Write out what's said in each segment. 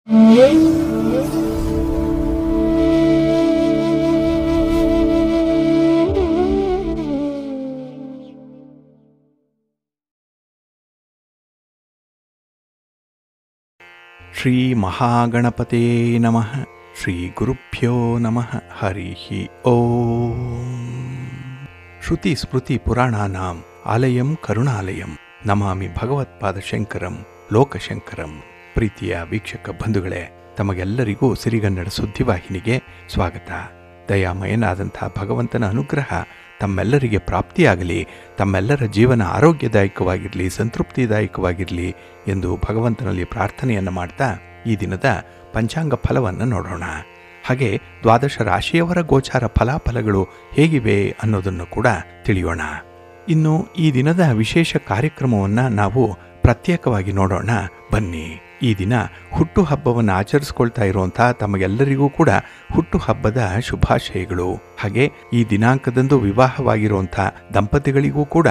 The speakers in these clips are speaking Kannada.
ಶ್ರೀ ಮಹಾಗಣಪತೇ ನಮಃ. ಶ್ರೀ ಗುರುಭ್ಯೋ ನಮಃ. ಹರಿ ಓಂ. ಶ್ರುತಿ ಸ್ಮೃತಿ ಪುರಾಣಾನಾಂ ಆಲಯಂ ಕರುಣಾಲಯಂ ನಮಾಮಿ ಭಗವತ್ಪಾದಶಂಕರಂ ಲೋಕಶಂಕರಂ. ಪ್ರೀತಿಯ ವೀಕ್ಷಕ ಬಂಧುಗಳೇ, ತಮಗೆಲ್ಲರಿಗೂ ಸಿರಿಗನ್ನಡ ಸುದ್ದಿವಾಹಿನಿಗೆ ಸ್ವಾಗತ. ದಯಾಮಯನಾದಂಥ ಭಗವಂತನ ಅನುಗ್ರಹ ತಮ್ಮೆಲ್ಲರಿಗೆ ಪ್ರಾಪ್ತಿಯಾಗಲಿ, ತಮ್ಮೆಲ್ಲರ ಜೀವನ ಆರೋಗ್ಯದಾಯಕವಾಗಿರಲಿ, ಸಂತೃಪ್ತಿದಾಯಕವಾಗಿರಲಿ ಎಂದು ಭಗವಂತನಲ್ಲಿ ಪ್ರಾರ್ಥನೆಯನ್ನು ಮಾಡ್ತಾ ಈ ದಿನದ ಪಂಚಾಂಗ ಫಲವನ್ನು ನೋಡೋಣ. ಹಾಗೆ ದ್ವಾದಶ ರಾಶಿಯವರ ಗೋಚಾರ ಫಲಾಫಲಗಳು ಹೇಗಿವೆ ಅನ್ನೋದನ್ನು ಕೂಡ ತಿಳಿಯೋಣ. ಇನ್ನು ಈ ದಿನದ ವಿಶೇಷ ಕಾರ್ಯಕ್ರಮವನ್ನು ನಾವು ಪ್ರತ್ಯೇಕವಾಗಿ ನೋಡೋಣ ಬನ್ನಿ. ಈ ದಿನ ಹುಟ್ಟುಹಬ್ಬವನ್ನು ಆಚರಿಸ್ಕೊಳ್ತಾ ಇರುವಂಥ ತಮಗೆಲ್ಲರಿಗೂ ಕೂಡ ಹುಟ್ಟುಹಬ್ಬದ ಶುಭಾಶಯಗಳು. ಹಾಗೆ ಈ ದಿನಾಂಕದಂದು ವಿವಾಹವಾಗಿರುವಂಥ ದಂಪತಿಗಳಿಗೂ ಕೂಡ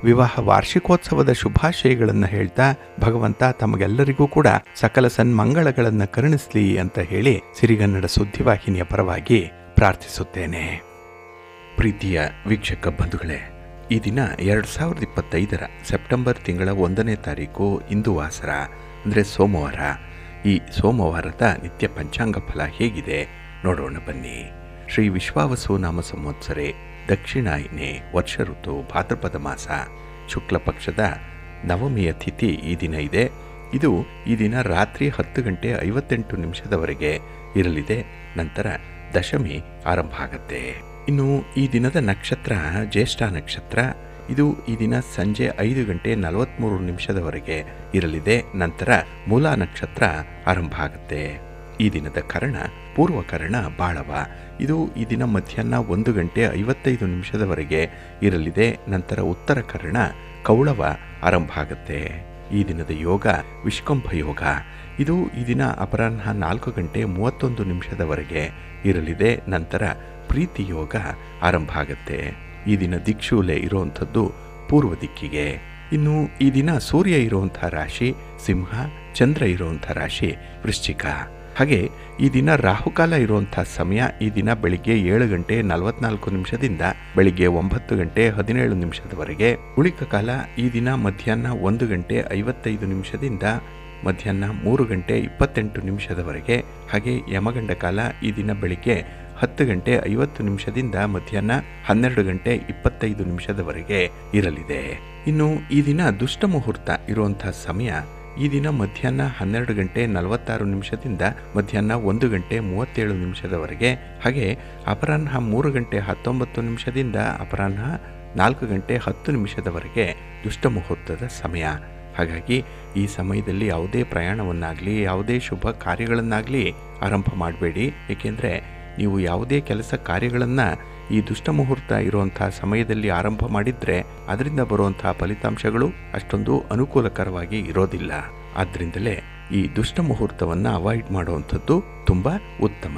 ವಿವಾಹ ವಾರ್ಷಿಕೋತ್ಸವದ ಶುಭಾಶಯಗಳನ್ನು ಹೇಳ್ತಾ ಭಗವಂತ ತಮಗೆಲ್ಲರಿಗೂ ಕೂಡ ಸಕಲ ಸನ್ಮಂಗಳಗಳನ್ನು ಕರುಣಿಸಲಿ ಅಂತ ಹೇಳಿ ಸಿರಿಗನ್ನಡ ಸುದ್ದಿವಾಹಿನಿಯ ಪರವಾಗಿ ಪ್ರಾರ್ಥಿಸುತ್ತೇನೆ. ಪ್ರೀತಿಯ ವೀಕ್ಷಕ ಬಂಧುಗಳೇ, ಈ ದಿನ 2025 ಸೆಪ್ಟೆಂಬರ್ ತಿಂಗಳ 1ನೇ ತಾರೀಕು ಇಂದು ವಾಸರ, ಅಂದರೆ ಸೋಮವಾರ. ಈ ಸೋಮವಾರದ ನಿತ್ಯ ಪಂಚಾಂಗ ಫಲ ಹೇಗಿದೆ ನೋಡೋಣ ಬನ್ನಿ. ಶ್ರೀ ವಿಶ್ವಾವಸು ನಾಮ ಸಂವತ್ಸರೆ ದಕ್ಷಿಣಾಯನೆ ವರ್ಷ ಋತು ಭಾದ್ರಪದ ಮಾಸ ಶುಕ್ಲ ಪಕ್ಷದ ನವಮಿಯ ತಿಥಿ ಈ ದಿನ ಇದೆ. ಇದು ಈ ದಿನ ರಾತ್ರಿ 10:58 ಇರಲಿದೆ. ನಂತರ ದಶಮಿ ಆರಂಭ ಆಗತ್ತೆ. ಇನ್ನು ಈ ದಿನದ ನಕ್ಷತ್ರ ಜ್ಯೇಷ್ಠ ನಕ್ಷತ್ರ. ಇದು ಈ ದಿನ ಸಂಜೆ 5:43 ಇರಲಿದೆ. ನಂತರ ಮೂಲಾ ನಕ್ಷತ್ರ ಆರಂಭ ಆಗುತ್ತೆ. ಈ ದಿನದ ಕರ್ಣ ಪೂರ್ವಕರ್ಣ ಬಾಳವ. ಇದು ಈ ದಿನ ಮಧ್ಯಾಹ್ನ 1:55 ಇರಲಿದೆ. ನಂತರ ಉತ್ತರ ಕರ್ಣ ಕೌಳವ ಆರಂಭ ಆಗುತ್ತೆ. ಈ ದಿನದ ಯೋಗ ವಿಷ್ಕಂಭ ಯೋಗ. ಇದು ಈ ದಿನ ಅಪರಾಹ್ನ 4:31 ಇರಲಿದೆ. ನಂತರ ಪ್ರೀತಿ ಯೋಗ ಆರಂಭ ಆಗುತ್ತೆ. ಈ ದಿನ ದಿಕ್ಷೂಲೆ ಇರುವಂಥದ್ದು ಪೂರ್ವ ದಿಕ್ಕಿಗೆ. ಇನ್ನು ಈ ದಿನ ಸೂರ್ಯ ಇರುವಂಥ ರಾಶಿ ಸಿಂಹ, ಚಂದ್ರ ಇರುವಂಥ ರಾಶಿ ವೃಶ್ಚಿಕ. ಹಾಗೆ ಈ ದಿನ ರಾಹುಕಾಲ ಇರುವಂಥ ಸಮಯ ಈ ದಿನ ಬೆಳಿಗ್ಗೆ 7:44 ಬೆಳಿಗ್ಗೆ 9:17 ಉಳಿಕ ಕಾಲ ಈ ದಿನ ಮಧ್ಯಾಹ್ನ 1:55 ಮಧ್ಯಾಹ್ನ 3:28 ಹಾಗೆ ಯಮಗಂಡ ಕಾಲ ಈ ದಿನ ಬೆಳಿಗ್ಗೆ 10:50 ಮಧ್ಯಾಹ್ನ 12:25 ಇರಲಿದೆ. ಇನ್ನು ಈ ದಿನ ದುಷ್ಟ ಮುಹೂರ್ತ ಇರುವಂಥ ಸಮಯ ಈ ದಿನ ಮಧ್ಯಾಹ್ನ 12:46 ಮಧ್ಯಾಹ್ನ 1:37 ಹಾಗೆ ಅಪರಾಹ್ನ 3:19 ಅಪರಾಹ್ನ 4:10 ದುಷ್ಟ ಮುಹೂರ್ತದ ಸಮಯ. ಹಾಗಾಗಿ ಈ ಸಮಯದಲ್ಲಿ ಯಾವುದೇ ಪ್ರಯಾಣವನ್ನಾಗಲಿ ಯಾವುದೇ ಶುಭ ಕಾರ್ಯಗಳನ್ನಾಗಲಿ ಆರಂಭ ಮಾಡಬೇಡಿ. ಏಕೆಂದರೆ ನೀವು ಯಾವುದೇ ಕೆಲಸ ಕಾರ್ಯಗಳನ್ನು ಈ ದುಷ್ಟ ಮುಹೂರ್ತ ಇರುವಂಥ ಸಮಯದಲ್ಲಿ ಆರಂಭ ಮಾಡಿದರೆ ಅದರಿಂದ ಬರುವಂಥ ಫಲಿತಾಂಶಗಳು ಅಷ್ಟೊಂದು ಅನುಕೂಲಕರವಾಗಿ ಇರೋದಿಲ್ಲ. ಆದ್ದರಿಂದಲೇ ಈ ದುಷ್ಟ ಮುಹೂರ್ತವನ್ನು ಅವಾಯ್ಡ್ ಮಾಡುವಂಥದ್ದು ತುಂಬ ಉತ್ತಮ.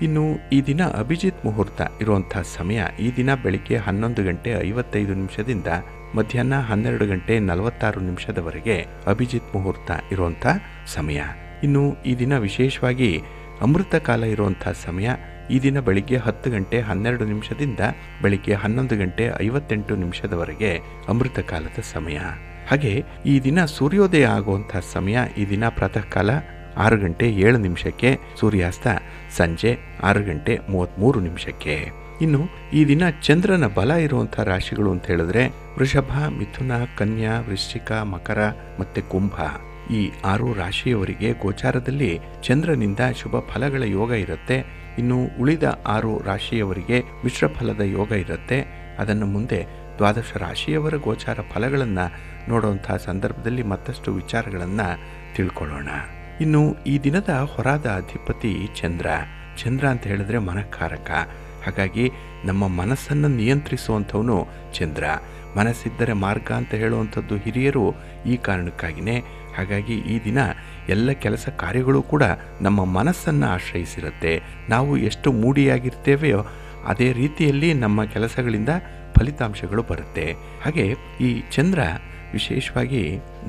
ಇನ್ನು ಈ ದಿನ ಅಭಿಜಿತ್ ಮುಹೂರ್ತ ಇರುವಂಥ ಸಮಯ ಈ ದಿನ ಬೆಳಿಗ್ಗೆ 11:55 ಮಧ್ಯಾಹ್ನ 12:46 ಅಭಿಜಿತ್ ಮುಹೂರ್ತ ಇರುವಂಥ ಸಮಯ. ಇನ್ನು ಈ ದಿನ ವಿಶೇಷವಾಗಿ ಅಮೃತ ಕಾಲ ಇರುವಂಥ ಸಮಯ ಈ ದಿನ ಬೆಳಿಗ್ಗೆ 10:12 ಬೆಳಿಗ್ಗೆ 11:58 ಅಮೃತ ಕಾಲದ ಸಮಯ. ಹಾಗೆ ಈ ದಿನ ಸೂರ್ಯೋದಯ ಆಗುವಂಥ ಸಮಯ ಈ ದಿನ ಪ್ರಾತಃ ಕಾಲ 6:07 ಸೂರ್ಯಾಸ್ತ ಸಂಜೆ 6:33. ಇನ್ನು ಈ ದಿನ ಚಂದ್ರನ ಬಲ ಇರುವಂಥ ರಾಶಿಗಳು ಅಂತ ಹೇಳಿದ್ರೆ ವೃಷಭ, ಮಿಥುನ, ಕನ್ಯಾ, ವೃಶ್ಚಿಕ, ಮಕರ ಮತ್ತು ಕುಂಭ. ಈ 6 ರಾಶಿಯವರಿಗೆ ಗೋಚಾರದಲ್ಲಿ ಚಂದ್ರನಿಂದ ಶುಭ ಫಲಗಳ ಯೋಗ ಇರುತ್ತೆ. ಇನ್ನು ಉಳಿದ 6 ರಾಶಿಯವರಿಗೆ ಮಿಶ್ರ ಫಲದ ಯೋಗ ಇರುತ್ತೆ. ಅದನ್ನು ಮುಂದೆ ದ್ವಾದಶ ರಾಶಿಯವರ ಗೋಚಾರ ಫಲಗಳನ್ನು ನೋಡುವಂಥ ಸಂದರ್ಭದಲ್ಲಿ ಮತ್ತಷ್ಟು ವಿಚಾರಗಳನ್ನು ತಿಳ್ಕೊಳ್ಳೋಣ. ಇನ್ನು ಈ ದಿನದ ಹೊರಾದ ಅಧಿಪತಿ ಚಂದ್ರ. ಚಂದ್ರ ಅಂತ ಹೇಳಿದ್ರೆ ಮನಃಕಾರಕ. ಹಾಗಾಗಿ ನಮ್ಮ ಮನಸ್ಸನ್ನು ನಿಯಂತ್ರಿಸುವಂಥವನು ಚಂದ್ರ. ಮನಸ್ಸಿದ್ದರೆ ಮಾರ್ಗ ಅಂತ ಹೇಳುವಂಥದ್ದು ಹಿರಿಯರು ಈ ಕಾರಣಕ್ಕಾಗಿಯೇ. ಹಾಗಾಗಿ ಈ ದಿನ ಎಲ್ಲ ಕೆಲಸ ಕಾರ್ಯಗಳು ಕೂಡ ನಮ್ಮ ಮನಸ್ಸನ್ನು ಆಶ್ರಯಿಸಿರುತ್ತೆ. ನಾವು ಎಷ್ಟು ಮೂಡಿಯಾಗಿರ್ತೇವೆಯೋ ಅದೇ ರೀತಿಯಲ್ಲಿ ನಮ್ಮ ಕೆಲಸಗಳಿಂದ ಫಲಿತಾಂಶಗಳು ಬರುತ್ತೆ. ಹಾಗೆ ಈ ಚಂದ್ರ ವಿಶೇಷವಾಗಿ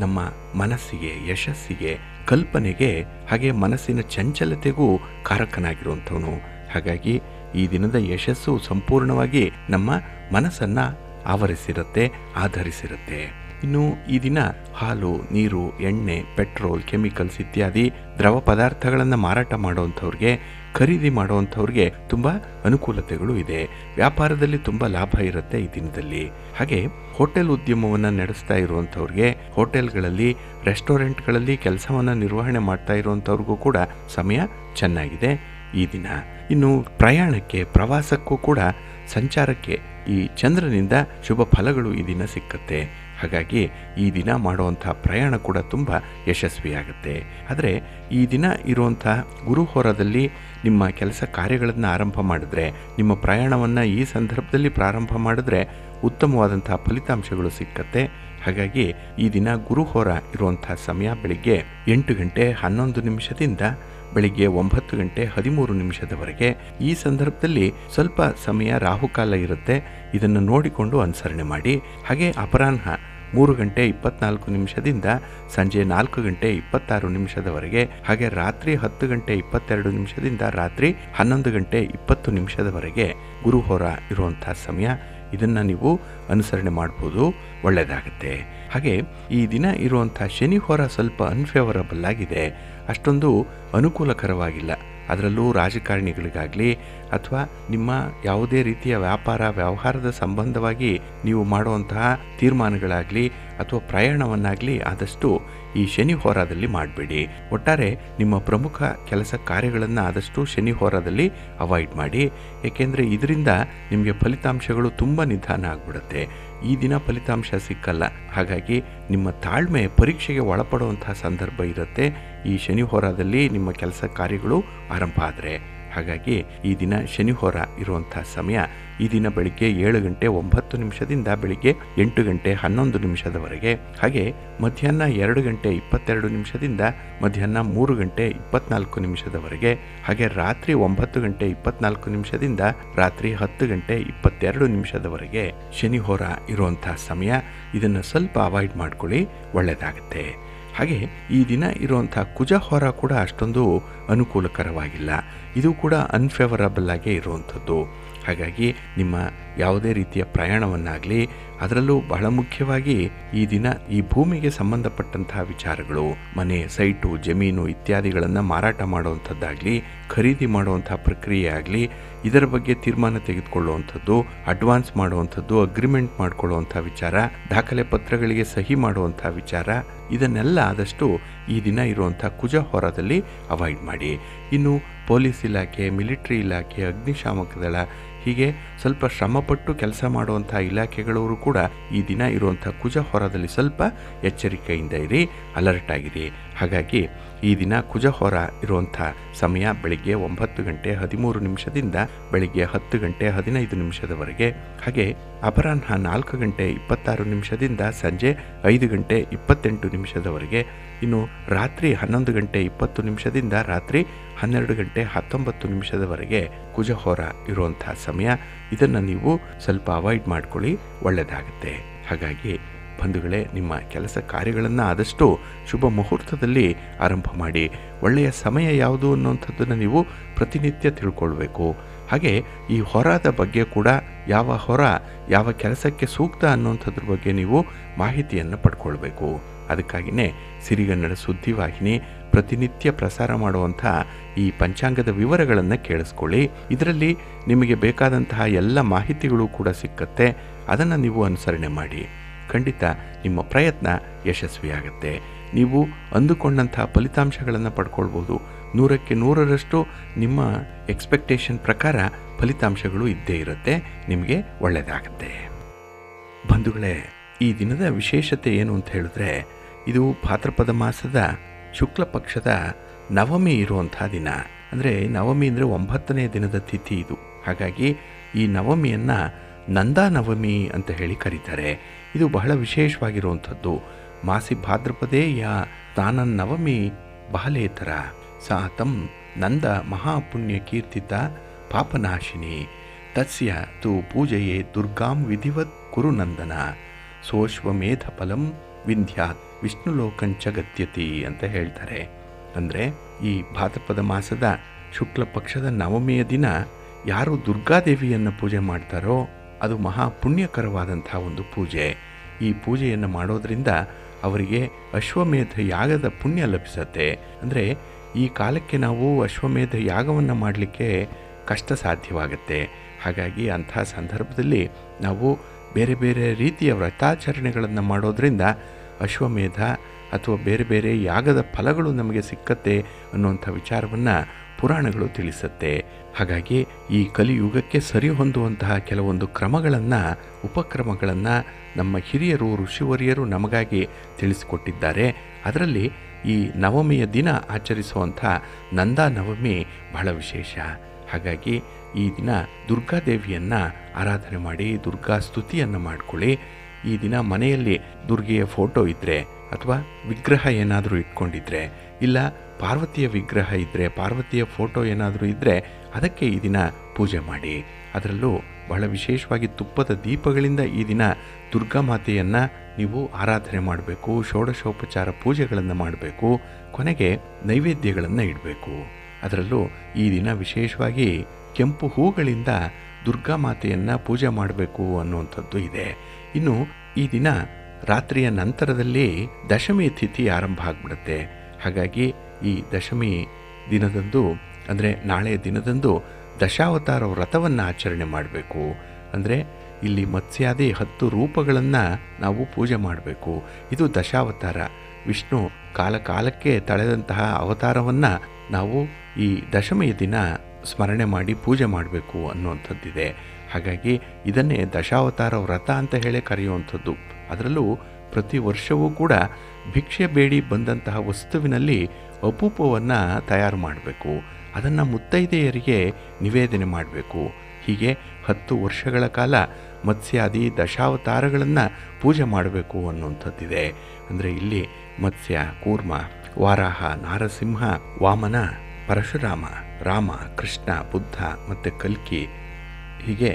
ನಮ್ಮ ಮನಸ್ಸಿಗೆ, ಯಶಸ್ಸಿಗೆ ಕಲ್ಪನೆಗೆ ಹಾಗೆ ಮನಸ್ಸಿನ ಚಂಚಲತೆಗೂ ಕಾರಕನಾಗಿರುವಂಥವನು. ಹಾಗಾಗಿ ಈ ದಿನದ ಯಶಸ್ಸು ಸಂಪೂರ್ಣವಾಗಿ ನಮ್ಮ ಮನಸ್ಸನ್ನು ಆವರಿಸಿರುತ್ತೆ, ಆಧರಿಸಿರುತ್ತೆ. ಇನ್ನು ಈ ದಿನ ಹಾಲು, ನೀರು, ಎಣ್ಣೆ, ಪೆಟ್ರೋಲ್, ಕೆಮಿಕಲ್ಸ್ ಇತ್ಯಾದಿ ದ್ರವ ಪದಾರ್ಥಗಳನ್ನು ಮಾರಾಟ ಮಾಡುವಂಥವ್ರಿಗೆ, ಖರೀದಿ ಮಾಡುವಂಥವ್ರಿಗೆ ತುಂಬ ಅನುಕೂಲತೆಗಳು ಇದೆ. ವ್ಯಾಪಾರದಲ್ಲಿ ತುಂಬ ಲಾಭ ಇರುತ್ತೆ ಈ ದಿನದಲ್ಲಿ. ಹಾಗೆ ಹೋಟೆಲ್ ಉದ್ಯಮವನ್ನು ನಡೆಸ್ತಾ ಇರುವಂಥವ್ರಿಗೆ, ಹೋಟೆಲ್ಗಳಲ್ಲಿ, ರೆಸ್ಟೋರೆಂಟ್ಗಳಲ್ಲಿ ಕೆಲಸವನ್ನು ನಿರ್ವಹಣೆ ಮಾಡ್ತಾ ಇರುವಂಥವ್ರಿಗೂ ಕೂಡ ಸಮಯ ಚೆನ್ನಾಗಿದೆ ಈ ದಿನ. ಇನ್ನು ಪ್ರಯಾಣಕ್ಕೆ, ಪ್ರವಾಸಕ್ಕೂ ಕೂಡ, ಸಂಚಾರಕ್ಕೆ ಈ ಚಂದ್ರನಿಂದ ಶುಭ ಫಲಗಳು ಈ ದಿನ ಸಿಕ್ಕತ್ತೆ. ಹಾಗಾಗಿ ಈ ದಿನ ಮಾಡುವಂಥ ಪ್ರಯಾಣ ಕೂಡ ತುಂಬ ಯಶಸ್ವಿಯಾಗುತ್ತೆ. ಆದರೆ ಈ ದಿನ ಇರುವಂಥ ಗುರುಹೋರದಲ್ಲಿ ನಿಮ್ಮ ಕೆಲಸ ಕಾರ್ಯಗಳನ್ನು ಆರಂಭ ಮಾಡಿದ್ರೆ, ನಿಮ್ಮ ಪ್ರಯಾಣವನ್ನು ಈ ಸಂದರ್ಭದಲ್ಲಿ ಪ್ರಾರಂಭ ಮಾಡಿದ್ರೆ ಉತ್ತಮವಾದಂಥ ಫಲಿತಾಂಶಗಳು ಸಿಕ್ಕತ್ತೆ. ಹಾಗಾಗಿ ಈ ದಿನ ಗುರುಹೋರ ಇರುವಂಥ ಸಮಯ ಬೆಳಿಗ್ಗೆ 8 ಗಂಟೆ 11 ನಿಮಿಷದಿಂದ ಬೆಳಿಗ್ಗೆ 9 ಗಂಟೆ 13 ನಿಮಿಷದವರೆಗೆ. ಈ ಸಂದರ್ಭದಲ್ಲಿ ಸ್ವಲ್ಪ ಸಮಯ ರಾಹುಕಾಲ ಇರುತ್ತೆ, ಇದನ್ನು ನೋಡಿಕೊಂಡು ಅನುಸರಣೆ ಮಾಡಿ. ಹಾಗೆ ಅಪರಾಹ್ನ 3 ಗಂಟೆ 24 ನಿಮಿಷದಿಂದ ಸಂಜೆ 4 ಗಂಟೆ 26 ನಿಮಿಷದವರೆಗೆ, ಹಾಗೆ ರಾತ್ರಿ 10 ಗಂಟೆ 22 ನಿಮಿಷದಿಂದ ರಾತ್ರಿ 11 ಗಂಟೆ 20 ನಿಮಿಷದವರೆಗೆ ಗುರುಹೋರ ಇರುವಂಥ ಸಮಯ. ಇದನ್ನು ನೀವು ಅನುಸರಣೆ ಮಾಡ್ಬೋದು, ಒಳ್ಳೆಯದಾಗುತ್ತೆ. ಹಾಗೆ ಈ ದಿನ ಇರುವಂಥ ಶನಿ ಹೋರ ಸ್ವಲ್ಪ ಅನ್ಫೇವರಬಲ್ ಆಗಿದೆ, ಅಷ್ಟೊಂದು ಅನುಕೂಲಕರವಾಗಿಲ್ಲ. ಅದರಲ್ಲೂ ರಾಜಕಾರಣಿಗಳಿಗಾಗಲಿ ಅಥವಾ ನಿಮ್ಮ ಯಾವುದೇ ರೀತಿಯ ವ್ಯಾಪಾರ ವ್ಯವಹಾರದ ಸಂಬಂಧವಾಗಿ ನೀವು ಮಾಡುವಂತಹ ತೀರ್ಮಾನಗಳಾಗಲಿ ಅಥವಾ ಪ್ರಯಾಣವನ್ನಾಗಲಿ ಆದಷ್ಟು ಈ ಶನಿ ಹೋರಾದಲ್ಲಿ ಮಾಡಬೇಡಿ. ಒಟ್ಟಾರೆ ನಿಮ್ಮ ಪ್ರಮುಖ ಕೆಲಸ ಕಾರ್ಯಗಳನ್ನು ಆದಷ್ಟು ಶನಿ ಹೋರಾದಲ್ಲಿ ಅವಾಯ್ಡ್ ಮಾಡಿ. ಏಕೆಂದರೆ ಇದರಿಂದ ನಿಮಗೆ ಫಲಿತಾಂಶಗಳು ತುಂಬ ನಿಧಾನ ಆಗಿಬಿಡುತ್ತೆ. ಈ ದಿನ ಫಲಿತಾಂಶ ಸಿಕ್ಕಲ್ಲ. ಹಾಗಾಗಿ ನಿಮ್ಮ ತಾಳ್ಮೆ ಪರೀಕ್ಷೆಗೆ ಒಳಪಡುವಂತಹ ಸಂದರ್ಭ ಇರುತ್ತೆ ಈ ಶನಿ ಹೋರಾದಲ್ಲಿ ನಿಮ್ಮ ಕೆಲಸ ಕಾರ್ಯಗಳು ಆರಂಭ ಆದರೆ. ಹಾಗಾಗಿ ಈ ದಿನ ಶನಿ ಹೋರ ಇರುವಂಥ ಸಮಯ ಈ ದಿನ ಬೆಳಿಗ್ಗೆ 7 ಗಂಟೆ 9 ನಿಮಿಷದಿಂದ ಬೆಳಿಗ್ಗೆ 8 ಗಂಟೆ 11 ನಿಮಿಷದವರೆಗೆ, ಹಾಗೆ ಮಧ್ಯಾಹ್ನ 2 ಗಂಟೆ 22 ನಿಮಿಷದಿಂದ ಮಧ್ಯಾಹ್ನ 3 ಗಂಟೆ 24 ನಿಮಿಷದವರೆಗೆ, ಹಾಗೆ ರಾತ್ರಿ 9 ಗಂಟೆ 24 ನಿಮಿಷದಿಂದ ರಾತ್ರಿ 10 ಗಂಟೆ 22 ನಿಮಿಷದವರೆಗೆ ಶನಿ ಹೋರ ಇರುವಂಥ ಸಮಯ. ಇದನ್ನು ಸ್ವಲ್ಪ ಅವಾಯ್ಡ್ ಮಾಡ್ಕೊಳ್ಳಿ, ಒಳ್ಳೆಯದಾಗುತ್ತೆ. ಹಾಗೆ ಈ ದಿನ ಇರುವಂಥ ಕುಜ ಹೋರ ಕೂಡ ಅಷ್ಟೊಂದು ಅನುಕೂಲಕರವಾಗಿಲ್ಲ, ಇದು ಕೂಡ ಅನ್ಫೇವರಬಲ್ ಆಗೇ ಇರುವಂಥದ್ದು. ಹಾಗಾಗಿ ನಿಮ್ಮ ಯಾವುದೇ ರೀತಿಯ ಪ್ರಯಾಣವನ್ನಾಗಲಿ, ಅದರಲ್ಲೂ ಬಹಳ ಮುಖ್ಯವಾಗಿ ಈ ದಿನ ಈ ಭೂಮಿಗೆ ಸಂಬಂಧಪಟ್ಟಂತಹ ವಿಚಾರಗಳು, ಮನೆ, ಸೈಟು, ಜಮೀನು ಇತ್ಯಾದಿಗಳನ್ನು ಮಾರಾಟ ಮಾಡುವಂಥದ್ದಾಗಲಿ, ಖರೀದಿ ಮಾಡುವಂಥ ಪ್ರಕ್ರಿಯೆ ಆಗಲಿ, ಇದರ ಬಗ್ಗೆ ತೀರ್ಮಾನ ತೆಗೆದುಕೊಳ್ಳುವಂಥದ್ದು, ಅಡ್ವಾನ್ಸ್ ಮಾಡುವಂಥದ್ದು, ಅಗ್ರಿಮೆಂಟ್ ಮಾಡಿಕೊಳ್ಳುವಂಥ ವಿಚಾರ, ದಾಖಲೆ ಪತ್ರಗಳಿಗೆ ಸಹಿ ಮಾಡುವಂಥ ವಿಚಾರ, ಇದನ್ನೆಲ್ಲ ಆದಷ್ಟು ಈ ದಿನ ಇರುವಂಥ ಕುಜ ಹೋರಾದಲ್ಲಿ ಅವಾಯ್ಡ್ ಮಾಡಿ. ಇನ್ನು ಪೊಲೀಸ್ ಇಲಾಖೆ, ಮಿಲಿಟರಿ ಇಲಾಖೆ, ಅಗ್ನಿಶಾಮಕ ದಳ, ಹೀಗೆ ಸ್ವಲ್ಪ ಶ್ರಮಪಟ್ಟು ಕೆಲಸ ಮಾಡುವಂಥ ಇಲಾಖೆಗಳವರು ಕೂಡ ಈ ದಿನ ಇರುವಂಥ ಕುಜ ಹೋರಾದಲ್ಲಿ ಸ್ವಲ್ಪ ಎಚ್ಚರಿಕೆಯಿಂದ ಇರಿ, ಅಲರ್ಟ್ ಆಗಿರಿ. ಹಾಗಾಗಿ ಈ ದಿನ ಕುಜ ಹೋರ ಇರುವಂಥ ಸಮಯ ಬೆಳಿಗ್ಗೆ 9 ಗಂಟೆ 13 ನಿಮಿಷದಿಂದ ಬೆಳಿಗ್ಗೆ 10 ಗಂಟೆ 15 ನಿಮಿಷದವರೆಗೆ, ಹಾಗೆ ಅಪರಾಹ್ನ 4 ಗಂಟೆ 26 ನಿಮಿಷದಿಂದ ಸಂಜೆ 5 ಗಂಟೆ 28 ನಿಮಿಷದವರೆಗೆ, ಇನ್ನು ರಾತ್ರಿ 11 ಗಂಟೆ 20 ನಿಮಿಷದಿಂದ ರಾತ್ರಿ 12 ಗಂಟೆ 19 ನಿಮಿಷದವರೆಗೆ ಕುಜ ಹೋರ ಇರುವಂಥ ಸಮಯ. ಇದನ್ನು ನೀವು ಸ್ವಲ್ಪ ಅವಾಯ್ಡ್ ಮಾಡ್ಕೊಳ್ಳಿ, ಒಳ್ಳೆಯದಾಗುತ್ತೆ. ಹಾಗಾಗಿ ಬಂಧುಗಳೇ, ನಿಮ್ಮ ಕೆಲಸ ಕಾರ್ಯಗಳನ್ನು ಆದಷ್ಟು ಶುಭ ಮುಹೂರ್ತದಲ್ಲಿ ಆರಂಭ ಮಾಡಿ. ಒಳ್ಳೆಯ ಸಮಯ ಯಾವುದು ಅನ್ನುವಂಥದ್ದನ್ನು ನೀವು ಪ್ರತಿನಿತ್ಯ ತಿಳ್ಕೊಳ್ಬೇಕು. ಹಾಗೆ ಈ ಹೊರದ ಬಗ್ಗೆ ಕೂಡ ಯಾವ ಹೊರ ಯಾವ ಕೆಲಸಕ್ಕೆ ಸೂಕ್ತ ಅನ್ನುವಂಥದ್ರ ಬಗ್ಗೆ ನೀವು ಮಾಹಿತಿಯನ್ನು ಪಡ್ಕೊಳ್ಬೇಕು. ಅದಕ್ಕಾಗಿಯೇ ಸಿರಿಗನ್ನಡ ಸುದ್ದಿವಾಹಿನಿ ಪ್ರತಿನಿತ್ಯ ಪ್ರಸಾರ ಮಾಡುವಂಥ ಈ ಪಂಚಾಂಗದ ವಿವರಗಳನ್ನು ಕೇಳಿಸ್ಕೊಳ್ಳಿ. ಇದರಲ್ಲಿ ನಿಮಗೆ ಬೇಕಾದಂತಹ ಎಲ್ಲ ಮಾಹಿತಿಗಳು ಕೂಡ ಸಿಕ್ಕತ್ತೆ. ಅದನ್ನು ನೀವು ಅನುಸರಣೆ ಮಾಡಿ, ಖಂಡಿತ ನಿಮ್ಮ ಪ್ರಯತ್ನ ಯಶಸ್ವಿಯಾಗುತ್ತೆ. ನೀವು ಅಂದುಕೊಂಡಂತಹ ಫಲಿತಾಂಶಗಳನ್ನು ಪಡ್ಕೊಳ್ಬೋದು. 100ಕ್ಕೆ 100ರಷ್ಟು ನಿಮ್ಮ ಎಕ್ಸ್ಪೆಕ್ಟೇಷನ್ ಪ್ರಕಾರ ಫಲಿತಾಂಶಗಳು ಇದ್ದೇ ಇರುತ್ತೆ, ನಿಮಗೆ ಒಳ್ಳೆಯದಾಗುತ್ತೆ. ಬಂಧುಗಳೇ, ಈ ದಿನದ ವಿಶೇಷತೆ ಏನು ಅಂತ ಹೇಳಿದ್ರೆ, ಇದು ಭಾದ್ರಪದ ಮಾಸದ ಶುಕ್ಲ ಪಕ್ಷದ ನವಮಿ ಇರುವಂಥ ದಿನ. ಅಂದರೆ ನವಮಿ ಅಂದರೆ 9ನೇ ದಿನದ ತಿಥಿ ಇದು. ಹಾಗಾಗಿ ಈ ನವಮಿಯನ್ನು ನಂದಾ ನವಮಿ ಅಂತ ಹೇಳಿ ಕರೀತಾರೆ. ಇದು ಬಹಳ ವಿಶೇಷವಾಗಿರುವಂಥದ್ದು. ಮಾಸಿ ಭಾದ್ರಪದೇ ಯಾ ತಾನನ್ ನವಮಿ ಬಾಲೇತರ ಸಾತಂ ನಂದ ಮಹಾಪುಣ್ಯ ಕೀರ್ತಿತ ಪಾಪನಾಶಿನಿ ತಸ್ಯ ತು ಪೂಜೆಯೇ ದುರ್ಗಾಂ ವಿಧಿವತ್ ಕುರುನಂದನ ಸೋಶ್ವಮೇಧ ಫಲಂ ವಿಂಧ್ಯಾತ್ ವಿಷ್ಣುಲೋಕಂಚ ಗತ್ಯತಿ ಅಂತ ಹೇಳ್ತಾರೆ. ಅಂದರೆ ಈ ಭಾದ್ರಪದ ಮಾಸದ ಶುಕ್ಲ ಪಕ್ಷದ ನವಮಿಯ ದಿನ ಯಾರು ದುರ್ಗಾದೇವಿಯನ್ನು ಪೂಜೆ ಮಾಡ್ತಾರೋ ಅದು ಮಹಾ ಪುಣ್ಯಕರವಾದಂಥ ಒಂದು ಪೂಜೆ. ಈ ಪೂಜೆಯನ್ನು ಮಾಡೋದರಿಂದ ಅವರಿಗೆ ಅಶ್ವಮೇಧ ಯಾಗದ ಪುಣ್ಯ ಲಭಿಸುತ್ತೆ. ಅಂದರೆ ಈ ಕಾಲಕ್ಕೆ ನಾವು ಅಶ್ವಮೇಧ ಯಾಗವನ್ನು ಮಾಡಲಿಕ್ಕೆ ಕಷ್ಟ ಸಾಧ್ಯವಾಗುತ್ತೆ. ಹಾಗಾಗಿ ಅಂಥ ಸಂದರ್ಭದಲ್ಲಿ ನಾವು ಬೇರೆ ಬೇರೆ ರೀತಿಯ ವ್ರತಾಚರಣೆಗಳನ್ನು ಮಾಡೋದರಿಂದ ಅಶ್ವಮೇಧ ಅಥವಾ ಬೇರೆ ಬೇರೆ ಯಾಗದ ಫಲಗಳು ನಮಗೆ ಸಿಕ್ಕತ್ತೆ ಅನ್ನುವಂಥ ವಿಚಾರವನ್ನು ಪುರಾಣಗಳು ತಿಳಿಸುತ್ತೆ. ಹಾಗಾಗಿ ಈ ಕಲಿಯುಗಕ್ಕೆ ಸರಿ ಹೊಂದುವಂತಹ ಕೆಲವೊಂದು ಕ್ರಮಗಳನ್ನು, ಉಪಕ್ರಮಗಳನ್ನು ನಮ್ಮ ಹಿರಿಯರು, ಋಷಿವರಿಯರು ನಮಗಾಗಿ ತಿಳಿಸಿಕೊಟ್ಟಿದ್ದಾರೆ. ಅದರಲ್ಲಿ ಈ ನವಮಿಯ ದಿನ ಆಚರಿಸುವಂಥ ನಂದಾ ನವಮಿ ಬಹಳ ವಿಶೇಷ. ಹಾಗಾಗಿ ಈ ದಿನ ದುರ್ಗಾದೇವಿಯನ್ನು ಆರಾಧನೆ ಮಾಡಿ ದುರ್ಗಾ ಸ್ತುತಿಯನ್ನು ಮಾಡಿಕೊಳ್ಳಿ. ಈ ದಿನ ಮನೆಯಲ್ಲಿ ದುರ್ಗೆಯ ಫೋಟೋ ಇದ್ದರೆ ಅಥವಾ ವಿಗ್ರಹ ಏನಾದರೂ ಇಟ್ಕೊಂಡಿದ್ರೆ, ಇಲ್ಲ ಪಾರ್ವತಿಯ ವಿಗ್ರಹ ಇದ್ದರೆ, ಪಾರ್ವತಿಯ ಫೋಟೋ ಏನಾದರೂ ಇದ್ದರೆ ಅದಕ್ಕೆ ಈ ದಿನ ಪೂಜೆ ಮಾಡಿ. ಅದರಲ್ಲೂ ಬಹಳ ವಿಶೇಷವಾಗಿ ತುಪ್ಪದ ದೀಪಗಳಿಂದ ಈ ದಿನ ದುರ್ಗಾ ಮಾತೆಯನ್ನು ನೀವು ಆರಾಧನೆ ಮಾಡಬೇಕು. ಷೋಡಶೋಪಚಾರ ಪೂಜೆಗಳನ್ನು ಮಾಡಬೇಕು. ಕೊನೆಗೆ ನೈವೇದ್ಯಗಳನ್ನು ಇಡಬೇಕು. ಅದರಲ್ಲೂ ಈ ದಿನ ವಿಶೇಷವಾಗಿ ಕೆಂಪು ಹೂಗಳಿಂದ ದುರ್ಗಾ ಮಾತೆಯನ್ನು ಪೂಜೆ ಮಾಡಬೇಕು ಅನ್ನುವಂಥದ್ದು ಇದೆ. ಇನ್ನು ಈ ದಿನ ರಾತ್ರಿಯ ನಂತರದಲ್ಲಿ ದಶಮಿ ತಿಥಿ ಆರಂಭ ಆಗಿಬಿಡುತ್ತೆ. ಹಾಗಾಗಿ ಈ ದಶಮಿ ದಿನದಂದು ಅಂದರೆ ನಾಳೆಯ ದಿನದಂದು ದಶಾವತಾರ ವ್ರತವನ್ನು ಆಚರಣೆ ಮಾಡಬೇಕು. ಅಂದರೆ ಇಲ್ಲಿ ಮತ್ಸ್ಯಾದಿ 10 ರೂಪಗಳನ್ನು ನಾವು ಪೂಜೆ ಮಾಡಬೇಕು. ಇದು ದಶಾವತಾರ. ವಿಷ್ಣು ಕಾಲಕ್ಕೆ ತಳೆದಂತಹ ಅವತಾರವನ್ನು ನಾವು ಈ ದಶಮಿಯ ದಿನ ಸ್ಮರಣೆ ಮಾಡಿ ಪೂಜೆ ಮಾಡಬೇಕು ಅನ್ನುವಂಥದ್ದಿದೆ. ಹಾಗಾಗಿ ಇದನ್ನೇ ದಶಾವತಾರ ವ್ರತ ಅಂತ ಹೇಳಿ ಕರೆಯುವಂಥದ್ದು. ಅದರಲ್ಲೂ ಪ್ರತಿ ವರ್ಷವೂ ಕೂಡ ಭಿಕ್ಷೆ ಬೇಡಿ ಬಂದಂತಹ ವಸ್ತುವಿನಲ್ಲಿ ಅಪೂಪವನ್ನು ತಯಾರು ಮಾಡಬೇಕು. ಅದನ್ನು ಮುತ್ತೈದೆಯರಿಗೆ ನಿವೇದನೆ ಮಾಡಬೇಕು. ಹೀಗೆ 10 ವರ್ಷಗಳ ಕಾಲ ಮತ್ಸ್ಯಾದಿ ದಶಾವತಾರಗಳನ್ನು ಪೂಜೆ ಮಾಡಬೇಕು ಅನ್ನುವಂಥದ್ದಿದೆ. ಅಂದರೆ ಇಲ್ಲಿ ಮತ್ಸ್ಯ, ಕೂರ್ಮ, ವಾರಾಹ, ನಾರಸಿಂಹ, ವಾಮನ, ಪರಶುರಾಮ, ರಾಮ, ಕೃಷ್ಣ, ಬುದ್ಧ ಮತ್ತು ಕಲ್ಕಿ, ಹೀಗೆ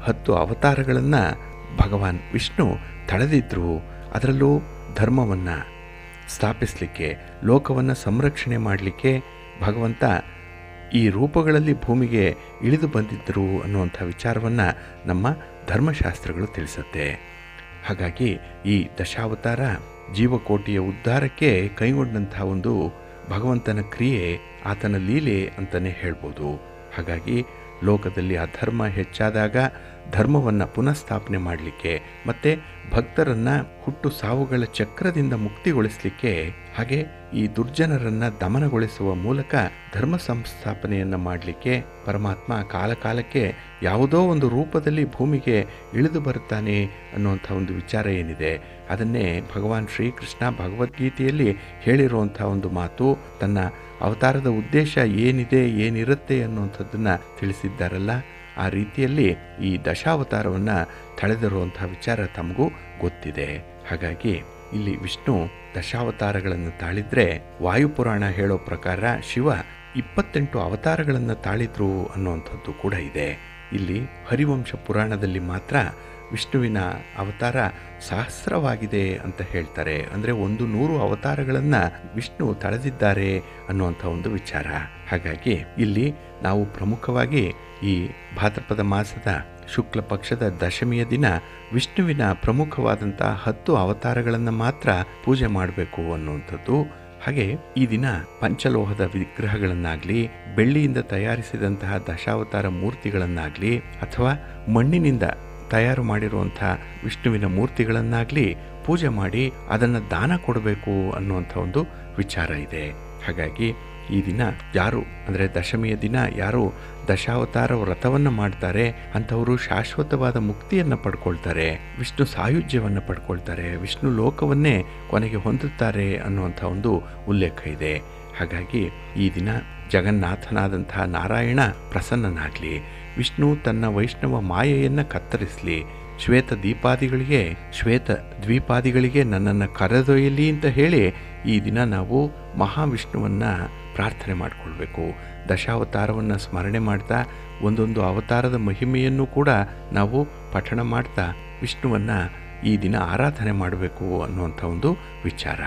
10 ಅವತಾರಗಳನ್ನು ಭಗವಾನ್ ವಿಷ್ಣು ತಳೆದಿದ್ದರು. ಅದರಲ್ಲೂ ಧರ್ಮವನ್ನು ಸ್ಥಾಪಿಸಲಿಕ್ಕೆ, ಲೋಕವನ್ನು ಸಂರಕ್ಷಣೆ ಮಾಡಲಿಕ್ಕೆ ಭಗವಂತ ಈ ರೂಪಗಳಲ್ಲಿ ಭೂಮಿಗೆ ಇಳಿದು ಬಂದಿದ್ದರು ಅನ್ನುವಂಥ ವಿಚಾರವನ್ನು ನಮ್ಮ ಧರ್ಮಶಾಸ್ತ್ರಗಳು ತಿಳಿಸುತ್ತೆ. ಹಾಗಾಗಿ ಈ ದಶಾವತಾರ ಜೀವಕೋಟಿಯ ಉದ್ಧಾರಕ್ಕೆ ಕೈಗೊಂಡಂಥ ಒಂದು ಭಗವಂತನ ಕ್ರಿಯೆ, ಆತನ ಲೀಲೆ ಅಂತಲೇ ಹೇಳ್ಬೋದು. ಹಾಗಾಗಿ ಲೋಕದಲ್ಲಿ ಅಧರ್ಮ ಹೆಚ್ಚಾದಾಗ ಧರ್ಮವನ್ನು ಪುನಃಸ್ಥಾಪನೆ ಮಾಡಲಿಕ್ಕೆ ಮತ್ತು ಭಕ್ತರನ್ನು ಹುಟ್ಟು ಸಾವುಗಳ ಚಕ್ರದಿಂದ ಮುಕ್ತಿಗೊಳಿಸಲಿಕ್ಕೆ, ಹಾಗೆ ಈ ದುರ್ಜನರನ್ನು ದಮನಗೊಳಿಸುವ ಮೂಲಕ ಧರ್ಮ ಸಂಸ್ಥಾಪನೆಯನ್ನು ಮಾಡಲಿಕ್ಕೆ ಪರಮಾತ್ಮ ಕಾಲಕ್ಕೆ ಯಾವುದೋ ಒಂದು ರೂಪದಲ್ಲಿ ಭೂಮಿಗೆ ಇಳಿದು ಬರುತ್ತಾನೆ ಅನ್ನುವಂಥ ಒಂದು ವಿಚಾರ ಏನಿದೆ, ಅದನ್ನೇ ಭಗವಾನ್ ಶ್ರೀಕೃಷ್ಣ ಭಗವದ್ಗೀತೆಯಲ್ಲಿ ಹೇಳಿರುವಂಥ ಒಂದು ಮಾತು. ತನ್ನ ಅವತಾರದ ಉದ್ದೇಶ ಏನಿದೆ, ಏನಿರುತ್ತೆ ಅನ್ನುವಂಥದ್ದನ್ನು ತಿಳಿಸಿದ್ದಾರಲ್ಲ, ಆ ರೀತಿಯಲ್ಲಿ ಈ ದಶಾವತಾರವನ್ನು ತಳೆದಿರುವಂಥ ವಿಚಾರ ತಮಗೂ ಗೊತ್ತಿದೆ. ಹಾಗಾಗಿ ಇಲ್ಲಿ ವಿಷ್ಣು ದಶಾವತಾರಗಳನ್ನು ತಾಳಿದ್ರೆ, ವಾಯುಪುರಾಣ ಹೇಳೋ ಪ್ರಕಾರ ಶಿವ 28 ಅವತಾರಗಳನ್ನು ತಾಳಿದ್ರು ಅನ್ನುವಂಥದ್ದು ಕೂಡ ಇದೆ. ಇಲ್ಲಿ ಹರಿವಂಶ ಪುರಾಣದಲ್ಲಿ ಮಾತ್ರ ವಿಷ್ಣುವಿನ ಅವತಾರ ಸಹಸ್ರವಾಗಿದೆ ಅಂತ ಹೇಳ್ತಾರೆ. ಅಂದರೆ 100 ಅವತಾರಗಳನ್ನು ವಿಷ್ಣು ತಳೆದಿದ್ದಾರೆ ಅನ್ನುವಂಥ ಒಂದು ವಿಚಾರ. ಹಾಗಾಗಿ ಇಲ್ಲಿ ನಾವು ಪ್ರಮುಖವಾಗಿ ಈ ಭಾದ್ರಪದ ಮಾಸದ ಶುಕ್ಲ ಪಕ್ಷದ ದಶಮಿಯ ದಿನ ವಿಷ್ಣುವಿನ ಪ್ರಮುಖವಾದಂಥ 10 ಅವತಾರಗಳನ್ನು ಮಾತ್ರ ಪೂಜೆ ಮಾಡಬೇಕು ಅನ್ನುವಂಥದ್ದು. ಹಾಗೆ ಈ ದಿನ ಪಂಚಲೋಹದ ವಿಗ್ರಹಗಳನ್ನಾಗಲಿ, ಬೆಳ್ಳಿಯಿಂದ ತಯಾರಿಸಿದಂತಹ ದಶಾವತಾರ ಮೂರ್ತಿಗಳನ್ನಾಗಲಿ, ಅಥವಾ ಮಣ್ಣಿನಿಂದ ತಯಾರು ಮಾಡಿರುವಂಥ ವಿಷ್ಣುವಿನ ಮೂರ್ತಿಗಳನ್ನಾಗಲಿ ಪೂಜೆ ಮಾಡಿ ಅದನ್ನು ದಾನ ಕೊಡಬೇಕು ಅನ್ನುವಂಥ ಒಂದು ವಿಚಾರ ಇದೆ. ಹಾಗಾಗಿ ಈ ದಿನ ಯಾರು ಅಂದರೆ ದಶಮಿಯ ದಿನ ಯಾರು ದಶಾವತಾರ ವ್ರತವನ್ನು ಮಾಡ್ತಾರೆ ಅಂಥವರು ಶಾಶ್ವತವಾದ ಮುಕ್ತಿಯನ್ನು ಪಡ್ಕೊಳ್ತಾರೆ, ವಿಷ್ಣು ಸಾಯುಜ್ಯವನ್ನು ಪಡ್ಕೊಳ್ತಾರೆ, ವಿಷ್ಣು ಲೋಕವನ್ನೇ ಕೊನೆಗೆ ಹೊಂದುತ್ತಾರೆ ಅನ್ನುವಂಥ ಒಂದು ಉಲ್ಲೇಖ ಇದೆ. ಹಾಗಾಗಿ ಈ ದಿನ ಜಗನ್ನಾಥನಾದಂಥ ನಾರಾಯಣ ಪ್ರಸನ್ನನಾಗಲಿ, ವಿಷ್ಣು ತನ್ನ ವೈಷ್ಣವ ಮಾಯೆಯನ್ನು ಕತ್ತರಿಸಲಿ, ಶ್ವೇತ ದ್ವೀಪಾದಿಗಳಿಗೆ ನನ್ನನ್ನು ಕರೆದೊಯ್ಯಲಿ ಅಂತ ಹೇಳಿ ಈ ದಿನ ನಾವು ಮಹಾವಿಷ್ಣುವನ್ನು ಪ್ರಾರ್ಥನೆ ಮಾಡಿಕೊಳ್ಬೇಕು. ದಶಾವತಾರವನ್ನು ಸ್ಮರಣೆ ಮಾಡ್ತಾ ಒಂದೊಂದು ಅವತಾರದ ಮಹಿಮೆಯನ್ನು ಕೂಡ ನಾವು ಪಠಣ ಮಾಡ್ತಾ ವಿಷ್ಣುವನ್ನು ಈ ದಿನ ಆರಾಧನೆ ಮಾಡಬೇಕು ಅನ್ನುವಂಥ ಒಂದು ವಿಚಾರ.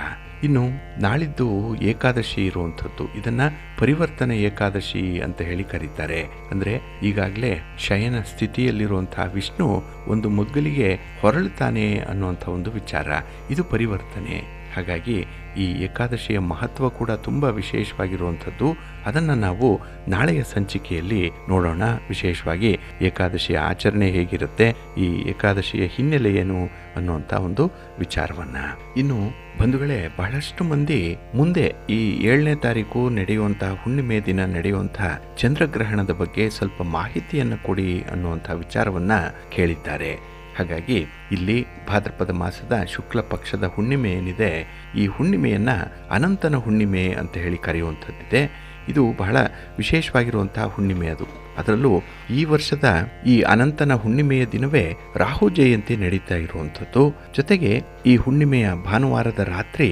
ಇನ್ನು ನಾಳಿದ್ದು ಏಕಾದಶಿ ಇರುವಂಥದ್ದು, ಇದನ್ನ ಪರಿವರ್ತನೆ ಏಕಾದಶಿ ಅಂತ ಹೇಳಿ ಕರೀತಾರೆ. ಅಂದ್ರೆ ಈಗಾಗಲೇ ಶಯನ ಸ್ಥಿತಿಯಲ್ಲಿರುವಂತಹ ವಿಷ್ಣು ಒಂದು ಮುದ್ಗಲಿಗೆ ಹೊರಳುತ್ತಾನೆ ಅನ್ನುವಂಥ ಒಂದು ವಿಚಾರ, ಇದು ಪರಿವರ್ತನೆ. ಹಾಗಾಗಿ ಈ ಏಕಾದಶಿಯ ಮಹತ್ವ ಕೂಡ ತುಂಬ ವಿಶೇಷವಾಗಿರುವಂಥದ್ದು. ಅದನ್ನು ನಾವು ನಾಳೆಯ ಸಂಚಿಕೆಯಲ್ಲಿ ನೋಡೋಣ. ವಿಶೇಷವಾಗಿ ಏಕಾದಶಿಯ ಆಚರಣೆ ಹೇಗಿರುತ್ತೆ, ಈ ಏಕಾದಶಿಯ ಹಿನ್ನೆಲೆ ಏನು ಅನ್ನುವಂಥ ಒಂದು ವಿಚಾರವನ್ನು. ಇನ್ನು ಬಂಧುಗಳೇ, ಬಹಳಷ್ಟು ಮಂದಿ ಮುಂದೆ ಈ 7ನೇ ತಾರೀಕು ನಡೆಯುವಂತಹ ಹುಣ್ಣಿಮೆ ದಿನ ನಡೆಯುವಂತಹ ಚಂದ್ರಗ್ರಹಣದ ಬಗ್ಗೆ ಸ್ವಲ್ಪ ಮಾಹಿತಿಯನ್ನು ಕೊಡಿ ಅನ್ನುವಂಥ ವಿಚಾರವನ್ನು ಕೇಳಿದ್ದಾರೆ. ಹಾಗಾಗಿ ಇಲ್ಲಿ ಭಾದ್ರಪದ ಮಾಸದ ಶುಕ್ಲ ಪಕ್ಷದ ಹುಣ್ಣಿಮೆ ಏನಿದೆ, ಈ ಹುಣ್ಣಿಮೆಯನ್ನು ಅನಂತನ ಹುಣ್ಣಿಮೆ ಅಂತ ಹೇಳಿ ಕರೆಯುವಂಥದ್ದಿದೆ. ಇದು ಬಹಳ ವಿಶೇಷವಾಗಿರುವಂತಹ ಹುಣ್ಣಿಮೆ. ಅದರಲ್ಲೂ ಈ ವರ್ಷದ ಈ ಅನಂತನ ಹುಣ್ಣಿಮೆಯ ದಿನವೇ ರಾಹು ಜಯಂತಿ ನಡೀತಾ ಇರುವಂಥದ್ದು. ಜೊತೆಗೆ ಈ ಹುಣ್ಣಿಮೆಯ ಭಾನುವಾರದ ರಾತ್ರಿ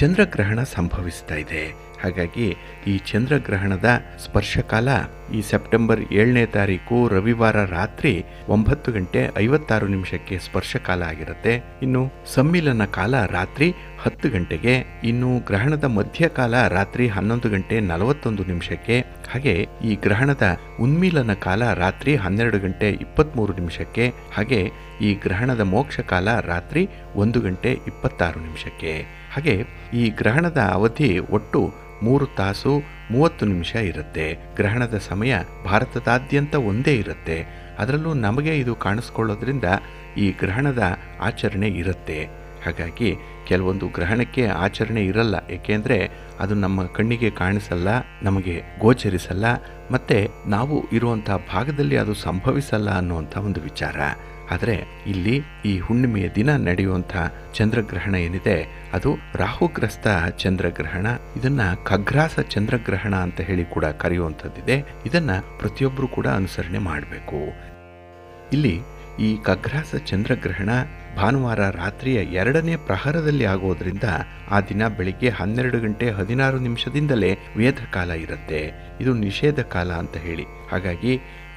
ಚಂದ್ರಗ್ರಹಣ ಸಂಭವಿಸ್ತಾ ಇದೆ. ಹಾಗಾಗಿ ಈ ಚಂದ್ರಗ್ರಹಣದ ಸ್ಪರ್ಶಕಾಲ ಈ ಸೆಪ್ಟೆಂಬರ್ 7ನೇ ತಾರೀಕು ರವಿವಾರ ರಾತ್ರಿ 9:56 ಸ್ಪರ್ಶಕಾಲ ಆಗಿರುತ್ತೆ. ಇನ್ನು ಸಮ್ಮಿಲನ ಕಾಲ ರಾತ್ರಿ 10 ಗಂಟೆಗೆ, ಇನ್ನು ಗ್ರಹಣದ ಮಧ್ಯಕಾಲ ರಾತ್ರಿ 11:41. ಹಾಗೆ ಈ ಗ್ರಹಣದ ಉನ್ಮೀಲನ ಕಾಲ ರಾತ್ರಿ 12:23. ಹಾಗೆ ಈ ಗ್ರಹಣದ ಮೋಕ್ಷ ಕಾಲ ರಾತ್ರಿ 1:26. ಹಾಗೆ ಈ ಗ್ರಹಣದ ಅವಧಿ ಒಟ್ಟು 3 ತಾಸು 30 ನಿಮಿಷ ಇರುತ್ತೆ. ಗ್ರಹಣದ ಸಮಯ ಭಾರತದಾದ್ಯಂತ ಒಂದೇ ಇರುತ್ತೆ. ಅದರಲ್ಲೂ ನಮಗೆ ಇದು ಕಾಣಿಸ್ಕೊಳ್ಳೋದ್ರಿಂದ ಈ ಗ್ರಹಣದ ಆಚರಣೆ ಇರುತ್ತೆ. ಹಾಗಾಗಿ ಕೆಲವೊಂದು ಗ್ರಹಣಕ್ಕೆ ಆಚರಣೆ ಇರಲ್ಲ, ಏಕೆಂದರೆ ಅದು ನಮ್ಮ ಕಣ್ಣಿಗೆ ಕಾಣಿಸಲ್ಲ, ನಮಗೆ ಗೋಚರಿಸಲ್ಲ, ಮತ್ತು ನಾವು ಇರುವಂಥ ಭಾಗದಲ್ಲಿ ಅದು ಸಂಭವಿಸಲ್ಲ ಅನ್ನುವಂಥ ಒಂದು ವಿಚಾರ. ಆದರೆ ಇಲ್ಲಿ ಈ ಹುಣ್ಣಿಮೆಯ ದಿನ ನಡೆಯುವಂಥ ಚಂದ್ರಗ್ರಹಣ ಏನಿದೆ, ಅದು ರಾಹುಗ್ರಸ್ತ ಚಂದ್ರಗ್ರಹಣ. ಇದನ್ನ ಖಗ್ರಾಸ ಚಂದ್ರಗ್ರಹಣ ಅಂತ ಹೇಳಿ ಕೂಡ ಕರೆಯುವಂಥದ್ದಿದೆ. ಇದನ್ನ ಪ್ರತಿಯೊಬ್ಬರು ಕೂಡ ಅನುಸರಣೆ ಮಾಡಬೇಕು. ಇಲ್ಲಿ ಈ ಖಗ್ರಾಸ ಚಂದ್ರಗ್ರಹಣ ಭಾನುವಾರ ರಾತ್ರಿಯ 2ನೇ ಪ್ರಹರದಲ್ಲಿ ಆಗೋದ್ರಿಂದ ಆ ದಿನ ಬೆಳಿಗ್ಗೆ 12:16 ವೇದ ಕಾಲ ಇರುತ್ತೆ. ಇದು ನಿಷೇಧ ಕಾಲ ಅಂತ ಹೇಳಿ. ಹಾಗಾಗಿ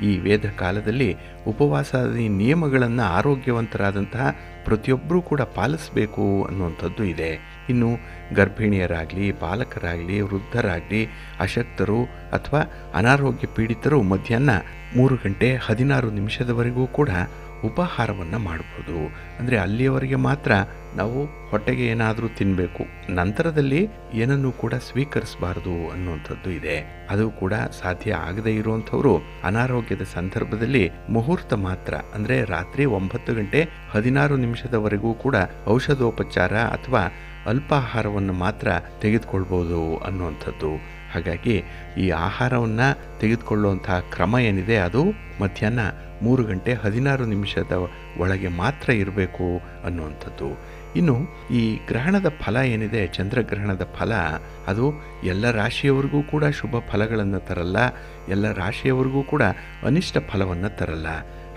ಈ ವೇದ ಕಾಲದಲ್ಲಿ ಉಪವಾಸಾದಿ ನಿಯಮಗಳನ್ನು ಆರೋಗ್ಯವಂತರಾದಂತಹ ಪ್ರತಿಯೊಬ್ಬರೂ ಕೂಡ ಪಾಲಿಸಬೇಕು ಅನ್ನುವಂಥದ್ದು ಇದೆ. ಇನ್ನು ಗರ್ಭಿಣಿಯರಾಗಲಿ, ಬಾಲಕರಾಗಲಿ, ವೃದ್ಧರಾಗಲಿ, ಅಶಕ್ತರು ಅಥವಾ ಅನಾರೋಗ್ಯ ಪೀಡಿತರು ಮಧ್ಯಾಹ್ನ 3:16 ಕೂಡ ಉಪಹಾರವನ್ನು ಮಾಡ್ಬೋದು. ಅಂದರೆ ಅಲ್ಲಿಯವರೆಗೆ ಮಾತ್ರ ನಾವು ಹೊಟ್ಟೆಗೆ ಏನಾದರೂ ತಿನ್ನಬೇಕು, ನಂತರದಲ್ಲಿ ಏನನ್ನೂ ಕೂಡ ಸ್ವೀಕರಿಸಬಾರದು ಅನ್ನುವಂಥದ್ದು ಇದೆ. ಅದು ಕೂಡ ಸಾಧ್ಯ ಆಗದೇ ಇರುವಂಥವರು ಅನಾರೋಗ್ಯದ ಸಂದರ್ಭದಲ್ಲಿ ಮುಹೂರ್ತ ಮಾತ್ರ, ಅಂದರೆ ರಾತ್ರಿ 9:16 ಕೂಡ ಔಷಧೋಪಚಾರ ಅಥವಾ ಅಲ್ಪಾಹಾರವನ್ನು ಮಾತ್ರ ತೆಗೆದುಕೊಳ್ಬೋದು ಅನ್ನುವಂಥದ್ದು. ಹಾಗಾಗಿ ಈ ಆಹಾರವನ್ನು ತೆಗೆದುಕೊಳ್ಳುವಂತಹ ಕ್ರಮ ಏನಿದೆ, ಅದು ಮಧ್ಯಾಹ್ನ 3:16 ಒಳಗೆ ಮಾತ್ರ ಇರಬೇಕು ಅನ್ನುವಂಥದ್ದು. ಇನ್ನು ಈ ಗ್ರಹಣದ ಫಲ ಏನಿದೆ, ಚಂದ್ರಗ್ರಹಣದ ಫಲ, ಅದು ಎಲ್ಲ ರಾಶಿಯವರಿಗೂ ಕೂಡ ಶುಭ ಫಲಗಳನ್ನು ತರಲ್ಲ, ಎಲ್ಲ ರಾಶಿಯವರಿಗೂ ಕೂಡ ಅನಿಷ್ಟ ಫಲವನ್ನು ತರಲ್ಲ.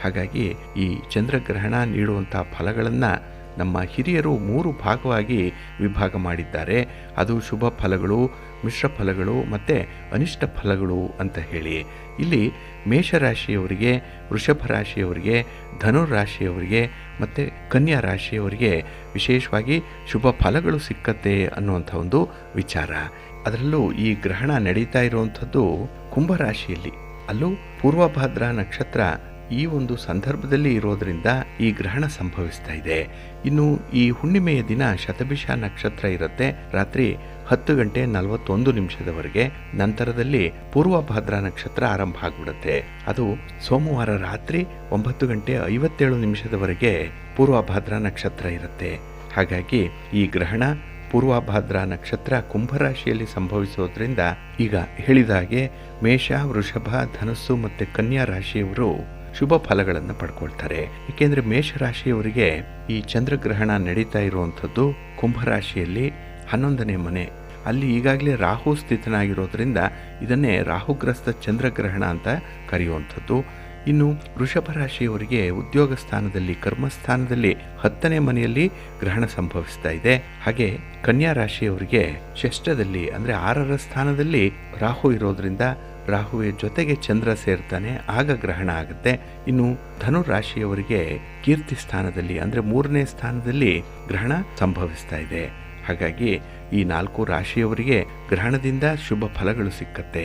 ಹಾಗಾಗಿ ಈ ಚಂದ್ರಗ್ರಹಣ ನೀಡುವಂಥ ಫಲಗಳನ್ನು ನಮ್ಮ ಹಿರಿಯರು 3 ಭಾಗವಾಗಿ ವಿಭಾಗ ಮಾಡಿದ್ದಾರೆ. ಅದು ಶುಭ ಫಲಗಳು, ಮಿಶ್ರ ಫಲಗಳು ಮತ್ತು ಅನಿಷ್ಟ ಫಲಗಳು ಅಂತ ಹೇಳಿ. ಇಲ್ಲಿ ಮೇಷರಾಶಿಯವರಿಗೆ, ವೃಷಭ ರಾಶಿಯವರಿಗೆ, ಧನುರಾಶಿಯವರಿಗೆ ಮತ್ತು ಕನ್ಯಾ ರಾಶಿಯವರಿಗೆ ವಿಶೇಷವಾಗಿ ಶುಭ ಫಲಗಳು ಸಿಕ್ಕತ್ತೆ ಅನ್ನುವಂಥ ಒಂದು ವಿಚಾರ. ಅದರಲ್ಲೂ ಈ ಗ್ರಹಣ ನಡೀತಾ ಇರುವಂಥದ್ದು ಕುಂಭರಾಶಿಯಲ್ಲಿ, ಅಲ್ಲೂ ಪೂರ್ವಭಾದ್ರ ನಕ್ಷತ್ರ ಈ ಒಂದು ಸಂದರ್ಭದಲ್ಲಿ ಇರೋದರಿಂದ ಈ ಗ್ರಹಣ ಸಂಭವಿಸ್ತಾ ಇದೆ. ಇನ್ನು ಈ ಹುಣ್ಣಿಮೆಯ ದಿನ ಶತಭಿಷ ನಕ್ಷತ್ರ ಇರುತ್ತೆ, ರಾತ್ರಿ 10:41 ನಂತರದಲ್ಲಿ ಪೂರ್ವಭಾದ್ರ ನಕ್ಷತ್ರ ಆರಂಭ ಆಗ್ಬಿಡುತ್ತೆ. ಅದು ಸೋಮವಾರ ರಾತ್ರಿ 9:57 ಪೂರ್ವಭಾದ್ರ ನಕ್ಷತ್ರ ಇರುತ್ತೆ. ಹಾಗಾಗಿ ಈ ಗ್ರಹಣ ಪೂರ್ವಭಾದ್ರ ನಕ್ಷತ್ರ ಕುಂಭರಾಶಿಯಲ್ಲಿ ಸಂಭವಿಸೋದ್ರಿಂದ ಈಗ ಹೇಳಿದ ಹಾಗೆ ಮೇಷ, ವೃಷಭ, ಧನಸ್ಸು ಮತ್ತು ಕನ್ಯಾ ರಾಶಿಯವರು ಶುಭ ಫಲಗಳನ್ನು ಪಡ್ಕೊಳ್ತಾರೆ. ಏಕೆಂದರೆ ಮೇಷರಾಶಿಯವರಿಗೆ ಈ ಚಂದ್ರಗ್ರಹಣ ನಡೀತಾ ಇರುವಂಥದ್ದು ಕುಂಭರಾಶಿಯಲ್ಲಿ 11ನೇ ಮನೆ, ಅಲ್ಲಿ ಈಗಾಗಲೇ ರಾಹು ಸ್ಥಿತನಾಗಿರೋದ್ರಿಂದ ಇದನ್ನೇ ರಾಹುಗ್ರಸ್ತ ಚಂದ್ರಗ್ರಹಣ ಅಂತ ಕರೆಯುವಂಥದ್ದು. ಇನ್ನು ವೃಷಭ ರಾಶಿಯವರಿಗೆ ಉದ್ಯೋಗ ಸ್ಥಾನದಲ್ಲಿ, ಕರ್ಮಸ್ಥಾನದಲ್ಲಿ 10ನೇ ಮನೆಯಲ್ಲಿ ಗ್ರಹಣ ಸಂಭವಿಸ್ತಾ ಇದೆ. ಹಾಗೆ ಕನ್ಯಾ ರಾಶಿಯವರಿಗೆ ಷಷ್ಠದಲ್ಲಿ ಅಂದರೆ 6ರ ಸ್ಥಾನದಲ್ಲಿ ರಾಹು ಇರೋದ್ರಿಂದ ರಾಹುವಿನ ಜೊತೆಗೆ ಚಂದ್ರ ಸೇರ್ತಾನೆ, ಆಗ ಗ್ರಹಣ ಆಗುತ್ತೆ. ಇನ್ನು ಧನು ರಾಶಿಯವರಿಗೆ ಕೀರ್ತಿ ಸ್ಥಾನದಲ್ಲಿ ಅಂದರೆ 3ನೇ ಸ್ಥಾನದಲ್ಲಿ ಗ್ರಹಣ ಸಂಭವಿಸ್ತಾ ಇದೆ. ಹಾಗಾಗಿ ಈ 4 ರಾಶಿಯವರಿಗೆ ಗ್ರಹಣದಿಂದ ಶುಭ ಫಲಗಳು ಸಿಕ್ಕತ್ತೆ.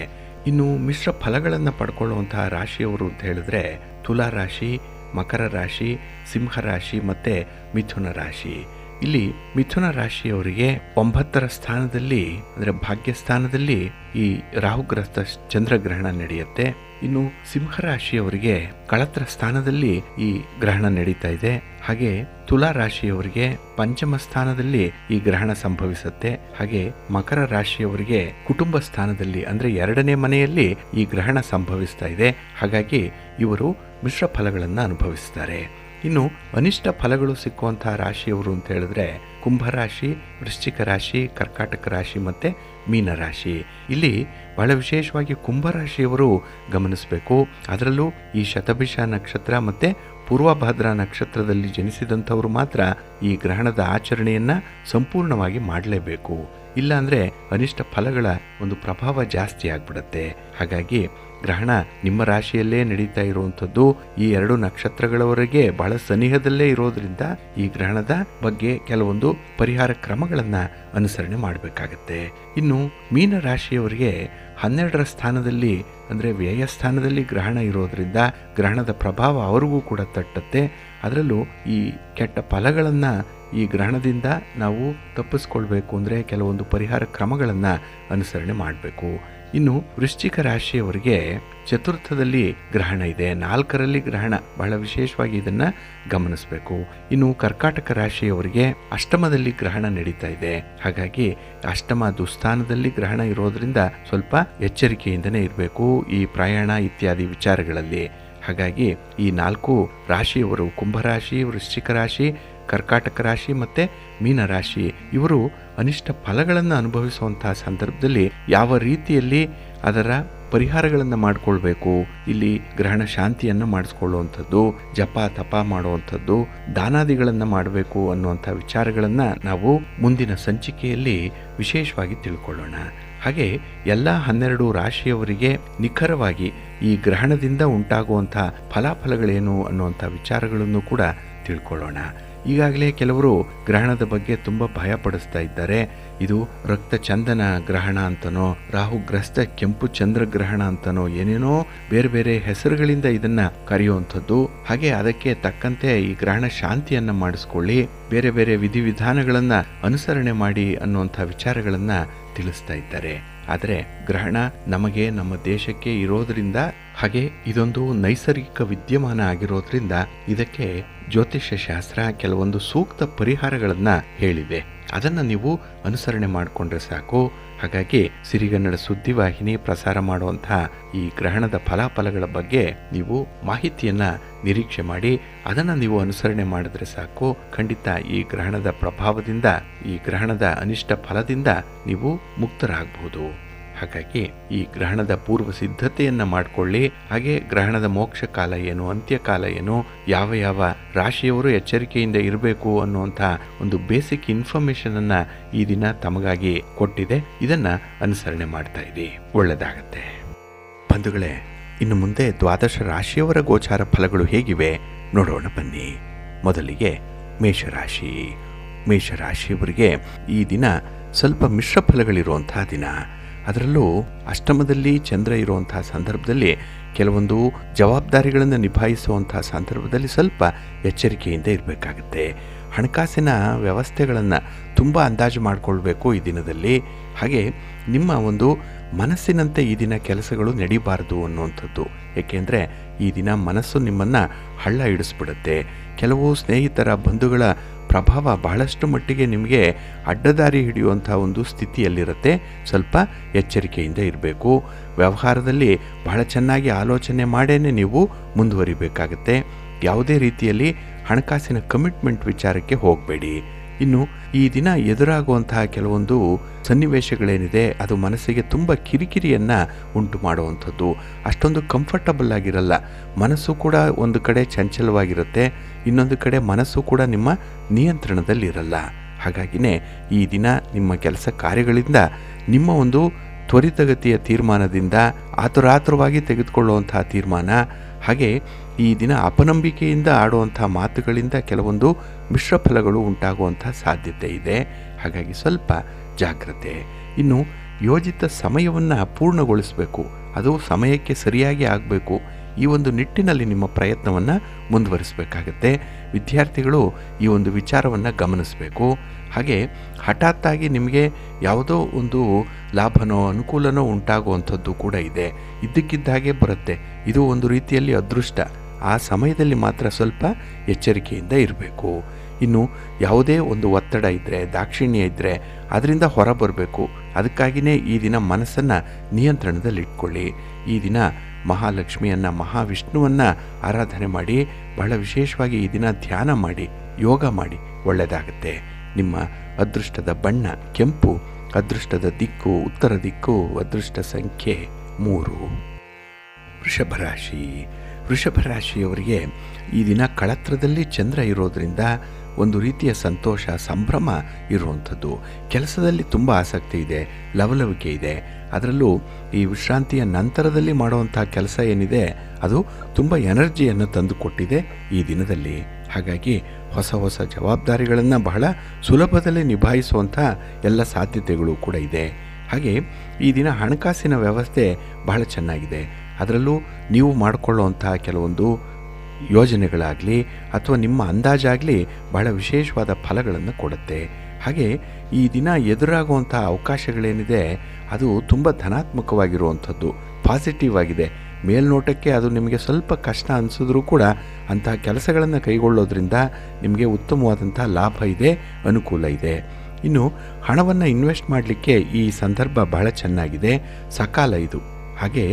ಇನ್ನು ಮಿಶ್ರ ಫಲಗಳನ್ನು ಪಡ್ಕೊಳ್ಳುವಂತಹ ರಾಶಿಯವರು ಅಂತ ಹೇಳಿದ್ರೆ ತುಲಾ ರಾಶಿ, ಮಕರ ರಾಶಿ, ಸಿಂಹ ರಾಶಿ ಮತ್ತೆ ಮಿಥುನ ರಾಶಿ. ಇಲ್ಲಿ ಮಿಥುನ ರಾಶಿಯವರಿಗೆ 9ರ ಸ್ಥಾನದಲ್ಲಿ ಅಂದರೆ ಭಾಗ್ಯಸ್ಥಾನದಲ್ಲಿ ಈ ರಾಹುಗ್ರಸ್ತ ಚಂದ್ರಗ್ರಹಣ ನಡೆಯುತ್ತೆ. ಇನ್ನು ಸಿಂಹ ರಾಶಿಯವರಿಗೆ ಕಳತ್ರ ಸ್ಥಾನದಲ್ಲಿ ಈ ಗ್ರಹಣ ನಡೀತಾ ಇದೆ. ಹಾಗೆ ತುಲಾ ರಾಶಿಯವರಿಗೆ ಪಂಚಮ ಸ್ಥಾನದಲ್ಲಿ ಈ ಗ್ರಹಣ ಸಂಭವಿಸುತ್ತೆ. ಹಾಗೆ ಮಕರ ರಾಶಿಯವರಿಗೆ ಕುಟುಂಬ ಸ್ಥಾನದಲ್ಲಿ ಅಂದ್ರೆ 2ನೇ ಮನೆಯಲ್ಲಿ ಈ ಗ್ರಹಣ ಸಂಭವಿಸ್ತಾ ಇದೆ. ಹಾಗಾಗಿ ಇವರು ಮಿಶ್ರ ಫಲಗಳನ್ನು ಅನುಭವಿಸ್ತಾರೆ. ಇನ್ನು ಅನಿಷ್ಟ ಫಲಗಳು ಸಿಕ್ಕುವಂತಹ ರಾಶಿಯವರು ಅಂತ ಹೇಳಿದ್ರೆ ಕುಂಭರಾಶಿ, ವೃಶ್ಚಿಕ ರಾಶಿ, ಕರ್ಕಾಟಕ ರಾಶಿ ಮತ್ತೆ ಮೀನರಾಶಿ. ಇಲ್ಲಿ ಬಹಳ ವಿಶೇಷವಾಗಿ ಕುಂಭರಾಶಿಯವರು ಗಮನಿಸಬೇಕು. ಅದರಲ್ಲೂ ಈ ಶತಭಿಷ ನಕ್ಷತ್ರ ಮತ್ತೆ ಪೂರ್ವಭಾದ್ರ ನಕ್ಷತ್ರದಲ್ಲಿ ಜನಿಸಿದಂಥವರು ಮಾತ್ರ ಈ ಗ್ರಹಣದ ಆಚರಣೆಯನ್ನ ಸಂಪೂರ್ಣವಾಗಿ ಮಾಡಲೇಬೇಕು. ಇಲ್ಲಾಂದ್ರೆ ಅನಿಷ್ಟ ಫಲಗಳ ಒಂದು ಪ್ರಭಾವ ಜಾಸ್ತಿ ಆಗ್ಬಿಡುತ್ತೆ. ಹಾಗಾಗಿ ಗ್ರಹಣ ನಿಮ್ಮ ರಾಶಿಯಲ್ಲೇ ನಡೀತಾ ಇರುವಂಥದ್ದು ಈ 2 ನಕ್ಷತ್ರಗಳವರೆಗೆ ಬಹಳ ಸನಿಹದಲ್ಲೇ ಇರೋದ್ರಿಂದ ಈ ಗ್ರಹಣದ ಬಗ್ಗೆ ಕೆಲವೊಂದು ಪರಿಹಾರ ಕ್ರಮಗಳನ್ನ ಅನುಸರಣೆ ಮಾಡಬೇಕಾಗತ್ತೆ. ಇನ್ನು ಮೀನ ರಾಶಿಯವರಿಗೆ 12ರ ಸ್ಥಾನದಲ್ಲಿ ಅಂದ್ರೆ ವ್ಯಯ ಸ್ಥಾನದಲ್ಲಿ ಗ್ರಹಣ ಇರೋದ್ರಿಂದ ಗ್ರಹಣದ ಪ್ರಭಾವ ಅವರಿಗೂ ಕೂಡ ತಟ್ಟತ್ತೆ. ಅದರಲ್ಲೂ ಈ ಕೆಟ್ಟ ಫಲಗಳನ್ನ ಈ ಗ್ರಹಣದಿಂದ ನಾವು ತಪ್ಪಿಸ್ಕೊಳ್ಬೇಕು ಅಂದ್ರೆ ಕೆಲವೊಂದು ಪರಿಹಾರ ಕ್ರಮಗಳನ್ನ ಅನುಸರಣೆ ಮಾಡಬೇಕು. ಇನ್ನು ವೃಶ್ಚಿಕ ರಾಶಿಯವರಿಗೆ ಚತುರ್ಥದಲ್ಲಿ ಗ್ರಹಣ ಇದೆ, 4ರಲ್ಲಿ ಗ್ರಹಣ, ಬಹಳ ವಿಶೇಷವಾಗಿ ಇದನ್ನ ಗಮನಿಸಬೇಕು. ಇನ್ನು ಕರ್ಕಾಟಕ ರಾಶಿಯವರಿಗೆ ಅಷ್ಟಮದಲ್ಲಿ ಗ್ರಹಣ ನಡೀತಾ ಇದೆ. ಹಾಗಾಗಿ ಅಷ್ಟಮ ದುಸ್ಥಾನದಲ್ಲಿ ಗ್ರಹಣ ಇರೋದ್ರಿಂದ ಸ್ವಲ್ಪ ಎಚ್ಚರಿಕೆಯಿಂದನೇ ಇರಬೇಕು ಈ ಪ್ರಯಾಣ ಇತ್ಯಾದಿ ವಿಚಾರಗಳಲ್ಲಿ. ಹಾಗಾಗಿ ಈ 4 ರಾಶಿಯವರು ಕುಂಭರಾಶಿ, ವೃಶ್ಚಿಕ ರಾಶಿ, ಕರ್ಕಾಟಕ ರಾಶಿ ಮತ್ತೆ ಮೀನರಾಶಿ ಇವರು ಅನಿಷ್ಟ ಫಲಗಳನ್ನು ಅನುಭವಿಸುವಂತಹ ಸಂದರ್ಭದಲ್ಲಿ ಯಾವ ರೀತಿಯಲ್ಲಿ ಅದರ ಪರಿಹಾರಗಳನ್ನು ಮಾಡಿಕೊಳ್ಬೇಕು, ಇಲ್ಲಿ ಗ್ರಹಣ ಶಾಂತಿಯನ್ನು ಮಾಡಿಸ್ಕೊಳ್ಳುವಂಥದ್ದು, ಜಪ ತಪ ಮಾಡುವಂಥದ್ದು, ದಾನಾದಿಗಳನ್ನು ಮಾಡಬೇಕು ಅನ್ನುವಂಥ ವಿಚಾರಗಳನ್ನು ನಾವು ಮುಂದಿನ ಸಂಚಿಕೆಯಲ್ಲಿ ವಿಶೇಷವಾಗಿ ತಿಳ್ಕೊಳ್ಳೋಣ. ಹಾಗೆ ಎಲ್ಲ 12 ರಾಶಿಯವರಿಗೆ ನಿಖರವಾಗಿ ಈ ಗ್ರಹಣದಿಂದ ಉಂಟಾಗುವಂಥ ಫಲಾಫಲಗಳೇನು ಅನ್ನುವಂಥ ವಿಚಾರಗಳನ್ನು ಕೂಡ ತಿಳ್ಕೊಳ್ಳೋಣ. ಈಗಾಗಲೇ ಕೆಲವರು ಗ್ರಹಣದ ಬಗ್ಗೆ ತುಂಬ ಭಯ ಪಡಿಸ್ತಾ ಇದ್ದಾರೆ. ಇದು ರಕ್ತ ಚಂದನ ಗ್ರಹಣ ಅಂತನೋ, ರಾಹುಗ್ರಸ್ತ ಕೆಂಪು ಚಂದ್ರಗ್ರಹಣ ಅಂತನೋ, ಏನೇನೋ ಬೇರೆ ಬೇರೆ ಹೆಸರುಗಳಿಂದ ಇದನ್ನ ಕರೆಯುವಂಥದ್ದು. ಹಾಗೆ ಅದಕ್ಕೆ ತಕ್ಕಂತೆ ಈ ಗ್ರಹಣ ಶಾಂತಿಯನ್ನ ಮಾಡಿಸ್ಕೊಳ್ಳಿ, ಬೇರೆ ಬೇರೆ ವಿಧಿವಿಧಾನಗಳನ್ನ ಅನುಸರಣೆ ಮಾಡಿ ಅನ್ನುವಂಥ ವಿಚಾರಗಳನ್ನ ತಿಳಿಸ್ತಾ ಇದ್ದಾರೆ. ಆದರೆ ಗ್ರಹಣ ನಮಗೆ ನಮ್ಮ ದೇಶಕ್ಕೆ ಇರೋದ್ರಿಂದ, ಹಾಗೆ ಇದೊಂದು ನೈಸರ್ಗಿಕ ವಿದ್ಯಮಾನ ಆಗಿರೋದ್ರಿಂದ ಇದಕ್ಕೆ ಜ್ಯೋತಿಷ್ಯ ಶಾಸ್ತ್ರ ಕೆಲವೊಂದು ಸೂಕ್ತ ಪರಿಹಾರಗಳನ್ನ ಹೇಳಿದೆ. ಅದನ್ನ ನೀವು ಅನುಸರಣೆ ಮಾಡಿಕೊಂಡ್ರೆ ಸಾಕು. ಹಾಗಾಗಿ ಸಿರಿಗನ್ನಡ ಸುದ್ದಿವಾಹಿನಿ ಪ್ರಸಾರ ಮಾಡುವಂತಹ ಈ ಗ್ರಹಣದ ಫಲಾಫಲಗಳ ಬಗ್ಗೆ ನೀವು ಮಾಹಿತಿಯನ್ನ ನಿರೀಕ್ಷೆ ಮಾಡಿ ಅದನ್ನ ನೀವು ಅನುಸರಣೆ ಮಾಡಿದ್ರೆ ಸಾಕು. ಖಂಡಿತ ಈ ಗ್ರಹಣದ ಪ್ರಭಾವದಿಂದ, ಈ ಗ್ರಹಣದ ಅನಿಷ್ಟ ಫಲದಿಂದ ನೀವು ಮುಕ್ತರಾಗಬಹುದು. ಹಾಗಾಗಿ ಈ ಗ್ರಹಣದ ಪೂರ್ವ ಸಿದ್ಧತೆಯನ್ನ ಮಾಡಿಕೊಳ್ಳಿ. ಹಾಗೆ ಗ್ರಹಣದ ಮೋಕ್ಷ ಕಾಲ ಏನು, ಅಂತ್ಯಕಾಲ ಏನು, ಯಾವ ಯಾವ ರಾಶಿಯವರು ಎಚ್ಚರಿಕೆಯಿಂದ ಇರಬೇಕು ಅನ್ನುವಂಥ ಒಂದು ಬೇಸಿಕ್ ಇನ್ಫಾರ್ಮೇಶನ್ ಅನ್ನ ಈ ದಿನ ತಮಗಾಗಿ ಕೊಟ್ಟಿದೆ. ಇದನ್ನ ಅನುಸರಣೆ ಮಾಡ್ತಾ ಇರಿ, ಒಳ್ಳೆದಾಗತ್ತೆ. ಬಂಧುಗಳೇ, ಇನ್ನು ಮುಂದೆ 12 ರಾಶಿಯವರ ಗೋಚಾರ ಫಲಗಳು ಹೇಗಿವೆ ನೋಡೋಣ ಬನ್ನಿ. ಮೊದಲಿಗೆ ಮೇಷರಾಶಿ. ಮೇಷರಾಶಿಯವರಿಗೆ ಈ ದಿನ ಸ್ವಲ್ಪ ಮಿಶ್ರ ಫಲಗಳಿರುವಂತಹ ದಿನ. ಅದರಲ್ಲೂ ಅಷ್ಟಮದಲ್ಲಿ ಚಂದ್ರ ಇರುವಂತಹ ಸಂದರ್ಭದಲ್ಲಿ ಕೆಲವೊಂದು ಜವಾಬ್ದಾರಿಗಳನ್ನು ನಿಭಾಯಿಸುವಂತಹ ಸಂದರ್ಭದಲ್ಲಿ ಸ್ವಲ್ಪ ಎಚ್ಚರಿಕೆಯಿಂದ ಇರಬೇಕಾಗುತ್ತೆ. ಹಣಕಾಸಿನ ವ್ಯವಸ್ಥೆಗಳನ್ನು ತುಂಬ ಅಂದಾಜು ಮಾಡಿಕೊಳ್ಬೇಕು ಈ ದಿನದಲ್ಲಿ. ಹಾಗೆ ನಿಮ್ಮ ಒಂದು ಮನಸ್ಸಿನಂತೆ ಈ ದಿನ ಕೆಲಸಗಳು ನಡೀಬಾರದು ಅನ್ನುವಂಥದ್ದು. ಏಕೆಂದರೆ ಈ ದಿನ ಮನಸ್ಸು ನಿಮ್ಮನ್ನು ಹಳ್ಳ ಹಿಡಿಸ್ಬಿಡುತ್ತೆ. ಕೆಲವು ಸ್ನೇಹಿತರ ಬಂಧುಗಳ ಪ್ರಭಾವ ಬಹಳಷ್ಟು ಮಟ್ಟಿಗೆ ನಿಮಗೆ ಅಡ್ಡದಾರಿ ಹಿಡಿಯುವಂಥ ಒಂದು ಸ್ಥಿತಿಯಲ್ಲಿರುತ್ತೆ. ಸ್ವಲ್ಪ ಎಚ್ಚರಿಕೆಯಿಂದ ಇರಬೇಕು. ವ್ಯವಹಾರದಲ್ಲಿ ಬಹಳ ಚೆನ್ನಾಗಿ ಆಲೋಚನೆ ಮಾಡೇನೆ ನೀವು ಮುಂದುವರಿಬೇಕಾಗತ್ತೆ. ಯಾವುದೇ ರೀತಿಯಲ್ಲಿ ಹಣಕಾಸಿನ ಕಮಿಟ್ಮೆಂಟ್ ವಿಚಾರಕ್ಕೆ ಹೋಗಬೇಡಿ. ಇನ್ನು ಈ ದಿನ ಎದುರಾಗುವಂತಹ ಕೆಲವೊಂದು ಸನ್ನಿವೇಶಗಳೇನಿದೆ ಅದು ಮನಸ್ಸಿಗೆ ತುಂಬ ಕಿರಿಕಿರಿಯನ್ನು ಉಂಟು ಮಾಡುವಂಥದ್ದು. ಅಷ್ಟೊಂದು ಕಂಫರ್ಟಬಲ್ ಆಗಿರಲ್ಲ. ಮನಸ್ಸು ಕೂಡ ಒಂದು ಕಡೆ ಚಂಚಲವಾಗಿರುತ್ತೆ, ಇನ್ನೊಂದು ಕಡೆ ಮನಸ್ಸು ಕೂಡ ನಿಮ್ಮ ನಿಯಂತ್ರಣದಲ್ಲಿರಲ್ಲ. ಹಾಗಾಗಿನೇ ಈ ದಿನ ನಿಮ್ಮ ಕೆಲಸ ಕಾರ್ಯಗಳಿಂದ ನಿಮ್ಮ ಒಂದು ತ್ವರಿತಗತಿಯ ತೀರ್ಮಾನದಿಂದ ಆತುರಾತುರವಾಗಿ ತೆಗೆದುಕೊಳ್ಳುವಂತಹ ತೀರ್ಮಾನ, ಹಾಗೆ ಈ ದಿನ ಅಪನಂಬಿಕೆಯಿಂದ ಆಡುವಂಥ ಮಾತುಗಳಿಂದ ಕೆಲವೊಂದು ಮಿಶ್ರ ಫಲಗಳು ಉಂಟಾಗುವಂಥ ಸಾಧ್ಯತೆ ಇದೆ. ಹಾಗಾಗಿ ಸ್ವಲ್ಪ ಜಾಗ್ರತೆ. ಇನ್ನು ಯೋಜಿತ ಸಮಯವನ್ನು ಪೂರ್ಣಗೊಳಿಸಬೇಕು, ಅದು ಸಮಯಕ್ಕೆ ಸರಿಯಾಗಿ ಆಗಬೇಕು. ಈ ಒಂದು ನಿಟ್ಟಿನಲ್ಲಿ ನಿಮ್ಮ ಪ್ರಯತ್ನವನ್ನು ಮುಂದುವರಿಸಬೇಕಾಗತ್ತೆ. ವಿದ್ಯಾರ್ಥಿಗಳು ಈ ಒಂದು ವಿಚಾರವನ್ನು ಗಮನಿಸಬೇಕು. ಹಾಗೆ ಹಠಾತ್ತಾಗಿ ನಿಮಗೆ ಯಾವುದೋ ಒಂದು ಲಾಭನೋ ಅನುಕೂಲನೋ ಉಂಟಾಗುವಂಥದ್ದು ಕೂಡ ಇದೆ. ಇದ್ದಕ್ಕಿದ್ದಾಗೆ ಬರುತ್ತೆ. ಇದು ಒಂದು ರೀತಿಯಲ್ಲಿ ಅದೃಷ್ಟ. ಆ ಸಮಯದಲ್ಲಿ ಮಾತ್ರ ಸ್ವಲ್ಪ ಎಚ್ಚರಿಕೆಯಿಂದ ಇರಬೇಕು. ಇನ್ನು ಯಾವುದೇ ಒಂದು ಒತ್ತಡ ಇದ್ದರೆ, ದಾಕ್ಷಿಣ್ಯ ಇದ್ದರೆ ಅದರಿಂದ ಹೊರಬರಬೇಕು. ಅದಕ್ಕಾಗಿಯೇ ಈ ದಿನ ಮನಸ್ಸನ್ನು ನಿಯಂತ್ರಣದಲ್ಲಿಟ್ಕೊಳ್ಳಿ. ಈ ದಿನ ಮಹಾಲಕ್ಷ್ಮಿಯನ್ನು, ಮಹಾವಿಷ್ಣುವನ್ನು ಆರಾಧನೆ ಮಾಡಿ, ಬಹಳ ವಿಶೇಷವಾಗಿ ಈ ದಿನ ಧ್ಯಾನ ಮಾಡಿ, ಯೋಗ ಮಾಡಿ, ಒಳ್ಳೆಯದಾಗುತ್ತೆ. ನಿಮ್ಮ ಅದೃಷ್ಟದ ಬಣ್ಣ ಕೆಂಪು, ಅದೃಷ್ಟದ ದಿಕ್ಕು ಉತ್ತರ ದಿಕ್ಕು, ಅದೃಷ್ಟ ಸಂಖ್ಯೆ 3. ವೃಷಭ ರಾಶಿ. ವೃಷಭ ರಾಶಿಯವರಿಗೆ ಈ ದಿನ ಕಳತ್ರದಲ್ಲಿ ಚಂದ್ರ ಇರೋದರಿಂದ ಒಂದು ರೀತಿಯ ಸಂತೋಷ, ಸಂಭ್ರಮ ಇರುವಂಥದ್ದು. ಕೆಲಸದಲ್ಲಿ ತುಂಬ ಆಸಕ್ತಿ ಇದೆ, ಲವಲವಿಕೆ ಇದೆ. ಅದರಲ್ಲೂ ಈ ವಿಶ್ರಾಂತಿಯ ನಂತರದಲ್ಲಿ ಮಾಡುವಂಥ ಕೆಲಸ ಏನಿದೆ ಅದು ತುಂಬ ಎನರ್ಜಿಯನ್ನು ತಂದುಕೊಟ್ಟಿದೆ ಈ ದಿನದಲ್ಲಿ. ಹಾಗಾಗಿ ಹೊಸ ಹೊಸ ಜವಾಬ್ದಾರಿಗಳನ್ನು ಬಹಳ ಸುಲಭದಲ್ಲಿ ನಿಭಾಯಿಸುವಂಥ ಎಲ್ಲ ಸಾಧ್ಯತೆಗಳು ಕೂಡ ಇದೆ. ಹಾಗೆ ಈ ದಿನ ಹಣಕಾಸಿನ ವ್ಯವಸ್ಥೆ ಬಹಳ ಚೆನ್ನಾಗಿದೆ. ಅದರಲ್ಲೂ ನೀವು ಮಾಡಿಕೊಳ್ಳುವಂಥ ಕೆಲವೊಂದು ಯೋಜನೆಗಳಾಗಲಿ ಅಥವಾ ನಿಮ್ಮ ಅಂದಾಜಾಗಲಿ ಬಹಳ ವಿಶೇಷವಾದ ಫಲಗಳನ್ನು ಕೊಡುತ್ತೆ. ಹಾಗೆ ಈ ದಿನ ಎದುರಾಗುವಂಥ ಅವಕಾಶಗಳೇನಿದೆ ಅದು ತುಂಬ ಧನಾತ್ಮಕವಾಗಿರುವಂಥದ್ದು, ಪಾಸಿಟಿವ್ ಆಗಿದೆ. ಮೇಲ್ನೋಟಕ್ಕೆ ಅದು ನಿಮಗೆ ಸ್ವಲ್ಪ ಕಷ್ಟ ಅನಿಸಿದ್ರೂ ಕೂಡ ಅಂತಹ ಕೆಲಸಗಳನ್ನು ಕೈಗೊಳ್ಳೋದ್ರಿಂದ ನಿಮಗೆ ಉತ್ತಮವಾದಂಥ ಲಾಭ ಇದೆ, ಅನುಕೂಲ ಇದೆ. ಇನ್ನು ಹಣವನ್ನು ಇನ್ವೆಸ್ಟ್ ಮಾಡಲಿಕ್ಕೆ ಈ ಸಂದರ್ಭ ಬಹಳ ಚೆನ್ನಾಗಿದೆ, ಸಕಾಲ ಇದು. ಹಾಗೆ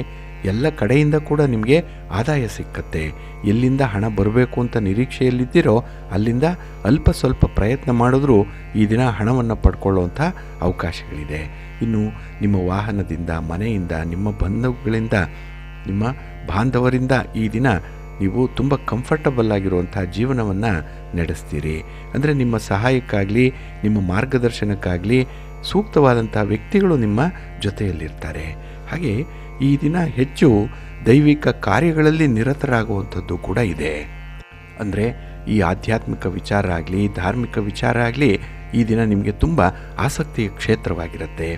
ಎಲ್ಲ ಕಡೆಯಿಂದ ಕೂಡ ನಿಮಗೆ ಆದಾಯ ಸಿಕ್ಕತ್ತೆ. ಎಲ್ಲಿಂದ ಹಣ ಬರಬೇಕು ಅಂತ ನಿರೀಕ್ಷೆಯಲ್ಲಿದ್ದೀರೋ ಅಲ್ಲಿಂದ ಅಲ್ಪ ಸ್ವಲ್ಪ ಪ್ರಯತ್ನ ಮಾಡಿದ್ರೂ ಈ ದಿನ ಹಣವನ್ನು ಪಡ್ಕೊಳ್ಳುವಂಥ ಅವಕಾಶಗಳಿದೆ. ಇನ್ನು ನಿಮ್ಮ ವಾಹನದಿಂದ, ಮನೆಯಿಂದ, ನಿಮ್ಮ ಬಂಧುಗಳಿಂದ, ನಿಮ್ಮ ಬಾಂಧವರಿಂದ ಈ ದಿನ ನೀವು ತುಂಬ ಕಂಫರ್ಟಬಲ್ ಆಗಿರುವಂಥ ಜೀವನವನ್ನು ನಡೆಸ್ತೀರಿ. ಅಂದರೆ ನಿಮ್ಮ ಸಹಾಯಕ್ಕಾಗಲಿ, ನಿಮ್ಮ ಮಾರ್ಗದರ್ಶನಕ್ಕಾಗಲಿ ಸೂಕ್ತವಾದಂಥ ವ್ಯಕ್ತಿಗಳು ನಿಮ್ಮ ಜೊತೆಯಲ್ಲಿರ್ತಾರೆ. ಹಾಗೆ ಈ ದಿನ ಹೆಚ್ಚು ದೈವಿಕ ಕಾರ್ಯಗಳಲ್ಲಿ ನಿರತರಾಗುವಂಥದ್ದು ಕೂಡ ಇದೆ. ಅಂದರೆ ಈ ಆಧ್ಯಾತ್ಮಿಕ ವಿಚಾರ ಆಗಲಿ, ಧಾರ್ಮಿಕ ವಿಚಾರ ಆಗಲಿ ಈ ದಿನ ನಿಮಗೆ ತುಂಬ ಆಸಕ್ತಿಯ ಕ್ಷೇತ್ರವಾಗಿರುತ್ತೆ.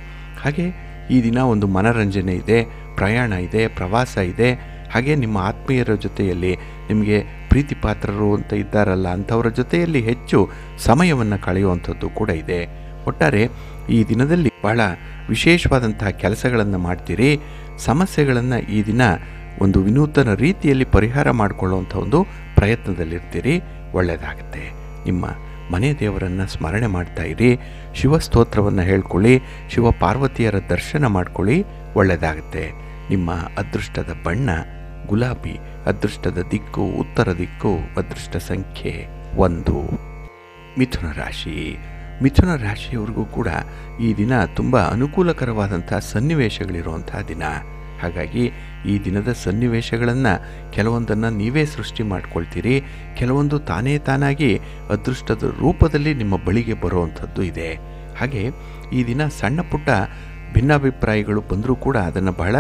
ಹಾಗೆ ಈ ದಿನ ಒಂದು ಮನರಂಜನೆ ಇದೆ, ಪ್ರಯಾಣ ಇದೆ, ಪ್ರವಾಸ ಇದೆ. ಹಾಗೆ ನಿಮ್ಮ ಆತ್ಮೀಯರ ಜೊತೆಯಲ್ಲಿ, ನಿಮಗೆ ಪ್ರೀತಿ ಪಾತ್ರರು ಅಂತ ಇದ್ದಾರಲ್ಲ ಅಂಥವರ ಜೊತೆಯಲ್ಲಿ ಹೆಚ್ಚು ಸಮಯವನ್ನು ಕಳೆಯುವಂಥದ್ದು ಕೂಡ ಇದೆ. ಒಟ್ಟಾರೆ ಈ ದಿನದಲ್ಲಿ ಬಹಳ ವಿಶೇಷವಾದಂತಹ ಕೆಲಸಗಳನ್ನು ಮಾಡ್ತೀರಿ. ಸಮಸ್ಯೆಗಳನ್ನು ಈ ದಿನ ಒಂದು ವಿನೂತನ ರೀತಿಯಲ್ಲಿ ಪರಿಹಾರ ಮಾಡಿಕೊಳ್ಳುವಂಥ ಒಂದು ಪ್ರಯತ್ನದಲ್ಲಿರ್ತೀರಿ. ಒಳ್ಳೆಯದಾಗುತ್ತೆ. ನಿಮ್ಮ ಮನೆ ದೇವರನ್ನು ಸ್ಮರಣೆ ಮಾಡ್ತಾ ಇರಿ, ಶಿವಸ್ತೋತ್ರವನ್ನು ಹೇಳ್ಕೊಳ್ಳಿ, ಶಿವ ಪಾರ್ವತಿಯರ ದರ್ಶನ ಮಾಡ್ಕೊಳ್ಳಿ, ಒಳ್ಳೆಯದಾಗುತ್ತೆ. ನಿಮ್ಮ ಅದೃಷ್ಟದ ಬಣ್ಣ ಗುಲಾಬಿ, ಅದೃಷ್ಟದ ದಿಕ್ಕು ಉತ್ತರ ದಿಕ್ಕು, ಅದೃಷ್ಟ ಸಂಖ್ಯೆ 1. ಮಿಥುನ ರಾಶಿ. ಮಿಥುನ ರಾಶಿಯವರಿಗೂ ಕೂಡ ಈ ದಿನ ತುಂಬ ಅನುಕೂಲಕರವಾದಂಥ ಸನ್ನಿವೇಶಗಳಿರುವಂಥ ದಿನ. ಹಾಗಾಗಿ ಈ ದಿನದ ಸನ್ನಿವೇಶಗಳನ್ನು ಕೆಲವೊಂದನ್ನು ನೀವೇ ಸೃಷ್ಟಿ ಮಾಡ್ಕೊಳ್ತೀರಿ, ಕೆಲವೊಂದು ತಾನೇ ತಾನಾಗಿ ಅದೃಷ್ಟದ ರೂಪದಲ್ಲಿ ನಿಮ್ಮ ಬಳಿಗೆ ಬರುವಂಥದ್ದು ಇದೆ. ಹಾಗೆ ಈ ದಿನ ಸಣ್ಣ ಪುಟ್ಟ ಭಿನ್ನಾಭಿಪ್ರಾಯಗಳು ಬಂದರೂ ಕೂಡ ಅದನ್ನು ಬಹಳ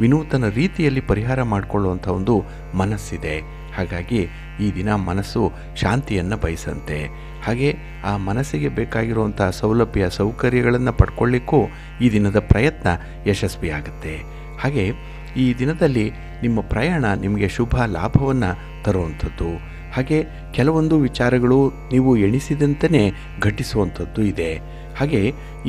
ವಿನೂತನ ರೀತಿಯಲ್ಲಿ ಪರಿಹಾರ ಮಾಡಿಕೊಳ್ಳುವಂಥ ಒಂದು ಮನಸ್ಸಿದೆ. ಹಾಗಾಗಿ ಈ ದಿನ ಮನಸ್ಸು ಶಾಂತಿಯನ್ನು ಬಯಸಂತೆ. ಹಾಗೆ ಆ ಮನಸ್ಸಿಗೆ ಬೇಕಾಗಿರುವಂಥ ಸೌಲಭ್ಯ ಸೌಕರ್ಯಗಳನ್ನು ಪಡ್ಕೊಳ್ಳಿಕ್ಕೂ ಈ ದಿನದ ಪ್ರಯತ್ನ ಯಶಸ್ವಿಯಾಗುತ್ತೆ. ಹಾಗೆ ಈ ದಿನದಲ್ಲಿ ನಿಮ್ಮ ಪ್ರಯಾಣ ನಿಮಗೆ ಶುಭ ಲಾಭವನ್ನು ತರುವಂಥದ್ದು. ಹಾಗೆ ಕೆಲವೊಂದು ವಿಚಾರಗಳು ನೀವು ಎಣಿಸಿದಂತೆಯೇ ಘಟಿಸುವಂಥದ್ದು ಇದೆ. ಹಾಗೆ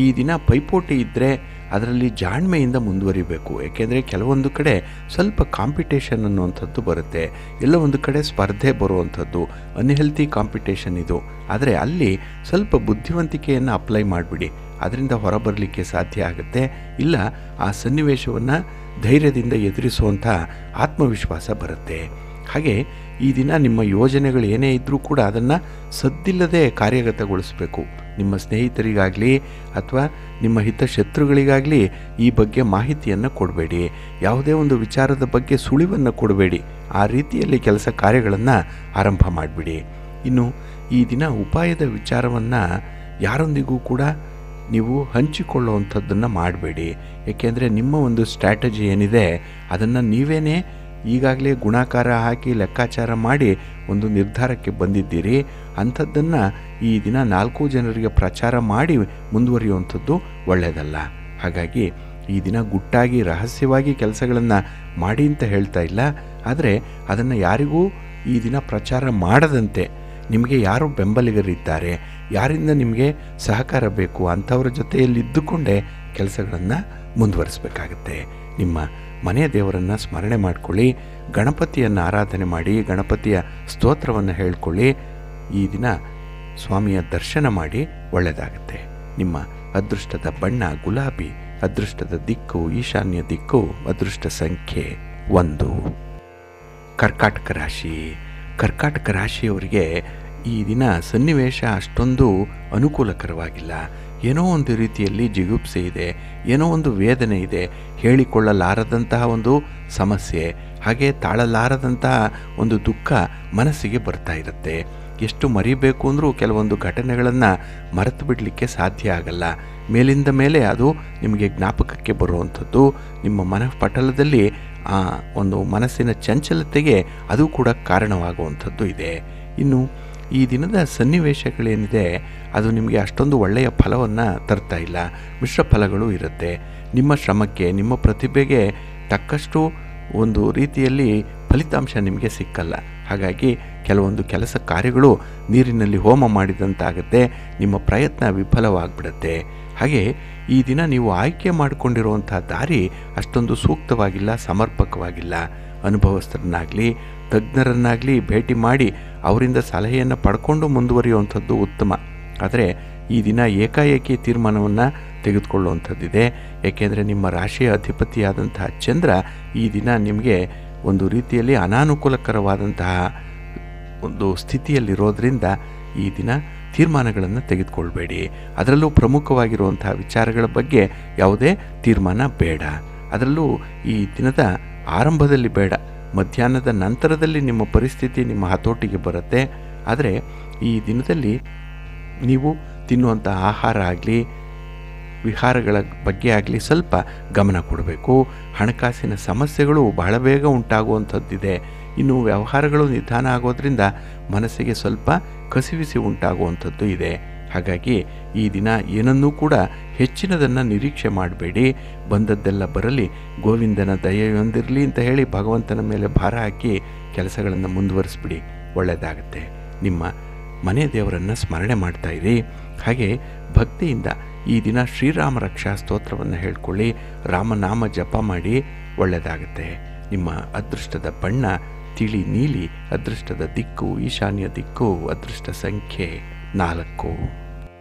ಈ ದಿನ ಪೈಪೋಟಿ ಇದ್ದರೆ ಅದರಲ್ಲಿ ಜಾಣ್ಮೆಯಿಂದ ಮುಂದುವರಿಬೇಕು. ಏಕೆಂದರೆ ಕೆಲವೊಂದು ಕಡೆ ಸ್ವಲ್ಪ ಕಾಂಪಿಟೇಷನ್ ಅನ್ನುವಂಥದ್ದು ಬರುತ್ತೆ, ಎಲ್ಲ ಒಂದು ಕಡೆ ಸ್ಪರ್ಧೆ ಬರುವಂಥದ್ದು, ಅನ್ಹೆಲ್ತಿ ಕಾಂಪಿಟೇಷನ್ ಇದು. ಆದರೆ ಅಲ್ಲಿ ಸ್ವಲ್ಪ ಬುದ್ಧಿವಂತಿಕೆಯನ್ನು ಅಪ್ಲೈ ಮಾಡಿಬಿಡಿ, ಅದರಿಂದ ಹೊರಬರಲಿಕ್ಕೆ ಸಾಧ್ಯ ಆಗುತ್ತೆ. ಇಲ್ಲ ಆ ಸನ್ನಿವೇಶವನ್ನು ಧೈರ್ಯದಿಂದ ಎದುರಿಸುವಂಥ ಆತ್ಮವಿಶ್ವಾಸ ಬರುತ್ತೆ. ಹಾಗೆ ಈ ದಿನ ನಿಮ್ಮ ಯೋಜನೆಗಳು ಏನೇ ಇದ್ದರೂ ಕೂಡ ಅದನ್ನು ಸದ್ದಿಲ್ಲದೆ ಕಾರ್ಯಗತಗೊಳಿಸಬೇಕು. ನಿಮ್ಮ ಸ್ನೇಹಿತರಿಗಾಗಲಿ ಅಥವಾ ನಿಮ್ಮ ಹಿತಶತ್ರುಗಳಿಗಾಗಲಿ ಈ ಬಗ್ಗೆ ಮಾಹಿತಿಯನ್ನು ಕೊಡಬೇಡಿ. ಯಾವುದೇ ಒಂದು ವಿಚಾರದ ಬಗ್ಗೆ ಸುಳಿವನ್ನು ಕೊಡಬೇಡಿ. ಆ ರೀತಿಯಲ್ಲಿ ಕೆಲಸ ಕಾರ್ಯಗಳನ್ನು ಆರಂಭ ಮಾಡಿಬಿಡಿ. ಇನ್ನು ಈ ದಿನ ಉಪಾಯದ ವಿಚಾರವನ್ನು ಯಾರೊಂದಿಗೂ ಕೂಡ ನೀವು ಹಂಚಿಕೊಳ್ಳುವಂಥದ್ದನ್ನು ಮಾಡಬೇಡಿ. ಏಕೆಂದರೆ ನಿಮ್ಮ ಒಂದು ಸ್ಟ್ರಾಟಜಿ ಏನಿದೆ ಅದನ್ನು ನೀವೇ ಈಗಾಗಲೇ ಗುಣಾಕಾರ ಹಾಕಿ ಲೆಕ್ಕಾಚಾರ ಮಾಡಿ ಒಂದು ನಿರ್ಧಾರಕ್ಕೆ ಬಂದಿದ್ದೀರಿ. ಅಂಥದ್ದನ್ನು ಈ ದಿನ 4 ಜನರಿಗೆ ಪ್ರಚಾರ ಮಾಡಿ ಮುಂದುವರಿಯುವಂಥದ್ದು ಒಳ್ಳೆಯದಲ್ಲ. ಹಾಗಾಗಿ ಈ ದಿನ ಗುಟ್ಟಾಗಿ ರಹಸ್ಯವಾಗಿ ಕೆಲಸಗಳನ್ನು ಮಾಡಿ ಅಂತ ಹೇಳ್ತಾ ಇಲ್ಲ, ಆದರೆ ಅದನ್ನು ಯಾರಿಗೂ ಈ ದಿನ ಪ್ರಚಾರ ಮಾಡದಂತೆ ನಿಮಗೆ ಯಾರು ಬೆಂಬಲಿಗರಿದ್ದಾರೆ, ಯಾರಿಂದ ನಿಮಗೆ ಸಹಕಾರ ಬೇಕು ಅಂಥವ್ರ ಜೊತೆಯಲ್ಲಿದ್ದುಕೊಂಡೇ ಕೆಲಸಗಳನ್ನು ಮುಂದುವರಿಸಬೇಕಾಗತ್ತೆ. ನಿಮ್ಮ ಮನೆಯ ದೇವರನ್ನು ಸ್ಮರಣೆ ಮಾಡಿಕೊಳ್ಳಿ, ಗಣಪತಿಯನ್ನು ಆರಾಧನೆ ಮಾಡಿ, ಗಣಪತಿಯ ಸ್ತೋತ್ರವನ್ನು ಹೇಳ್ಕೊಳ್ಳಿ. ಈ ದಿನ ಸ್ವಾಮಿಯ ದರ್ಶನ ಮಾಡಿ ಒಳ್ಳೆಯದಾಗತ್ತೆ. ನಿಮ್ಮ ಅದೃಷ್ಟದ ಬಣ್ಣ ಗುಲಾಬಿ, ಅದೃಷ್ಟದ ದಿಕ್ಕು ಈಶಾನ್ಯ ದಿಕ್ಕು, ಅದೃಷ್ಟ ಸಂಖ್ಯೆ 1. ಕರ್ಕಾಟಕ ರಾಶಿ. ಕರ್ಕಾಟಕ ರಾಶಿಯವರಿಗೆ ಈ ದಿನ ಸನ್ನಿವೇಶ ಅಷ್ಟೊಂದು ಅನುಕೂಲಕರವಾಗಿಲ್ಲ. ಏನೋ ಒಂದು ರೀತಿಯಲ್ಲಿ ಜಿಗುಪ್ಸೆ ಇದೆ, ಏನೋ ಒಂದು ವೇದನೆ ಇದೆ, ಹೇಳಿಕೊಳ್ಳಲಾರದಂತಹ ಒಂದು ಸಮಸ್ಯೆ, ಹಾಗೆ ತಾಳಲಾರದಂತಹ ಒಂದು ದುಃಖ ಮನಸ್ಸಿಗೆ ಬರ್ತಾ ಇರುತ್ತೆ. ಎಷ್ಟು ಮರಿಬೇಕು ಅಂದರೂ ಕೆಲವೊಂದು ಘಟನೆಗಳನ್ನು ಮರೆತು ಬಿಡಲಿಕ್ಕೆ ಸಾಧ್ಯ ಆಗಲ್ಲ. ಮೇಲಿಂದ ಮೇಲೆ ಅದು ನಿಮಗೆ ಜ್ಞಾಪಕಕ್ಕೆ ಬರುವಂಥದ್ದು. ನಿಮ್ಮ ಮನಃಪಟಲದಲ್ಲಿ ಆ ಒಂದು ಮನಸ್ಸಿನ ಚಂಚಲತೆಗೆ ಅದು ಕೂಡ ಕಾರಣವಾಗುವಂಥದ್ದು ಇದೆ. ಇನ್ನು ಈ ದಿನದ ಸನ್ನಿವೇಶಗಳೇನಿದೆ ಅದು ನಿಮಗೆ ಅಷ್ಟೊಂದು ಒಳ್ಳೆಯ ಫಲವನ್ನು ತರ್ತಾ ಇಲ್ಲ. ಮಿಶ್ರ ಫಲಗಳು ಇರುತ್ತೆ. ನಿಮ್ಮ ಶ್ರಮಕ್ಕೆ, ನಿಮ್ಮ ಪ್ರತಿಭೆಗೆ ತಕ್ಕಷ್ಟು ಒಂದು ರೀತಿಯಲ್ಲಿ ಫಲಿತಾಂಶ ನಿಮಗೆ ಸಿಕ್ಕಲ್ಲ. ಹಾಗಾಗಿ ಕೆಲವೊಂದು ಕೆಲಸ ಕಾರ್ಯಗಳು ನೀರಿನಲ್ಲಿ ಹೋಮ ಮಾಡಿದಂತಾಗುತ್ತೆ, ನಿಮ್ಮ ಪ್ರಯತ್ನ ವಿಫಲವಾಗಿಬಿಡುತ್ತೆ. ಹಾಗೆ ಈ ದಿನ ನೀವು ಆಯ್ಕೆ ಮಾಡಿಕೊಂಡಿರುವಂಥ ದಾರಿ ಅಷ್ಟೊಂದು ಸೂಕ್ತವಾಗಿಲ್ಲ, ಸಮರ್ಪಕವಾಗಿಲ್ಲ. ಅನುಭವಸ್ಥರನ್ನಾಗಲಿ ತಜ್ಞರನ್ನಾಗಲಿ ಭೇಟಿ ಮಾಡಿ ಅವರಿಂದ ಸಲಹೆಯನ್ನು ಪಡ್ಕೊಂಡು ಮುಂದುವರಿಯುವಂಥದ್ದು ಉತ್ತಮ. ಆದರೆ ಈ ದಿನ ಏಕಾಏಕಿ ತೀರ್ಮಾನವನ್ನು ತೆಗೆದುಕೊಳ್ಳುವಂಥದ್ದಿದೆ. ಏಕೆಂದರೆ ನಿಮ್ಮ ರಾಶಿಯ ಅಧಿಪತಿಯಾದಂತಹ ಚಂದ್ರ ಈ ದಿನ ನಿಮಗೆ ಒಂದು ರೀತಿಯಲ್ಲಿ ಅನಾನುಕೂಲಕರವಾದಂತಹ ಒಂದು ಸ್ಥಿತಿಯಲ್ಲಿರೋದ್ರಿಂದ ಈ ದಿನ ತೀರ್ಮಾನಗಳನ್ನು ತೆಗೆದುಕೊಳ್ಬೇಡಿ. ಅದರಲ್ಲೂ ಪ್ರಮುಖವಾಗಿರುವಂತಹ ವಿಚಾರಗಳ ಬಗ್ಗೆ ಯಾವುದೇ ತೀರ್ಮಾನ ಬೇಡ. ಅದರಲ್ಲೂ ಈ ದಿನದ ಆರಂಭದಲ್ಲಿ ಬೇಡ, ಮಧ್ಯಾಹ್ನದ ನಂತರದಲ್ಲಿ ನಿಮ್ಮ ಪರಿಸ್ಥಿತಿ ನಿಮ್ಮ ಹತೋಟಿಗೆ ಬರುತ್ತೆ. ಆದರೆ ಈ ದಿನದಲ್ಲಿ ನೀವು ತಿನ್ನುವಂಥ ಆಹಾರ ಆಗಲಿ ವಿಹಾರಗಳ ಬಗ್ಗೆ ಆಗಲಿ ಸ್ವಲ್ಪ ಗಮನ ಕೊಡಬೇಕು. ಹಣಕಾಸಿನ ಸಮಸ್ಯೆಗಳು ಬಹಳ ಬೇಗ ಉಂಟಾಗುವಂಥದ್ದಿದೆ. ಇನ್ನು ವ್ಯವಹಾರಗಳು ನಿಧಾನ ಆಗೋದ್ರಿಂದ ಮನಸ್ಸಿಗೆ ಸ್ವಲ್ಪ ಕಸಿವಿಸಿ ಉಂಟಾಗುವಂಥದ್ದು ಇದೆ. ಹಾಗಾಗಿ ಈ ದಿನ ಏನನ್ನೂ ಕೂಡ ಹೆಚ್ಚಿನದನ್ನು ನಿರೀಕ್ಷೆ ಮಾಡಬೇಡಿ. ಬಂದದ್ದೆಲ್ಲ ಬರಲಿ, ಗೋವಿಂದನ ದಯೆಯೊಂದಿರಲಿ ಅಂತ ಹೇಳಿ ಭಗವಂತನ ಮೇಲೆ ಭಾರ ಹಾಕಿ ಕೆಲಸಗಳನ್ನು ಮುಂದುವರಿಸ್ಬಿಡಿ, ಒಳ್ಳೆಯದಾಗುತ್ತೆ. ನಿಮ್ಮ ಮನೆ ದೇವರನ್ನು ಸ್ಮರಣೆ ಮಾಡ್ತಾ ಇರಿ. ಹಾಗೆ ಭಕ್ತಿಯಿಂದ ಈ ದಿನ ಶ್ರೀರಾಮ ರಕ್ಷಾ ಸ್ತೋತ್ರವನ್ನು ಹೇಳ್ಕೊಳ್ಳಿ, ರಾಮನಾಮ ಜಪ ಮಾಡಿ, ಒಳ್ಳೆಯದಾಗುತ್ತೆ. ನಿಮ್ಮ ಅದೃಷ್ಟದ ಬಣ್ಣ ತಿಳಿ ನೀಲಿ, ಅದೃಷ್ಟದ ದಿಕ್ಕು ಈಶಾನ್ಯ ದಿಕ್ಕು, ಅದೃಷ್ಟ ಸಂಖ್ಯೆ 4.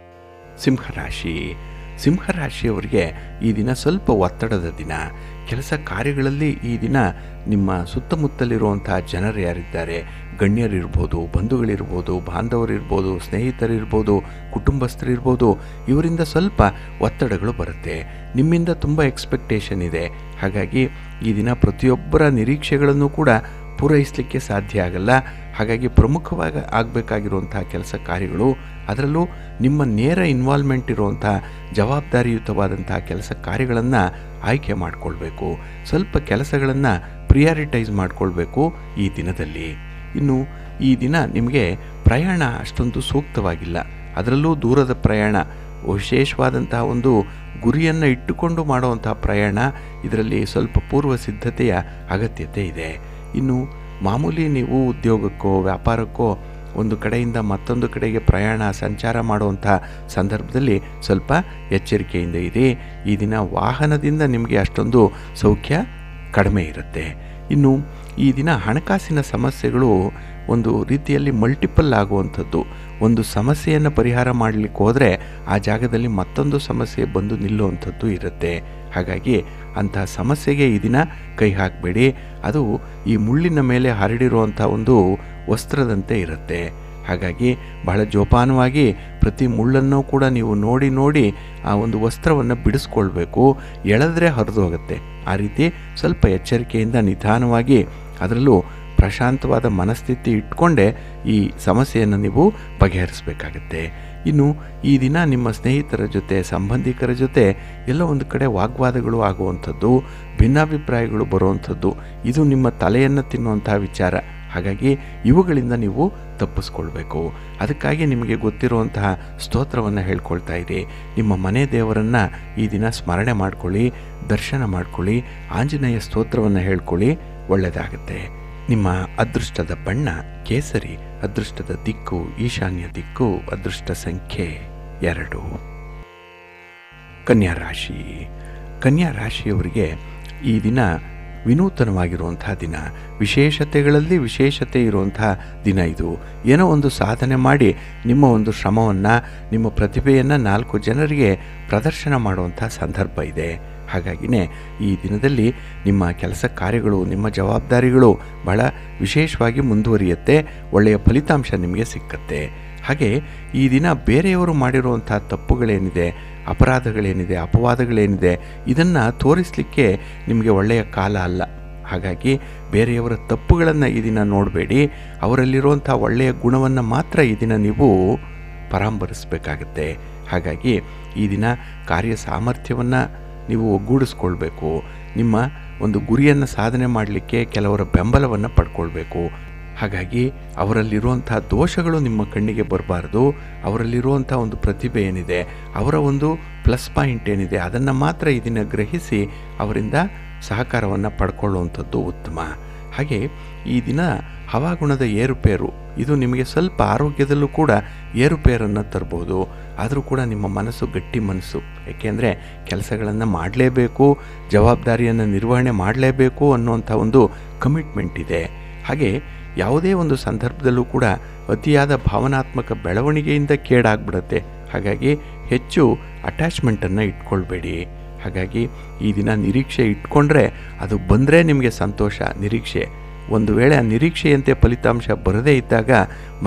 ಸಿಂಹರಾಶಿ. ಸಿಂಹರಾಶಿಯವರಿಗೆ ಈ ದಿನ ಸ್ವಲ್ಪ ಒತ್ತಡದ ದಿನ. ಕೆಲಸ ಕಾರ್ಯಗಳಲ್ಲಿ ಈ ದಿನ ನಿಮ್ಮ ಸುತ್ತಮುತ್ತಲಿರುವಂತಹ ಜನರು ಯಾರಿದ್ದಾರೆ, ಗಣ್ಯರಿರ್ಬೋದು, ಬಂಧುಗಳಿರ್ಬೋದು, ಬಾಂಧವರಿರ್ಬೋದು, ಸ್ನೇಹಿತರಿರ್ಬೋದು, ಕುಟುಂಬಸ್ಥರಿರ್ಬೋದು, ಇವರಿಂದ ಸ್ವಲ್ಪ ಒತ್ತಡಗಳು ಬರುತ್ತೆ. ನಿಮ್ಮಿಂದ ತುಂಬ ಎಕ್ಸ್ಪೆಕ್ಟೇಷನ್ ಇದೆ. ಹಾಗಾಗಿ ಈ ದಿನ ಪ್ರತಿಯೊಬ್ಬರ ನಿರೀಕ್ಷೆಗಳನ್ನು ಕೂಡ ಪೂರೈಸಲಿಕ್ಕೆ ಸಾಧ್ಯ ಆಗಲ್ಲ. ಹಾಗಾಗಿ ಪ್ರಮುಖವಾಗಿ ಆಗಬೇಕಾಗಿರುವಂತಹ ಕೆಲಸ ಕಾರ್ಯಗಳು, ಅದರಲ್ಲೂ ನಿಮ್ಮ ನೇರ ಇನ್ವಾಲ್ವ್ಮೆಂಟ್ ಇರುವಂಥ ಜವಾಬ್ದಾರಿಯುತವಾದಂತಹ ಕೆಲಸ ಕಾರ್ಯಗಳನ್ನು ಆಯ್ಕೆ ಮಾಡಿಕೊಳ್ಬೇಕು. ಸ್ವಲ್ಪ ಕೆಲಸಗಳನ್ನು ಪ್ರಿಯಾರಿಟೈಸ್ ಮಾಡಿಕೊಳ್ಬೇಕು ಈ ದಿನದಲ್ಲಿ. ಇನ್ನು ಈ ದಿನ ನಿಮಗೆ ಪ್ರಯಾಣ ಅಷ್ಟೊಂದು ಸೂಕ್ತವಾಗಿಲ್ಲ. ಅದರಲ್ಲೂ ದೂರದ ಪ್ರಯಾಣ, ವಿಶೇಷವಾದಂತಹ ಒಂದು ಗುರಿಯನ್ನು ಇಟ್ಟುಕೊಂಡು ಮಾಡುವಂತಹ ಪ್ರಯಾಣ, ಇದರಲ್ಲಿ ಸ್ವಲ್ಪ ಪೂರ್ವ ಸಿದ್ಧತೆಯ ಅಗತ್ಯತೆ ಇದೆ. ಇನ್ನು ಮಾಮೂಲಿ ನೀವು ಉದ್ಯೋಗಕ್ಕೋ ವ್ಯಾಪಾರಕ್ಕೋ ಒಂದು ಕಡೆಯಿಂದ ಮತ್ತೊಂದು ಕಡೆಗೆ ಪ್ರಯಾಣ ಸಂಚಾರ ಮಾಡುವಂಥ ಸಂದರ್ಭದಲ್ಲಿ ಸ್ವಲ್ಪ ಎಚ್ಚರಿಕೆಯಿಂದ ಇರಿ. ಈ ದಿನ ವಾಹನದಿಂದ ನಿಮಗೆ ಅಷ್ಟೊಂದು ಸೌಖ್ಯ ಕಡಿಮೆ ಇರುತ್ತೆ. ಇನ್ನು ಈ ದಿನ ಹಣಕಾಸಿನ ಸಮಸ್ಯೆಗಳು ಒಂದು ರೀತಿಯಲ್ಲಿ ಮಲ್ಟಿಪಲ್ ಆಗುವಂಥದ್ದು. ಒಂದು ಸಮಸ್ಯೆಯನ್ನು ಪರಿಹಾರ ಮಾಡಲಿಕ್ಕೆ ಹೋದರೆ ಆ ಜಾಗದಲ್ಲಿ ಮತ್ತೊಂದು ಸಮಸ್ಯೆ ಬಂದು ನಿಲ್ಲುವಂಥದ್ದು ಇರುತ್ತೆ. ಹಾಗಾಗಿ ಅಂತಹ ಸಮಸ್ಯೆಗೆ ಈ ದಿನ ಕೈ ಹಾಕಬೇಡಿ. ಅದು ಈ ಮುಳ್ಳಿನ ಮೇಲೆ ಹರಡಿರುವಂಥ ಒಂದು ವಸ್ತ್ರದಂತೆ ಇರುತ್ತೆ. ಹಾಗಾಗಿ ಬಹಳ ಜೋಪಾನವಾಗಿ ಪ್ರತಿ ಮುಳ್ಳನ್ನು ಕೂಡ ನೀವು ನೋಡಿ ನೋಡಿ ಆ ಒಂದು ವಸ್ತ್ರವನ್ನು ಬಿಡಿಸ್ಕೊಳ್ಬೇಕು. ಎಳೆದ್ರೆ ಹರಿದು ಹೋಗುತ್ತೆ. ಆ ರೀತಿ ಸ್ವಲ್ಪ ಎಚ್ಚರಿಕೆಯಿಂದ ನಿಧಾನವಾಗಿ, ಅದರಲ್ಲೂ ಪ್ರಶಾಂತವಾದ ಮನಸ್ಥಿತಿ ಇಟ್ಕೊಂಡೇ ಈ ಸಮಸ್ಯೆಯನ್ನು ನೀವು ಬಗೆಹರಿಸಬೇಕಾಗತ್ತೆ. ಇನ್ನು ಈ ದಿನ ನಿಮ್ಮ ಸ್ನೇಹಿತರ ಜೊತೆ, ಸಂಬಂಧಿಕರ ಜೊತೆ ಎಲ್ಲೋ ಒಂದು ಕಡೆ ವಾಗ್ವಾದಗಳು ಆಗುವಂಥದ್ದು, ಭಿನ್ನಾಭಿಪ್ರಾಯಗಳು ಬರುವಂಥದ್ದು, ಇದು ನಿಮ್ಮ ತಲೆಯನ್ನು ತಿನ್ನುವಂಥ ವಿಚಾರ. ಹಾಗಾಗಿ ಇವುಗಳಿಂದ ನೀವು ತಪ್ಪಿಸ್ಕೊಳ್ಬೇಕು. ಅದಕ್ಕಾಗಿ ನಿಮಗೆ ಗೊತ್ತಿರುವಂತಹ ಸ್ತೋತ್ರವನ್ನು ಹೇಳ್ಕೊಳ್ತಾ ಇರಿ. ನಿಮ್ಮ ಮನೆ ದೇವರನ್ನು ಈ ದಿನ ಸ್ಮರಣೆ ಮಾಡ್ಕೊಳ್ಳಿ, ದರ್ಶನ ಮಾಡ್ಕೊಳ್ಳಿ, ಆಂಜನೇಯ ಸ್ತೋತ್ರವನ್ನು ಹೇಳ್ಕೊಳ್ಳಿ, ಒಳ್ಳೆಯದಾಗುತ್ತೆ. ನಿಮ್ಮ ಅದೃಷ್ಟದ ಬಣ್ಣ ಕೇಸರಿ, ಅದೃಷ್ಟದ ದಿಕ್ಕು ಈಶಾನ್ಯ ದಿಕ್ಕು, ಅದೃಷ್ಟ ಸಂಖ್ಯೆ 2. ಕನ್ಯಾ ರಾಶಿ. ಕನ್ಯಾ ರಾಶಿಯವರಿಗೆ ಈ ದಿನ ವಿನೂತನವಾಗಿರುವಂಥ ದಿನ, ವಿಶೇಷತೆಗಳಲ್ಲಿ ವಿಶೇಷತೆ ಇರುವಂಥ ದಿನ ಇದು. ಏನೋ ಒಂದು ಸಾಧನೆ ಮಾಡಿ ನಿಮ್ಮ ಒಂದು ಶ್ರಮವನ್ನು, ನಿಮ್ಮ ಪ್ರತಿಭೆಯನ್ನು 4 ಜನರಿಗೆ ಪ್ರದರ್ಶನ ಮಾಡುವಂಥ ಸಂದರ್ಭ ಇದೆ. ಹಾಗಾಗಿನೇ ಈ ದಿನದಲ್ಲಿ ನಿಮ್ಮ ಕೆಲಸ ಕಾರ್ಯಗಳು, ನಿಮ್ಮ ಜವಾಬ್ದಾರಿಗಳು ಬಹಳ ವಿಶೇಷವಾಗಿ ಮುಂದುವರಿಯುತ್ತೆ. ಒಳ್ಳೆಯ ಫಲಿತಾಂಶ ನಿಮಗೆ ಸಿಕ್ಕತ್ತೆ. ಹಾಗೆ ಈ ದಿನ ಬೇರೆಯವರು ಮಾಡಿರುವಂಥ ತಪ್ಪುಗಳೇನಿದೆ, ಅಪರಾಧಗಳೇನಿದೆ, ಅಪವಾದಗಳೇನಿದೆ, ಇದನ್ನು ತೋರಿಸಲಿಕ್ಕೆ ನಿಮಗೆ ಒಳ್ಳೆಯ ಕಾಲ ಅಲ್ಲ. ಹಾಗಾಗಿ ಬೇರೆಯವರ ತಪ್ಪುಗಳನ್ನು ಈ ದಿನ ನೋಡಬೇಡಿ. ಅವರಲ್ಲಿರುವಂಥ ಒಳ್ಳೆಯ ಗುಣವನ್ನು ಮಾತ್ರ ಈ ದಿನ ನೀವು ಪರಾಂಬರಿಸಬೇಕಾಗತ್ತೆ. ಹಾಗಾಗಿ ಈ ದಿನ ಕಾರ್ಯ ಸಾಮರ್ಥ್ಯವನ್ನು ನೀವು ಒಗ್ಗೂಡಿಸ್ಕೊಳ್ಬೇಕು. ನಿಮ್ಮ ಒಂದು ಗುರಿಯನ್ನು ಸಾಧನೆ ಮಾಡಲಿಕ್ಕೆ ಕೆಲವರ ಬೆಂಬಲವನ್ನು ಪಡ್ಕೊಳ್ಬೇಕು. ಹಾಗಾಗಿ ಅವರಲ್ಲಿರುವಂಥ ದೋಷಗಳು ನಿಮ್ಮ ಕಣ್ಣಿಗೆ ಬರಬಾರ್ದು. ಅವರಲ್ಲಿರುವಂಥ ಒಂದು ಪ್ರತಿಭೆ ಏನಿದೆ, ಅವರ ಒಂದು ಪ್ಲಸ್ ಪಾಯಿಂಟ್ ಏನಿದೆ, ಅದನ್ನು ಮಾತ್ರ ಈ ದಿನ ಗ್ರಹಿಸಿ ಅವರಿಂದ ಸಹಕಾರವನ್ನು ಪಡ್ಕೊಳ್ಳುವಂಥದ್ದು ಉತ್ತಮ. ಹಾಗೆ ಈ ದಿನ ಹವಾಗುಣದ ಏರುಪೇರು ಇದು ನಿಮಗೆ ಸ್ವಲ್ಪ ಆರೋಗ್ಯದಲ್ಲೂ ಕೂಡ ಏರುಪೇರನ್ನು ತರ್ಬೋದು. ಆದರೂ ಕೂಡ ನಿಮ್ಮ ಮನಸ್ಸು ಗಟ್ಟಿ ಮನಸ್ಸು. ಏಕೆಂದರೆ ಕೆಲಸಗಳನ್ನು ಮಾಡಲೇಬೇಕು, ಜವಾಬ್ದಾರಿಯನ್ನು ನಿರ್ವಹಣೆ ಮಾಡಲೇಬೇಕು ಅನ್ನುವಂಥ ಒಂದು ಕಮಿಟ್ಮೆಂಟ್ ಇದೆ. ಹಾಗೆ ಯಾವುದೇ ಒಂದು ಸಂದರ್ಭದಲ್ಲೂ ಕೂಡ ಅತಿಯಾದ ಭಾವನಾತ್ಮಕ ಬೆಳವಣಿಗೆಯಿಂದ ಕೇಡಾಗ್ಬಿಡುತ್ತೆ. ಹಾಗಾಗಿ ಹೆಚ್ಚು ಅಟ್ಯಾಚ್ಮೆಂಟನ್ನು ಇಟ್ಕೊಳ್ಬೇಡಿ. ಹಾಗಾಗಿ ಈ ದಿನ ನಿರೀಕ್ಷೆ ಇಟ್ಕೊಂಡ್ರೆ ಅದು ಬಂದರೆ ನಿಮಗೆ ಸಂತೋಷ. ನಿರೀಕ್ಷೆ ಒಂದು ವೇಳೆ ಆ ನಿರೀಕ್ಷೆಯಂತೆ ಫಲಿತಾಂಶ ಬರದೇ ಇದ್ದಾಗ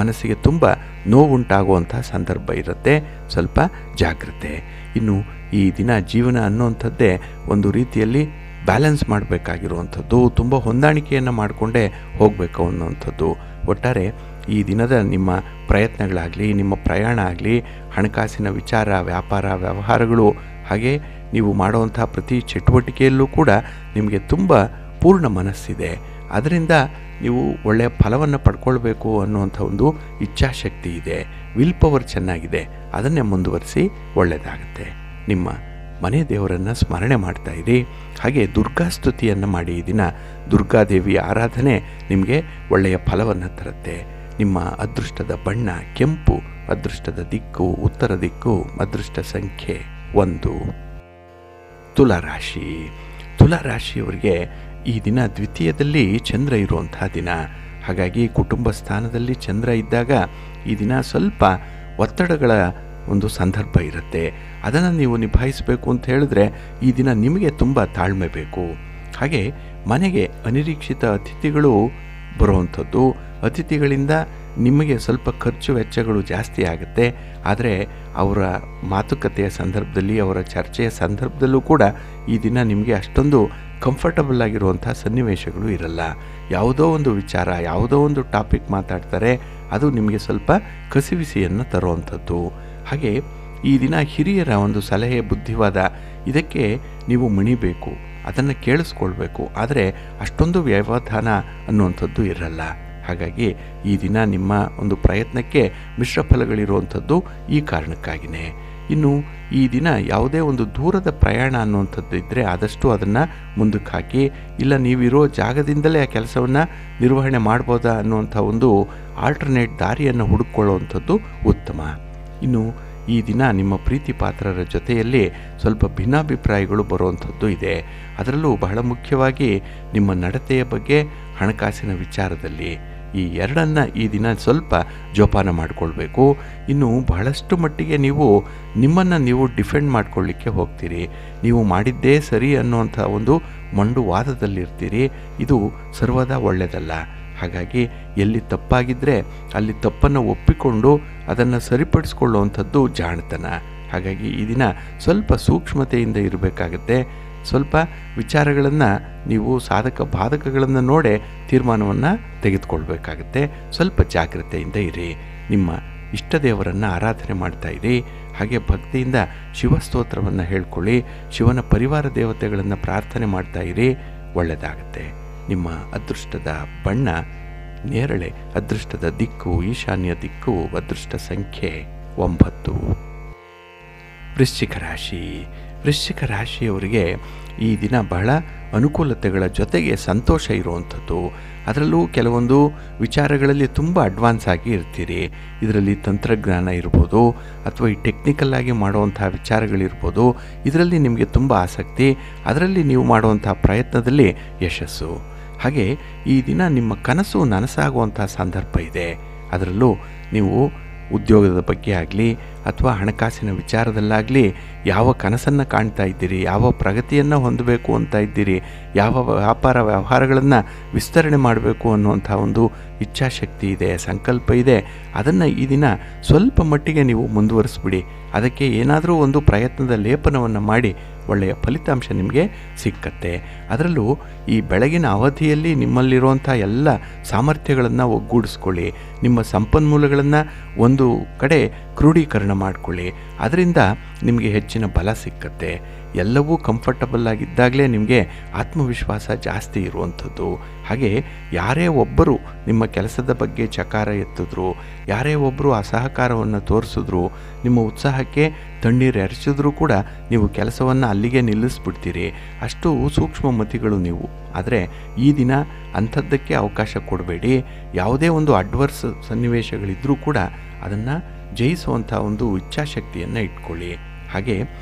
ಮನಸ್ಸಿಗೆ ತುಂಬ ನೋವುಂಟಾಗುವಂಥ ಸಂದರ್ಭ ಇರುತ್ತೆ. ಸ್ವಲ್ಪ ಜಾಗ್ರತೆ. ಇನ್ನು ಈ ದಿನ ಜೀವನ ಅನ್ನುವಂಥದ್ದೇ ಒಂದು ರೀತಿಯಲ್ಲಿ ಬ್ಯಾಲೆನ್ಸ್ ಮಾಡಬೇಕಾಗಿರುವಂಥದ್ದು, ತುಂಬ ಹೊಂದಾಣಿಕೆಯನ್ನು ಮಾಡಿಕೊಂಡೇ ಹೋಗಬೇಕು ಅನ್ನುವಂಥದ್ದು. ಒಟ್ಟಾರೆ ಈ ದಿನದ ನಿಮ್ಮ ಪ್ರಯತ್ನಗಳಾಗಲಿ, ನಿಮ್ಮ ಪ್ರಯಾಣ ಆಗಲಿ, ಹಣಕಾಸಿನ ವಿಚಾರ, ವ್ಯಾಪಾರ ವ್ಯವಹಾರಗಳು, ಹಾಗೆ ನೀವು ಮಾಡುವಂಥ ಪ್ರತಿ ಚಟುವಟಿಕೆಯಲ್ಲೂ ಕೂಡ ನಿಮಗೆ ತುಂಬ ಪೂರ್ಣ ಮನಸ್ಸಿದೆ. ಅದರಿಂದ ನೀವು ಒಳ್ಳೆಯ ಫಲವನ್ನು ಪಡ್ಕೊಳ್ಬೇಕು ಅನ್ನುವಂಥ ಒಂದು ಇಚ್ಛಾಶಕ್ತಿ ಇದೆ. ವಿಲ್ ಪವರ್ ಚೆನ್ನಾಗಿದೆ. ಅದನ್ನೇ ಮುಂದುವರಿಸಿ, ಒಳ್ಳೆಯದಾಗುತ್ತೆ. ನಿಮ್ಮ ಮನೆ ದೇವರನ್ನು ಸ್ಮರಣೆ ಮಾಡ್ತಾ ಇರಿ. ಹಾಗೆ ದುರ್ಗಾ ಸ್ತುತಿಯನ್ನು ಮಾಡಿ. ಈ ದಿನ ದುರ್ಗಾದೇವಿಯ ಆರಾಧನೆ ನಿಮಗೆ ಒಳ್ಳೆಯ ಫಲವನ್ನು ತರುತ್ತೆ. ನಿಮ್ಮ ಅದೃಷ್ಟದ ಬಣ್ಣ ಕೆಂಪು, ಅದೃಷ್ಟದ ದಿಕ್ಕು ಉತ್ತರ ದಿಕ್ಕು, ಅದೃಷ್ಟ ಸಂಖ್ಯೆ 1. ತುಲಾರಾಶಿ. ತುಲಾರಾಶಿಯವರಿಗೆ ಈ ದಿನ ದ್ವಿತೀಯದಲ್ಲಿ ಚಂದ್ರ ಇರುವಂಥ ದಿನ. ಹಾಗಾಗಿ ಕುಟುಂಬ ಸ್ಥಾನದಲ್ಲಿ ಚಂದ್ರ ಇದ್ದಾಗ ಈ ದಿನ ಸ್ವಲ್ಪ ಒತ್ತಡಗಳ ಒಂದು ಸಂದರ್ಭ ಇರುತ್ತೆ. ಅದನ್ನು ನೀವು ನಿಭಾಯಿಸಬೇಕು ಅಂತ ಹೇಳಿದ್ರೆ ಈ ದಿನ ನಿಮಗೆ ತುಂಬ ತಾಳ್ಮೆ ಬೇಕು. ಹಾಗೆ ಮನೆಗೆ ಅನಿರೀಕ್ಷಿತ ಅತಿಥಿಗಳು ಬರುವಂಥದ್ದು, ಅತಿಥಿಗಳಿಂದ ನಿಮಗೆ ಸ್ವಲ್ಪ ಖರ್ಚು ವೆಚ್ಚಗಳು ಜಾಸ್ತಿ ಆಗುತ್ತೆ. ಆದರೆ ಅವರ ಮಾತುಕತೆಯ ಸಂದರ್ಭದಲ್ಲಿ, ಅವರ ಚರ್ಚೆಯ ಸಂದರ್ಭದಲ್ಲೂ ಕೂಡ ಈ ದಿನ ನಿಮಗೆ ಅಷ್ಟೊಂದು ಕಂಫರ್ಟಬಲ್ ಆಗಿರುವಂಥ ಸನ್ನಿವೇಶಗಳು ಇರಲ್ಲ. ಯಾವುದೋ ಒಂದು ವಿಚಾರ, ಯಾವುದೋ ಒಂದು ಟಾಪಿಕ್ ಮಾತಾಡ್ತಾರೆ, ಅದು ನಿಮಗೆ ಸ್ವಲ್ಪ ಕಸಿವಿಸಿಯನ್ನು ತರುವಂಥದ್ದು. ಹಾಗೆ ಈ ದಿನ ಹಿರಿಯರ ಒಂದು ಸಲಹೆ, ಬುದ್ಧಿವಾದ, ಇದಕ್ಕೆ ನೀವು ಮಣಿಬೇಕು, ಅದನ್ನು ಕೇಳಿಸ್ಕೊಳ್ಬೇಕು. ಆದರೆ ಅಷ್ಟೊಂದು ವ್ಯವಧಾನ ಅನ್ನುವಂಥದ್ದು ಇರಲ್ಲ. ಹಾಗಾಗಿ ಈ ದಿನ ನಿಮ್ಮ ಒಂದು ಪ್ರಯತ್ನಕ್ಕೆ ಮಿಶ್ರ ಫಲಗಳಿರುವಂಥದ್ದು ಈ ಕಾರಣಕ್ಕಾಗಿಯೇ. ಇನ್ನು ಈ ದಿನ ಯಾವುದೇ ಒಂದು ದೂರದ ಪ್ರಯಾಣ ಅನ್ನುವಂಥದ್ದು ಇದ್ದರೆ ಆದಷ್ಟು ಅದನ್ನು ಮುಂದಕ್ಕೆ ಹಾಕಿ, ಇಲ್ಲ ನೀವಿರೋ ಜಾಗದಿಂದಲೇ ಆ ಕೆಲಸವನ್ನು ನಿರ್ವಹಣೆ ಮಾಡ್ಬೋದಾ ಅನ್ನುವಂಥ ಒಂದು ಆಲ್ಟರ್ನೇಟ್ ದಾರಿಯನ್ನು ಹುಡುಕೊಳ್ಳುವಂಥದ್ದು ಉತ್ತಮ. ಇನ್ನು ಈ ದಿನ ನಿಮ್ಮ ಪ್ರೀತಿ ಪಾತ್ರರ ಜೊತೆಯಲ್ಲಿ ಸ್ವಲ್ಪ ಭಿನ್ನಾಭಿಪ್ರಾಯಗಳು ಬರುವಂಥದ್ದು ಇದೆ. ಅದರಲ್ಲೂ ಬಹಳ ಮುಖ್ಯವಾಗಿ ನಿಮ್ಮ ನಡತೆಯ ಬಗ್ಗೆ, ಹಣಕಾಸಿನ ವಿಚಾರದಲ್ಲಿ. ಈ ಎರಡನ್ನು ಈ ದಿನ ಸ್ವಲ್ಪ ಜೋಪಾನ ಮಾಡಿಕೊಳ್ಬೇಕು. ಇನ್ನು ಬಹಳಷ್ಟು ಮಟ್ಟಿಗೆ ನೀವು ನಿಮ್ಮನ್ನು ನೀವು ಡಿಫೆಂಡ್ ಮಾಡ್ಕೊಳ್ಳಿಕ್ಕೆ ಹೋಗ್ತೀರಿ. ನೀವು ಮಾಡಿದ್ದೇ ಸರಿ ಅನ್ನುವಂಥ ಒಂದು ಮಂಡು ವಾದದಲ್ಲಿರ್ತೀರಿ. ಇದು ಸರ್ವದಾ ಒಳ್ಳೆಯದಲ್ಲ. ಹಾಗಾಗಿ ಎಲ್ಲಿ ತಪ್ಪಾಗಿದ್ದರೆ ಅಲ್ಲಿ ತಪ್ಪನ್ನು ಒಪ್ಪಿಕೊಂಡು ಅದನ್ನು ಸರಿಪಡಿಸ್ಕೊಳ್ಳುವಂಥದ್ದು ಜಾಣತನ. ಹಾಗಾಗಿ ಈ ದಿನ ಸ್ವಲ್ಪ ಸೂಕ್ಷ್ಮತೆಯಿಂದ ಇರಬೇಕಾಗತ್ತೆ. ಸ್ವಲ್ಪ ವಿಚಾರಗಳನ್ನು ನೀವು ಸಾಧಕ ಬಾಧಕಗಳನ್ನು ನೋಡೇ ತೀರ್ಮಾನವನ್ನು ತೆಗೆದುಕೊಳ್ಬೇಕಾಗತ್ತೆ. ಸ್ವಲ್ಪ ಜಾಗ್ರತೆಯಿಂದ ಇರಿ. ನಿಮ್ಮ ಇಷ್ಟ ದೇವರನ್ನು ಆರಾಧನೆ ಮಾಡ್ತಾ ಇರಿ. ಹಾಗೆ ಭಕ್ತಿಯಿಂದ ಶಿವಸ್ತೋತ್ರವನ್ನು ಹೇಳ್ಕೊಳ್ಳಿ. ಶಿವನ ಪರಿವಾರ ದೇವತೆಗಳನ್ನು ಪ್ರಾರ್ಥನೆ ಮಾಡ್ತಾ ಇರಿ. ಒಳ್ಳೆಯದಾಗುತ್ತೆ. ನಿಮ್ಮ ಅದೃಷ್ಟದ ಬಣ್ಣ ನೇರಳೆ, ಅದೃಷ್ಟದ ದಿಕ್ಕು ಈಶಾನ್ಯ ದಿಕ್ಕು, ಅದೃಷ್ಟ ಸಂಖ್ಯೆ 9. ವೃಶ್ಚಿಕ ರಾಶಿ. ವೃಶ್ಚಿಕ ರಾಶಿಯವರಿಗೆ ಈ ದಿನ ಬಹಳ ಅನುಕೂಲತೆಗಳ ಜೊತೆಗೆ ಸಂತೋಷ ಇರುವಂಥದ್ದು. ಅದರಲ್ಲೂ ಕೆಲವೊಂದು ವಿಚಾರಗಳಲ್ಲಿ ತುಂಬ ಅಡ್ವಾನ್ಸ್ ಆಗಿ ಇರ್ತೀರಿ. ಇದರಲ್ಲಿ ತಂತ್ರಜ್ಞಾನ ಇರ್ಬೋದು ಅಥವಾ ಈ ಟೆಕ್ನಿಕಲ್ ಆಗಿ ಮಾಡುವಂಥ ವಿಚಾರಗಳಿರ್ಬೋದು. ಇದರಲ್ಲಿ ನಿಮಗೆ ತುಂಬ ಆಸಕ್ತಿ, ಅದರಲ್ಲಿ ನೀವು ಮಾಡುವಂಥ ಪ್ರಯತ್ನದಲ್ಲಿ ಯಶಸ್ಸು. ಹಾಗೆ ಈ ದಿನ ನಿಮ್ಮ ಕನಸು ನನಸಾಗುವಂಥ ಸಂದರ್ಭ ಇದೆ. ಅದರಲ್ಲೂ ನೀವು ಉದ್ಯೋಗದ ಬಗ್ಗೆ ಆಗಲಿ ಅಥವಾ ಹಣಕಾಸಿನ ವಿಚಾರದಲ್ಲಾಗಲಿ ಯಾವ ಕನಸನ್ನು ಕಾಣ್ತಾ ಇದ್ದೀರಿ, ಯಾವ ಪ್ರಗತಿಯನ್ನು ಹೊಂದಬೇಕು ಅಂತ ಇದ್ದೀರಿ, ಯಾವ ವ್ಯಾಪಾರ ವ್ಯವಹಾರಗಳನ್ನು ವಿಸ್ತರಣೆ ಮಾಡಬೇಕು ಅನ್ನುವಂಥ ಒಂದು ಇಚ್ಛಾಶಕ್ತಿ ಇದೆ, ಸಂಕಲ್ಪ ಇದೆ. ಅದನ್ನು ಈ ದಿನ ಸ್ವಲ್ಪ ಮಟ್ಟಿಗೆ ನೀವು ಮುಂದುವರಿಸ್ಬಿಡಿ. ಅದಕ್ಕೆ ಏನಾದರೂ ಒಂದು ಪ್ರಯತ್ನದ ಲೇಪನವನ್ನು ಮಾಡಿ ಒಳ್ಳೆಯ ಫಲಿತಾಂಶ ನಿಮಗೆ ಸಿಕ್ಕತ್ತೆ. ಅದರಲ್ಲೂ ಈ ಬೆಳಗಿನ ಅವಧಿಯಲ್ಲಿ ನಿಮ್ಮಲ್ಲಿರುವಂಥ ಎಲ್ಲ ಸಾಮರ್ಥ್ಯಗಳನ್ನು ಒಗ್ಗೂಡಿಸ್ಕೊಳ್ಳಿ. ನಿಮ್ಮ ಸಂಪನ್ಮೂಲಗಳನ್ನು ಒಂದು ಕಡೆ ಕ್ರೋಢೀಕರಣ ಮಾಡಿಕೊಳ್ಳಿ. ಅದರಿಂದ ನಿಮಗೆ ಹೆಚ್ಚಿನ ಬಲ ಸಿಕ್ಕತ್ತೆ. ಎಲ್ಲವೂ ಕಂಫರ್ಟಬಲ್ ಆಗಿದ್ದಾಗಲೇ ನಿಮಗೆ ಆತ್ಮವಿಶ್ವಾಸ ಜಾಸ್ತಿ ಇರುವಂಥದ್ದು. ಹಾಗೆ ಯಾರೇ ಒಬ್ಬರು ನಿಮ್ಮ ಕೆಲಸದ ಬಗ್ಗೆ ಚಕಾರ ಎತ್ತಿದ್ರು, ಯಾರೇ ಒಬ್ಬರು ಅಸಹಕಾರವನ್ನು ತೋರಿಸಿದ್ರು, ನಿಮ್ಮ ಉತ್ಸಾಹಕ್ಕೆ ತಣ್ಣೀರು ಎರಚಿದ್ರೂ ಕೂಡ ನೀವು ಕೆಲಸವನ್ನು ಅಲ್ಲಿಗೆ ನಿಲ್ಲಿಸ್ಬಿಡ್ತೀರಿ. ಅಷ್ಟು ಸೂಕ್ಷ್ಮ ಮತಿಗಳು ನೀವು. ಆದರೆ ಈ ದಿನ ಅಂಥದ್ದಕ್ಕೆ ಅವಕಾಶ ಕೊಡಬೇಡಿ. ಯಾವುದೇ ಒಂದು ಅಡ್ವರ್ಸ್ ಸನ್ನಿವೇಶಗಳಿದ್ರೂ ಕೂಡ ಅದನ್ನು ಜಯಿಸುವಂಥ ಒಂದು ಇಚ್ಛಾಶಕ್ತಿಯನ್ನು ಇಟ್ಕೊಳ್ಳಿ. ಹಾಗೆ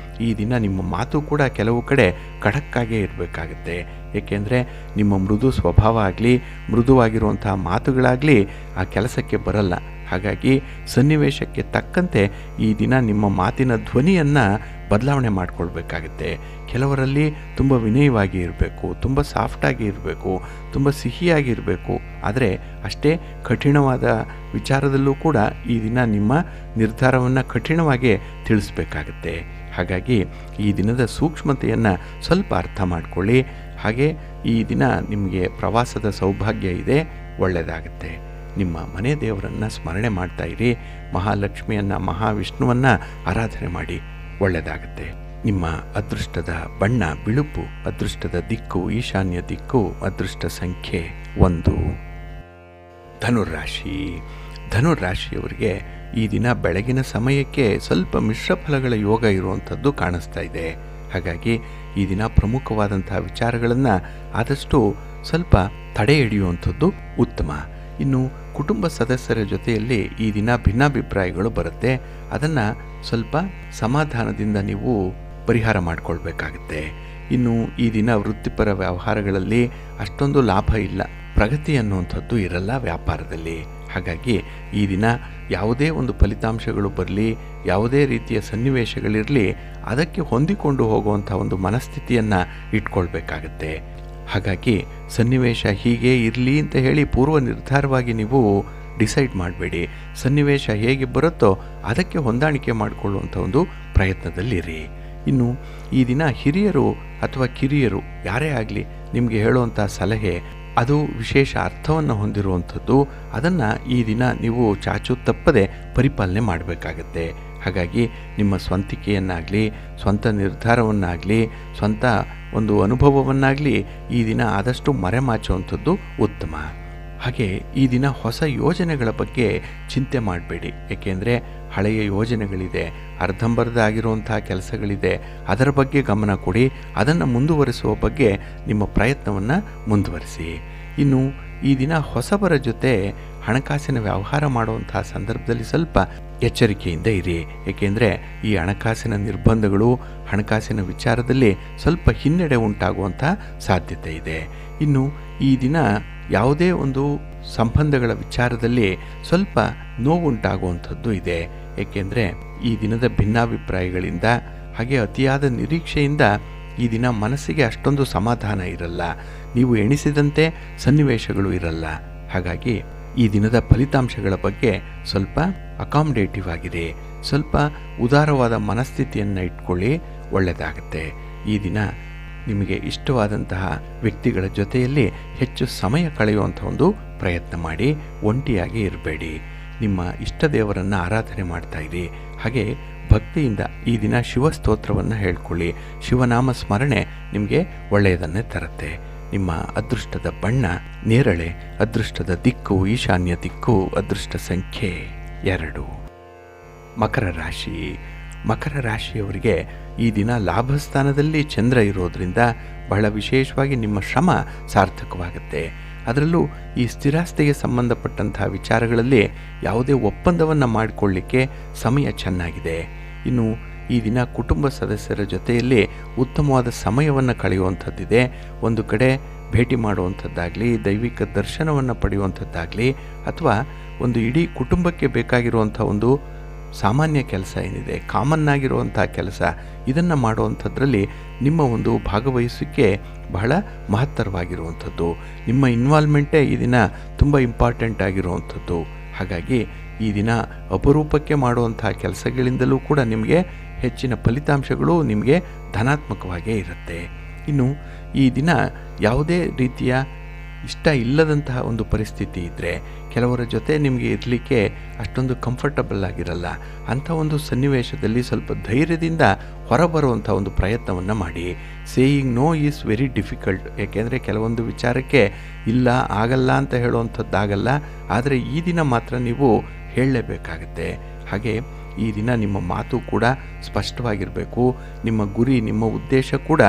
ಈ ದಿನ ನಿಮ್ಮ ಮಾತು ಕೂಡ ಕೆಲವು ಕಡೆ ಖಡಕ್ಕಾಗೇ ಇರಬೇಕಾಗತ್ತೆ. ಏಕೆಂದರೆ ನಿಮ್ಮ ಮೃದು ಸ್ವಭಾವ ಆಗಲಿ ಮೃದುವಾಗಿರುವಂಥ ಮಾತುಗಳಾಗಲಿ ಆ ಕೆಲಸಕ್ಕೆ ಬರಲ್ಲ. ಹಾಗಾಗಿ ಸನ್ನಿವೇಶಕ್ಕೆ ತಕ್ಕಂತೆ ಈ ದಿನ ನಿಮ್ಮ ಮಾತಿನ ಧ್ವನಿಯನ್ನು ಬದಲಾವಣೆ ಮಾಡಿಕೊಳ್ಬೇಕಾಗತ್ತೆ. ಕೆಲವರಲ್ಲಿ ತುಂಬ ವಿನಯವಾಗಿ ಇರಬೇಕು, ತುಂಬ ಸಾಫ್ಟಾಗಿ ಇರಬೇಕು, ತುಂಬ ಸಿಹಿಯಾಗಿ ಇರಬೇಕು. ಆದರೆ ಅಷ್ಟೇ ಕಠಿಣವಾದ ವಿಚಾರದಲ್ಲೂ ಕೂಡ ಈ ದಿನ ನಿಮ್ಮ ನಿರ್ಧಾರವನ್ನು ಕಠಿಣವಾಗಿ ತಿಳಿಸ್ಬೇಕಾಗತ್ತೆ. ಹಾಗಾಗಿ ಈ ದಿನದ ಸೂಕ್ಷ್ಮತೆಯನ್ನು ಸ್ವಲ್ಪ ಅರ್ಥ ಮಾಡಿಕೊಳ್ಳಿ. ಹಾಗೆ ಈ ದಿನ ನಿಮಗೆ ಪ್ರವಾಸದ ಸೌಭಾಗ್ಯ ಇದೆ, ಒಳ್ಳೆಯದಾಗುತ್ತೆ. ನಿಮ್ಮ ಮನೆ ದೇವರನ್ನು ಸ್ಮರಣೆ ಮಾಡ್ತಾ ಇರಿ. ಮಹಾಲಕ್ಷ್ಮಿಯನ್ನು, ಮಹಾವಿಷ್ಣುವನ್ನು ಆರಾಧನೆ ಮಾಡಿ, ಒಳ್ಳೆಯದಾಗುತ್ತೆ. ನಿಮ್ಮ ಅದೃಷ್ಟದ ಬಣ್ಣ ಬಿಳುಪು, ಅದೃಷ್ಟದ ದಿಕ್ಕು ಈಶಾನ್ಯ ದಿಕ್ಕು, ಅದೃಷ್ಟ ಸಂಖ್ಯೆ 1. ಧನುರಾಶಿ. ಧನುರಾಶಿಯವರಿಗೆ ಈ ದಿನ ಬೆಳಗಿನ ಸಮಯಕ್ಕೆ ಸ್ವಲ್ಪ ಮಿಶ್ರ ಫಲಗಳ ಯೋಗ ಇರುವಂಥದ್ದು ಕಾಣಿಸ್ತಾ ಇದೆ. ಹಾಗಾಗಿ ಈ ದಿನ ಪ್ರಮುಖವಾದಂಥ ವಿಚಾರಗಳನ್ನು ಆದಷ್ಟು ಸ್ವಲ್ಪ ತಡೆ ಹಿಡಿಯುವಂಥದ್ದು ಉತ್ತಮ. ಇನ್ನು ಕುಟುಂಬ ಸದಸ್ಯರ ಜೊತೆಯಲ್ಲಿ ಈ ದಿನ ಭಿನ್ನಾಭಿಪ್ರಾಯಗಳು ಬರುತ್ತೆ. ಅದನ್ನು ಸ್ವಲ್ಪ ಸಮಾಧಾನದಿಂದ ನೀವು ಪರಿಹಾರ ಮಾಡಿಕೊಳ್ಬೇಕಾಗುತ್ತೆ. ಇನ್ನು ಈ ದಿನ ವೃತ್ತಿಪರ ವ್ಯವಹಾರಗಳಲ್ಲಿ ಅಷ್ಟೊಂದು ಲಾಭ ಇಲ್ಲ, ಪ್ರಗತಿ ಅನ್ನುವಂಥದ್ದು ಇರಲ್ಲ ವ್ಯಾಪಾರದಲ್ಲಿ. ಹಾಗಾಗಿ ಈ ದಿನ ಯಾವುದೇ ಒಂದು ಫಲಿತಾಂಶಗಳು ಬರಲಿ, ಯಾವುದೇ ರೀತಿಯ ಸನ್ನಿವೇಶಗಳಿರಲಿ, ಅದಕ್ಕೆ ಹೊಂದಿಕೊಂಡು ಹೋಗುವಂಥ ಒಂದು ಮನಸ್ಥಿತಿಯನ್ನು ಇಟ್ಕೊಳ್ಬೇಕಾಗತ್ತೆ. ಹಾಗಾಗಿ ಸನ್ನಿವೇಶ ಹೀಗೆ ಇರಲಿ ಅಂತ ಹೇಳಿ ಪೂರ್ವ ನಿರ್ಧಾರವಾಗಿ ನೀವು ಡಿಸೈಡ್ ಮಾಡಬೇಡಿ. ಸನ್ನಿವೇಶ ಹೇಗೆ ಬರುತ್ತೋ ಅದಕ್ಕೆ ಹೊಂದಾಣಿಕೆ ಮಾಡಿಕೊಳ್ಳುವಂಥ ಒಂದು ಪ್ರಯತ್ನದಲ್ಲಿರಿ. ಇನ್ನು ಈ ದಿನ ಹಿರಿಯರು ಅಥವಾ ಕಿರಿಯರು ಯಾರೇ ಆಗಲಿ ನಿಮಗೆ ಹೇಳುವಂಥ ಸಲಹೆ ಅದು ವಿಶೇಷ ಅರ್ಥವನ್ನು ಹೊಂದಿರುವಂಥದ್ದು. ಅದನ್ನು ಈ ದಿನ ನೀವು ಚಾಚು ತಪ್ಪದೆ ಪರಿಪಾಲನೆ ಮಾಡಬೇಕಾಗತ್ತೆ. ಹಾಗಾಗಿ ನಿಮ್ಮ ಸ್ವಂತಿಕೆಯನ್ನಾಗಲಿ, ಸ್ವಂತ ನಿರ್ಧಾರವನ್ನಾಗಲಿ, ಸ್ವಂತ ಒಂದು ಅನುಭವವನ್ನಾಗಲಿ ಈ ದಿನ ಆದಷ್ಟು ಮರೆಮಾಚುವಂಥದ್ದು ಉತ್ತಮ. ಹಾಗೆ ಈ ದಿನ ಹೊಸ ಯೋಜನೆಗಳ ಬಗ್ಗೆ ಚಿಂತೆ ಮಾಡಬೇಡಿ. ಏಕೆಂದರೆ ಹಳೆಯ ಯೋಜನೆಗಳಿದೆ, ಅರ್ಧಂಬರ್ಧ ಆಗಿರುವಂಥ ಕೆಲಸಗಳಿದೆ. ಅದರ ಬಗ್ಗೆ ಗಮನ ಕೊಡಿ. ಅದನ್ನು ಮುಂದುವರಿಸುವ ಬಗ್ಗೆ ನಿಮ್ಮ ಪ್ರಯತ್ನವನ್ನು ಮುಂದುವರಿಸಿ. ಇನ್ನು ಈ ದಿನ ಹೊಸಬರ ಜೊತೆ ಹಣಕಾಸಿನ ವ್ಯವಹಾರ ಮಾಡುವಂಥ ಸಂದರ್ಭದಲ್ಲಿ ಸ್ವಲ್ಪ ಎಚ್ಚರಿಕೆಯಿಂದ ಇರಿ. ಏಕೆಂದರೆ ಈ ಹಣಕಾಸಿನ ನಿರ್ಬಂಧಗಳು, ಹಣಕಾಸಿನ ವಿಚಾರದಲ್ಲಿ ಸ್ವಲ್ಪ ಹಿನ್ನಡೆ ಉಂಟಾಗುವಂಥ ಸಾಧ್ಯತೆ ಇದೆ. ಇನ್ನು ಈ ದಿನ ಯಾವುದೇ ಒಂದು ಸಂಬಂಧಗಳ ವಿಚಾರದಲ್ಲಿ ಸ್ವಲ್ಪ ನೋವುಂಟಾಗುವಂಥದ್ದು ಇದೆ. ಏಕೆಂದರೆ ಈ ದಿನದ ಭಿನ್ನಾಭಿಪ್ರಾಯಗಳಿಂದ ಹಾಗೆ ಅತಿಯಾದ ನಿರೀಕ್ಷೆಯಿಂದ ಈ ದಿನ ಮನಸ್ಸಿಗೆ ಅಷ್ಟೊಂದು ಸಮಾಧಾನ ಇರಲ್ಲ, ನೀವು ಎಣಿಸಿದಂತೆ ಸನ್ನಿವೇಶಗಳು ಇರಲ್ಲ. ಹಾಗಾಗಿ ಈ ದಿನದ ಫಲಿತಾಂಶಗಳ ಬಗ್ಗೆ ಸ್ವಲ್ಪ ಅಕಾಮಡೇಟಿವ್ ಆಗಿದೆ, ಸ್ವಲ್ಪ ಉದಾರವಾದ ಮನಸ್ಥಿತಿಯನ್ನು ಇಟ್ಕೊಳ್ಳಿ, ಒಳ್ಳೆಯದಾಗುತ್ತೆ. ಈ ದಿನ ನಿಮಗೆ ಇಷ್ಟವಾದಂತಹ ವ್ಯಕ್ತಿಗಳ ಜೊತೆಯಲ್ಲಿ ಹೆಚ್ಚು ಸಮಯ ಕಳೆಯುವಂಥ ಒಂದು ಪ್ರಯತ್ನ ಮಾಡಿ, ಒಂಟಿಯಾಗಿ ಇರಬೇಡಿ. ನಿಮ್ಮ ಇಷ್ಟ ದೇವರನ್ನು ಆರಾಧನೆ ಮಾಡ್ತಾ ಇರಿ. ಹಾಗೆ ಭಕ್ತಿಯಿಂದ ಈ ದಿನ ಶಿವಸ್ತೋತ್ರವನ್ನು ಹೇಳ್ಕೊಳ್ಳಿ. ಶಿವನಾಮ ಸ್ಮರಣೆ ನಿಮಗೆ ಒಳ್ಳೆಯದನ್ನೇ ತರುತ್ತೆ. ನಿಮ್ಮ ಅದೃಷ್ಟದ ಬಣ್ಣ ನೇರಳೆ, ಅದೃಷ್ಟದ ದಿಕ್ಕು ಈಶಾನ್ಯ ದಿಕ್ಕು, ಅದೃಷ್ಟ ಸಂಖ್ಯೆ 2. ಮಕರ ರಾಶಿ. ಮಕರ ರಾಶಿಯವರಿಗೆ ಈ ದಿನ ಲಾಭಸ್ಥಾನದಲ್ಲಿ ಚಂದ್ರ ಇರೋದ್ರಿಂದ ಬಹಳ ವಿಶೇಷವಾಗಿ ನಿಮ್ಮ ಶ್ರಮ ಸಾರ್ಥಕವಾಗುತ್ತೆ. ಅದರಲ್ಲೂ ಈ ಸ್ಥಿರಾಸ್ತಿಗೆ ಸಂಬಂಧಪಟ್ಟಂತಹ ವಿಚಾರಗಳಲ್ಲಿ ಯಾವುದೇ ಒಪ್ಪಂದವನ್ನು ಮಾಡಿಕೊಳ್ಳಿಕ್ಕೆ ಸಮಯ ಚೆನ್ನಾಗಿದೆ. ಇನ್ನು ಈ ದಿನ ಕುಟುಂಬ ಸದಸ್ಯರ ಜೊತೆಯಲ್ಲಿ ಉತ್ತಮವಾದ ಸಮಯವನ್ನು ಕಳೆಯುವಂಥದ್ದಿದೆ. ಒಂದು ಕಡೆ ಭೇಟಿ ಮಾಡುವಂಥದ್ದಾಗಲಿ, ದೈವಿಕ ದರ್ಶನವನ್ನು ಪಡೆಯುವಂಥದ್ದಾಗಲಿ, ಅಥವಾ ಒಂದು ಇಡೀ ಕುಟುಂಬಕ್ಕೆ ಬೇಕಾಗಿರುವಂಥ ಒಂದು ಸಾಮಾನ್ಯ ಕೆಲಸ ಏನಿದೆ, ಕಾಮನ್ ಆಗಿರುವಂಥ ಕೆಲಸ, ಇದನ್ನು ಮಾಡುವಂಥದ್ರಲ್ಲಿ ನಿಮ್ಮ ಒಂದು ಭಾಗವಹಿಸಿಕೆ ಬಹಳ ಮಹತ್ತರವಾಗಿರುವಂಥದ್ದು. ನಿಮ್ಮ ಇನ್ವಾಲ್ವ್ಮೆಂಟೇ ಈ ದಿನ ತುಂಬ ಇಂಪಾರ್ಟೆಂಟ್ ಆಗಿರುವಂಥದ್ದು. ಹಾಗಾಗಿ ಈ ದಿನ ಅಪರೂಪಕ್ಕೆ ಮಾಡುವಂಥ ಕೆಲಸಗಳಿಂದಲೂ ಕೂಡ ನಿಮಗೆ ಹೆಚ್ಚಿನ ಫಲಿತಾಂಶಗಳು ನಿಮಗೆ ಧನಾತ್ಮಕವಾಗೇ ಇರುತ್ತೆ. ಇನ್ನು ಈ ದಿನ ಯಾವುದೇ ರೀತಿಯ ಇಷ್ಟ ಇಲ್ಲದಂತಹ ಒಂದು ಪರಿಸ್ಥಿತಿ ಇದ್ದರೆ, ಕೆಲವರ ಜೊತೆ ನಿಮಗೆ ಇರಲಿಕ್ಕೆ ಅಷ್ಟೊಂದು ಕಂಫರ್ಟಬಲ್ ಆಗಿರಲ್ಲ, ಅಂಥ ಒಂದು ಸನ್ನಿವೇಶದಲ್ಲಿ ಸ್ವಲ್ಪ ಧೈರ್ಯದಿಂದ ಹೊರಬರುವಂಥ ಒಂದು ಪ್ರಯತ್ನವನ್ನು ಮಾಡಿ. Saying no is very difficult. ಏಕೆಂದರೆ ಕೆಲವೊಂದು ವಿಚಾರಕ್ಕೆ ಇಲ್ಲ, ಆಗಲ್ಲ ಅಂತ ಹೇಳುವಂಥದ್ದಾಗಲ್ಲ. ಆದರೆ ಈ ದಿನ ಮಾತ್ರ ನೀವು ಹೇಳಲೇಬೇಕಾಗತ್ತೆ. ಹಾಗೆ ಈ ದಿನ ನಿಮ್ಮ ಮಾತು ಕೂಡ ಸ್ಪಷ್ಟವಾಗಿರಬೇಕು. ನಿಮ್ಮ ಗುರಿ, ನಿಮ್ಮ ಉದ್ದೇಶ ಕೂಡ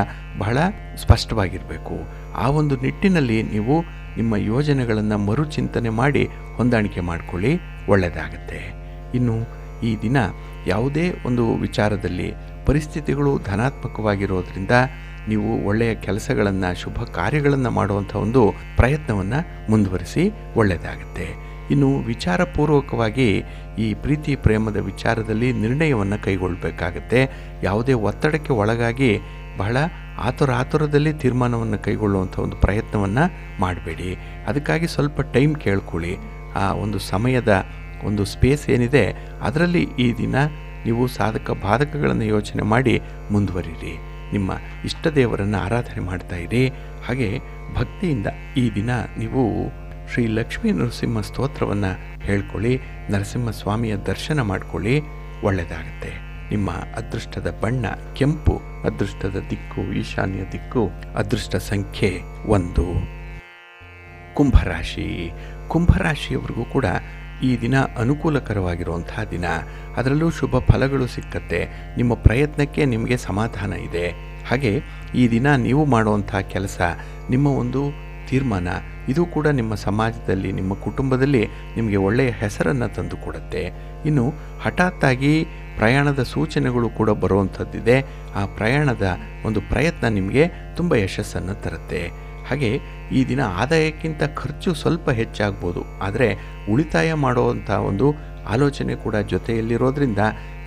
ಬಹಳ ಸ್ಪಷ್ಟವಾಗಿರಬೇಕು. ಆ ಒಂದು ನಿಟ್ಟಿನಲ್ಲಿ ನೀವು ನಿಮ್ಮ ಯೋಜನೆಗಳನ್ನು ಮರುಚಿಂತನೆ ಮಾಡಿ ಹೊಂದಾಣಿಕೆ ಮಾಡಿಕೊಳ್ಳಿ, ಒಳ್ಳೆಯದಾಗತ್ತೆ. ಇನ್ನು ಈ ದಿನ ಯಾವುದೇ ಒಂದು ವಿಚಾರದಲ್ಲಿ ಪರಿಸ್ಥಿತಿಗಳು ಧನಾತ್ಮಕವಾಗಿರೋದ್ರಿಂದ ನೀವು ಒಳ್ಳೆಯ ಕೆಲಸಗಳನ್ನು, ಶುಭ ಕಾರ್ಯಗಳನ್ನು ಮಾಡುವಂಥ ಒಂದು ಪ್ರಯತ್ನವನ್ನು ಮುಂದುವರಿಸಿ, ಒಳ್ಳೆಯದಾಗತ್ತೆ. ಇನ್ನು ವಿಚಾರಪೂರ್ವಕವಾಗಿ ಈ ಪ್ರೀತಿ ಪ್ರೇಮದ ವಿಚಾರದಲ್ಲಿ ನಿರ್ಣಯವನ್ನು ಕೈಗೊಳ್ಳಬೇಕಾಗತ್ತೆ. ಯಾವುದೇ ಒತ್ತಡಕ್ಕೆ ಒಳಗಾಗಿ ಬಹಳ ಆತುರದಲ್ಲಿ ತೀರ್ಮಾನವನ್ನು ಕೈಗೊಳ್ಳುವಂಥ ಒಂದು ಪ್ರಯತ್ನವನ್ನು ಮಾಡಬೇಡಿ. ಅದಕ್ಕಾಗಿ ಸ್ವಲ್ಪ ಟೈಮ್ ಕೇಳ್ಕೊಳ್ಳಿ. ಆ ಒಂದು ಸಮಯದ ಒಂದು ಸ್ಪೇಸ್ ಏನಿದೆ ಅದರಲ್ಲಿ ಈ ದಿನ ನೀವು ಸಾಧಕ ಬಾಧಕಗಳನ್ನು ಯೋಚನೆ ಮಾಡಿ ಮುಂದುವರಿರಿ. ನಿಮ್ಮ ಇಷ್ಟ ದೇವರನ್ನು ಆರಾಧನೆ ಮಾಡ್ತಾ ಇರಿ. ಹಾಗೆ ಭಕ್ತಿಯಿಂದ ಈ ದಿನ ನೀವು ಶ್ರೀ ಲಕ್ಷ್ಮೀ ನರಸಿಂಹ ಸ್ತೋತ್ರವನ್ನು ಹೇಳ್ಕೊಳ್ಳಿ. ನರಸಿಂಹಸ್ವಾಮಿಯ ದರ್ಶನ ಮಾಡಿಕೊಳ್ಳಿ, ಒಳ್ಳೆಯದಾಗತ್ತೆ. ನಿಮ್ಮ ಅದೃಷ್ಟದ ಬಣ್ಣ ಕೆಂಪು, ಅದೃಷ್ಟದ ದಿಕ್ಕು ಈಶಾನ್ಯ ದಿಕ್ಕು, ಅದೃಷ್ಟ ಸಂಖ್ಯೆ 1. ಕುಂಭರಾಶಿ. ಕುಂಭರಾಶಿಯವರಿಗೂ ಕೂಡ ಈ ದಿನ ಅನುಕೂಲಕರವಾಗಿರುವಂತಹ ದಿನ. ಅದರಲ್ಲೂ ಶುಭ ಫಲಗಳು ಸಿಕ್ಕತ್ತೆ. ನಿಮ್ಮ ಪ್ರಯತ್ನಕ್ಕೆ ನಿಮಗೆ ಸಮಾಧಾನ ಇದೆ. ಹಾಗೆ ಈ ದಿನ ನೀವು ಮಾಡುವಂಥ ಕೆಲಸ, ನಿಮ್ಮ ಒಂದು ತೀರ್ಮಾನ, ಇದು ಕೂಡ ನಿಮ್ಮ ಸಮಾಜದಲ್ಲಿ, ನಿಮ್ಮ ಕುಟುಂಬದಲ್ಲಿ ನಿಮಗೆ ಒಳ್ಳೆಯ ಹೆಸರನ್ನು ತಂದು ಕೊಡುತ್ತೆ. ಇನ್ನು ಹಠಾತ್ತಾಗಿ ಪ್ರಯಾಣದ ಸೂಚನೆಗಳು ಕೂಡ ಬರುವಂಥದ್ದಿದೆ. ಆ ಪ್ರಯಾಣದ ಒಂದು ಪ್ರಯತ್ನ ನಿಮಗೆ ತುಂಬ ಯಶಸ್ಸನ್ನು ತರುತ್ತೆ. ಹಾಗೆ ಈ ದಿನ ಆದಾಯಕ್ಕಿಂತ ಖರ್ಚು ಸ್ವಲ್ಪ ಹೆಚ್ಚಾಗ್ಬೋದು, ಆದರೆ ಉಳಿತಾಯ ಮಾಡುವಂಥ ಒಂದು ಆಲೋಚನೆ ಕೂಡ ಜೊತೆಯಲ್ಲಿರೋದ್ರಿಂದ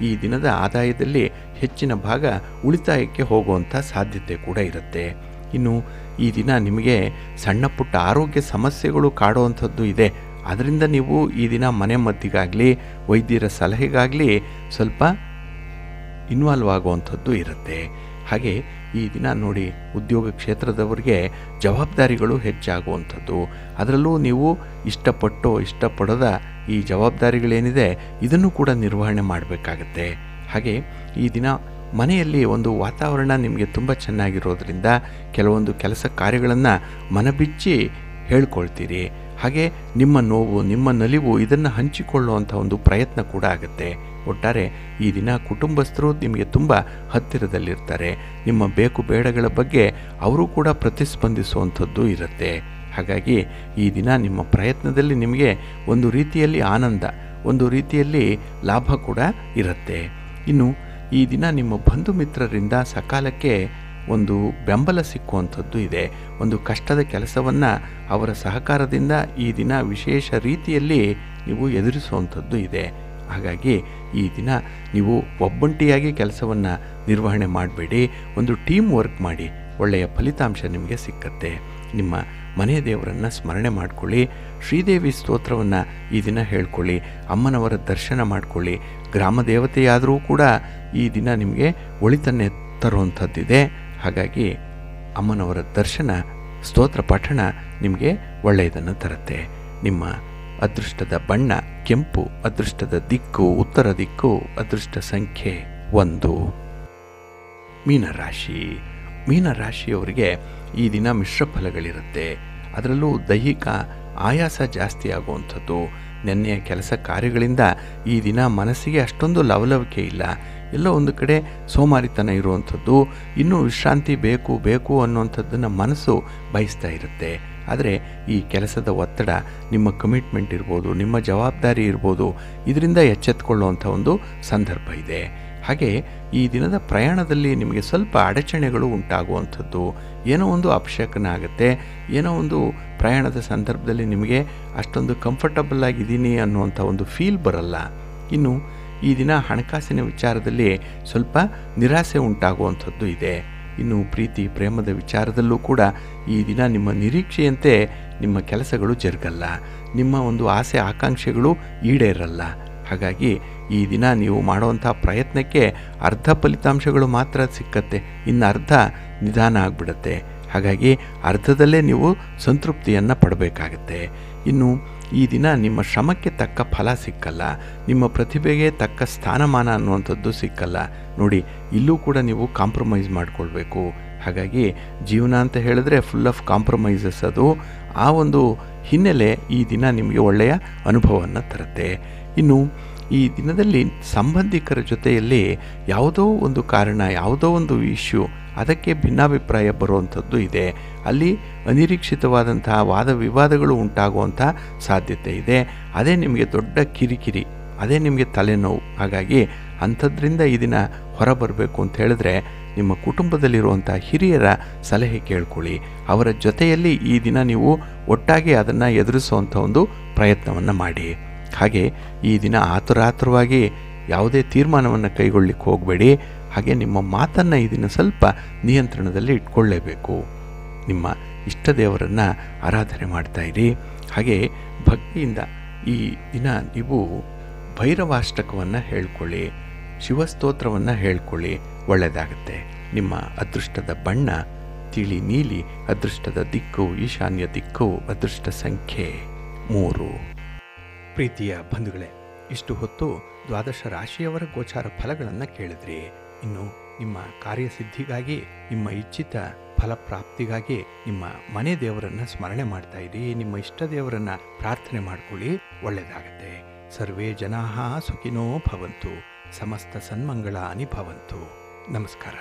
ಈ ದಿನದ ಆದಾಯದಲ್ಲಿ ಹೆಚ್ಚಿನ ಭಾಗ ಉಳಿತಾಯಕ್ಕೆ ಹೋಗುವಂಥ ಸಾಧ್ಯತೆ ಕೂಡ ಇರುತ್ತೆ. ಇನ್ನು ಈ ದಿನ ನಿಮಗೆ ಸಣ್ಣ ಪುಟ್ಟ ಆರೋಗ್ಯ ಸಮಸ್ಯೆಗಳು ಕಾಡುವಂಥದ್ದು ಇದೆ. ಅದರಿಂದ ನೀವು ಈ ದಿನ ಮನೆ ಮದ್ದಿಗಾಗಲಿ, ವೈದ್ಯರ ಸಲಹೆಗಾಗಲಿ ಸ್ವಲ್ಪ ಇನ್ವಾಲ್ವ್ ಆಗುವಂಥದ್ದು ಇರುತ್ತೆ. ಹಾಗೆ ಈ ದಿನ ನೋಡಿ, ಉದ್ಯೋಗ ಕ್ಷೇತ್ರದವರಿಗೆ ಜವಾಬ್ದಾರಿಗಳು ಹೆಚ್ಚಾಗುವಂಥದ್ದು. ಅದರಲ್ಲೂ ನೀವು ಇಷ್ಟಪಡದ ಈ ಜವಾಬ್ದಾರಿಗಳೇನಿದೆ ಇದನ್ನು ಕೂಡ ನಿರ್ವಹಣೆ ಮಾಡಬೇಕಾಗತ್ತೆ. ಹಾಗೆ ಈ ದಿನ ಮನೆಯಲ್ಲಿ ಒಂದು ವಾತಾವರಣ ನಿಮಗೆ ತುಂಬ ಚೆನ್ನಾಗಿರೋದ್ರಿಂದ ಕೆಲವೊಂದು ಕೆಲಸ ಕಾರ್ಯಗಳನ್ನು ಮನಬಿಚ್ಚಿ ಹೇಳ್ಕೊಳ್ತೀರಿ. ಹಾಗೆ ನಿಮ್ಮ ನೋವು, ನಿಮ್ಮ ನಲಿವು ಇದನ್ನು ಹಂಚಿಕೊಳ್ಳುವಂಥ ಒಂದು ಪ್ರಯತ್ನ ಕೂಡ ಆಗುತ್ತೆ. ಒಟ್ಟಾರೆ ಈ ದಿನ ಕುಟುಂಬಸ್ಥರು ನಿಮಗೆ ತುಂಬ ಹತ್ತಿರದಲ್ಲಿರ್ತಾರೆ. ನಿಮ್ಮ ಬೇಕು ಬೇಡಗಳ ಬಗ್ಗೆ ಅವರು ಕೂಡ ಪ್ರತಿಸ್ಪಂದಿಸುವಂಥದ್ದು ಇರುತ್ತೆ. ಹಾಗಾಗಿ ಈ ದಿನ ನಿಮ್ಮ ಪ್ರಯತ್ನದಲ್ಲಿ ನಿಮಗೆ ಒಂದು ರೀತಿಯಲ್ಲಿ ಆನಂದ, ಒಂದು ರೀತಿಯಲ್ಲಿ ಲಾಭ ಕೂಡ ಇರುತ್ತೆ. ಇನ್ನು ಈ ದಿನ ನಿಮ್ಮ ಬಂಧು ಮಿತ್ರರಿಂದ ಸಕಾಲಕ್ಕೆ ಒಂದು ಬೆಂಬಲ ಸಿಕ್ಕುವಂಥದ್ದು ಇದೆ. ಒಂದು ಕಷ್ಟದ ಕೆಲಸವನ್ನು ಅವರ ಸಹಕಾರದಿಂದ ಈ ದಿನ ವಿಶೇಷ ರೀತಿಯಲ್ಲಿ ನೀವು ಎದುರಿಸುವಂಥದ್ದು ಇದೆ. ಹಾಗಾಗಿ ಈ ದಿನ ನೀವು ಒಬ್ಬಂಟಿಯಾಗಿ ಕೆಲಸವನ್ನು ನಿರ್ವಹಣೆ ಮಾಡಬೇಡಿ, ಒಂದು ಟೀಮ್ ವರ್ಕ್ ಮಾಡಿ, ಒಳ್ಳೆಯ ಫಲಿತಾಂಶ ನಿಮಗೆ ಸಿಕ್ಕತ್ತೆ. ನಿಮ್ಮ ಮನೆ ದೇವರನ್ನು ಸ್ಮರಣೆ ಮಾಡಿಕೊಳ್ಳಿ. ಶ್ರೀದೇವಿ ಸ್ತೋತ್ರವನ್ನು ಈ ದಿನ ಹೇಳ್ಕೊಳ್ಳಿ. ಅಮ್ಮನವರ ದರ್ಶನ ಮಾಡಿಕೊಳ್ಳಿ. ಗ್ರಾಮ ದೇವತೆಯಾದರೂ ಕೂಡ ಈ ದಿನ ನಿಮಗೆ ಒಳಿತನ್ನೇ ತರುವಂಥದ್ದಿದೆ. ಹಾಗಾಗಿ ಅಮ್ಮನವರ ದರ್ಶನ, ಸ್ತೋತ್ರ ಪಠಣ ನಿಮಗೆ ಒಳ್ಳೆಯದನ್ನು ತರುತ್ತೆ. ನಿಮ್ಮ ಅದೃಷ್ಟದ ಬಣ್ಣ ಕೆಂಪು, ಅದೃಷ್ಟದ ದಿಕ್ಕು ಉತ್ತರ ದಿಕ್ಕು, ಅದೃಷ್ಟ ಸಂಖ್ಯೆ 1. ಮೀನರಾಶಿ. ಮೀನರಾಶಿಯವರಿಗೆ ಈ ದಿನ ಮಿಶ್ರ ಫಲಗಳಿರುತ್ತೆ. ಅದರಲ್ಲೂ ದೈಹಿಕ ಆಯಾಸ ಜಾಸ್ತಿ ಆಗುವಂಥದ್ದು. ನೆನ್ನೆಯ ಕೆಲಸ ಕಾರ್ಯಗಳಿಂದ ಈ ದಿನ ಮನಸ್ಸಿಗೆ ಅಷ್ಟೊಂದು ಲವಲವಿಕೆ ಇಲ್ಲ. ಎಲ್ಲೋ ಒಂದು ಕಡೆ ಸೋಮಾರಿತನ ಇರುವಂಥದ್ದು. ಇನ್ನೂ ವಿಶ್ರಾಂತಿ ಬೇಕು ಬೇಕು ಅನ್ನುವಂಥದ್ದನ್ನು ಮನಸ್ಸು ಬಯಸ್ತಾ ಇರುತ್ತೆ. ಆದರೆ ಈ ಕೆಲಸದ ಒತ್ತಡ, ನಿಮ್ಮ ಕಮಿಟ್ಮೆಂಟ್ ಇರ್ಬೋದು, ನಿಮ್ಮ ಜವಾಬ್ದಾರಿ ಇರ್ಬೋದು, ಇದರಿಂದ ಎಚ್ಚೆತ್ತುಕೊಳ್ಳುವಂಥ ಒಂದು ಸಂದರ್ಭ ಇದೆ. ಹಾಗೆ ಈ ದಿನದ ಪ್ರಯಾಣದಲ್ಲಿ ನಿಮಗೆ ಸ್ವಲ್ಪ ಅಡಚಣೆಗಳು ಉಂಟಾಗುವಂಥದ್ದು. ಏನೋ ಒಂದು ಅಪಶಕನ ಆಗುತ್ತೆ. ಏನೋ ಒಂದು ಪ್ರಯಾಣದ ಸಂದರ್ಭದಲ್ಲಿ ನಿಮಗೆ ಅಷ್ಟೊಂದು ಕಂಫರ್ಟಬಲ್ ಆಗಿದ್ದೀನಿ ಅನ್ನುವಂಥ ಒಂದು ಫೀಲ್ ಬರಲ್ಲ. ಇನ್ನು ಈ ದಿನ ಹಣಕಾಸಿನ ವಿಚಾರದಲ್ಲಿ ಸ್ವಲ್ಪ ನಿರಾಸೆ ಉಂಟಾಗುವಂಥದ್ದು ಇದೆ. ಇನ್ನು ಪ್ರೀತಿ ಪ್ರೇಮದ ವಿಚಾರದಲ್ಲೂ ಕೂಡ ಈ ದಿನ ನಿಮ್ಮ ನಿರೀಕ್ಷೆಯಂತೆ ನಿಮ್ಮ ಕೆಲಸಗಳು ಜರುಗಲ್ಲ. ನಿಮ್ಮ ಒಂದು ಆಸೆ ಆಕಾಂಕ್ಷೆಗಳು ಈಡೇರಲ್ಲ. ಹಾಗಾಗಿ ಈ ದಿನ ನೀವು ಮಾಡುವಂಥ ಪ್ರಯತ್ನಕ್ಕೆ ಅರ್ಧ ಫಲಿತಾಂಶಗಳು ಮಾತ್ರ ಸಿಕ್ಕತ್ತೆ, ಇನ್ನು ಅರ್ಧ ನಿಧಾನ ಆಗಿಬಿಡುತ್ತೆ. ಹಾಗಾಗಿ ಅರ್ಧದಲ್ಲೇ ನೀವು ಸಂತೃಪ್ತಿಯನ್ನು ಪಡಬೇಕಾಗತ್ತೆ. ಇನ್ನು ಈ ದಿನ ನಿಮ್ಮ ಶ್ರಮಕ್ಕೆ ತಕ್ಕ ಫಲ ಸಿಕ್ಕಲ್ಲ. ನಿಮ್ಮ ಪ್ರತಿಭೆಗೆ ತಕ್ಕ ಸ್ಥಾನಮಾನ ಅನ್ನುವಂಥದ್ದು ಸಿಕ್ಕಲ್ಲ. ನೋಡಿ, ಇಲ್ಲೂ ಕೂಡ ನೀವು ಕಾಂಪ್ರಮೈಸ್ ಮಾಡಿಕೊಳ್ಬೇಕು. ಹಾಗಾಗಿ ಜೀವನ ಅಂತ ಹೇಳಿದ್ರೆ ಫುಲ್ ಆಫ್ ಕಾಂಪ್ರಮೈಸಸ್. ಅದು ಆ ಒಂದು ಹಿನ್ನೆಲೆ ಈ ದಿನ ನಿಮಗೆ ಒಳ್ಳೆಯ ಅನುಭವವನ್ನು ತರುತ್ತೆ. ಇನ್ನು ಈ ದಿನದಲ್ಲಿ ಸಂಬಂಧಿಕರ ಜೊತೆಯಲ್ಲಿ ಯಾವುದೋ ಒಂದು ಕಾರಣ, ಯಾವುದೋ ಒಂದು ಇಶ್ಯೂ, ಅದಕ್ಕೆ ಭಿನ್ನಾಭಿಪ್ರಾಯ ಬರುವಂಥದ್ದು ಇದೆ. ಅಲ್ಲಿ ಅನಿರೀಕ್ಷಿತವಾದಂತಹ ವಾದ ವಿವಾದಗಳು ಉಂಟಾಗುವಂಥ ಸಾಧ್ಯತೆ ಇದೆ. ಅದೇ ನಿಮಗೆ ದೊಡ್ಡ ಕಿರಿಕಿರಿ, ಅದೇ ನಿಮಗೆ ತಲೆನೋವು. ಹಾಗಾಗಿ ಅಂಥದ್ರಿಂದ ಈ ದಿನ ಹೊರಬರಬೇಕು ಅಂತ ಹೇಳಿದ್ರೆ ನಿಮ್ಮ ಕುಟುಂಬದಲ್ಲಿರುವಂಥ ಹಿರಿಯರ ಸಲಹೆ ಕೇಳ್ಕೊಳ್ಳಿ. ಅವರ ಜೊತೆಯಲ್ಲಿ ಈ ದಿನ ನೀವು ಒಟ್ಟಾಗಿ ಅದನ್ನು ಎದುರಿಸುವಂಥ ಒಂದು ಪ್ರಯತ್ನವನ್ನು ಮಾಡಿ. ಹಾಗೆ ಈ ದಿನ ಆತುರಾತುರವಾಗಿ ಯಾವುದೇ ತೀರ್ಮಾನವನ್ನು ಕೈಗೊಳ್ಳಲಿಕ್ಕೆ ಹೋಗಬೇಡಿ. ಹಾಗೆ ನಿಮ್ಮ ಮಾತನ್ನು ಈ ದಿನ ಸ್ವಲ್ಪ ನಿಯಂತ್ರಣದಲ್ಲಿ ಇಟ್ಕೊಳ್ಳೇಬೇಕು. ನಿಮ್ಮ ಇಷ್ಟ ದೇವರನ್ನು ಆರಾಧನೆ ಮಾಡ್ತಾಯಿರಿ. ಹಾಗೆ ಭಕ್ತಿಯಿಂದ ಈ ದಿನ ನೀವು ಭೈರವಾಷ್ಟಕವನ್ನು ಹೇಳ್ಕೊಳ್ಳಿ, ಶಿವಸ್ತೋತ್ರವನ್ನು ಹೇಳ್ಕೊಳ್ಳಿ, ಒಳ್ಳೆಯದಾಗುತ್ತೆ. ನಿಮ್ಮ ಅದೃಷ್ಟದ ಬಣ್ಣ ತಿಳಿ ನೀಲಿ, ಅದೃಷ್ಟದ ದಿಕ್ಕು ಈಶಾನ್ಯ ದಿಕ್ಕು, ಅದೃಷ್ಟ ಸಂಖ್ಯೆ 3. ಪ್ರೀತಿಯ ಬಂಧುಗಳೇ, ಇಷ್ಟು ಹೊತ್ತು ದ್ವಾದಶ ರಾಶಿಯವರ ಗೋಚಾರ ಫಲಗಳನ್ನು ಕೇಳಿದ್ರಿ. ಇನ್ನು ನಿಮ್ಮ ಕಾರ್ಯಸಿದ್ಧಿಗಾಗಿ, ನಿಮ್ಮ ಇಚ್ಛಿತ ಫಲಪ್ರಾಪ್ತಿಗಾಗಿ ನಿಮ್ಮ ಮನೆ ದೇವರನ್ನು ಸ್ಮರಣೆ ಮಾಡ್ತಾ ಇರಿ. ನಿಮ್ಮ ಇಷ್ಟ ದೇವರನ್ನು ಪ್ರಾರ್ಥನೆ ಮಾಡ್ಕೊಳ್ಳಿ, ಒಳ್ಳೆಯದಾಗತ್ತೆ. ಸರ್ವೇ ಜನಾಃ ಸುಖಿನೋ ಭವಂತು, ಸಮಸ್ತ ಸನ್ಮಂಗಳಾನಿ ಭವಂತು. ನಮಸ್ಕಾರ.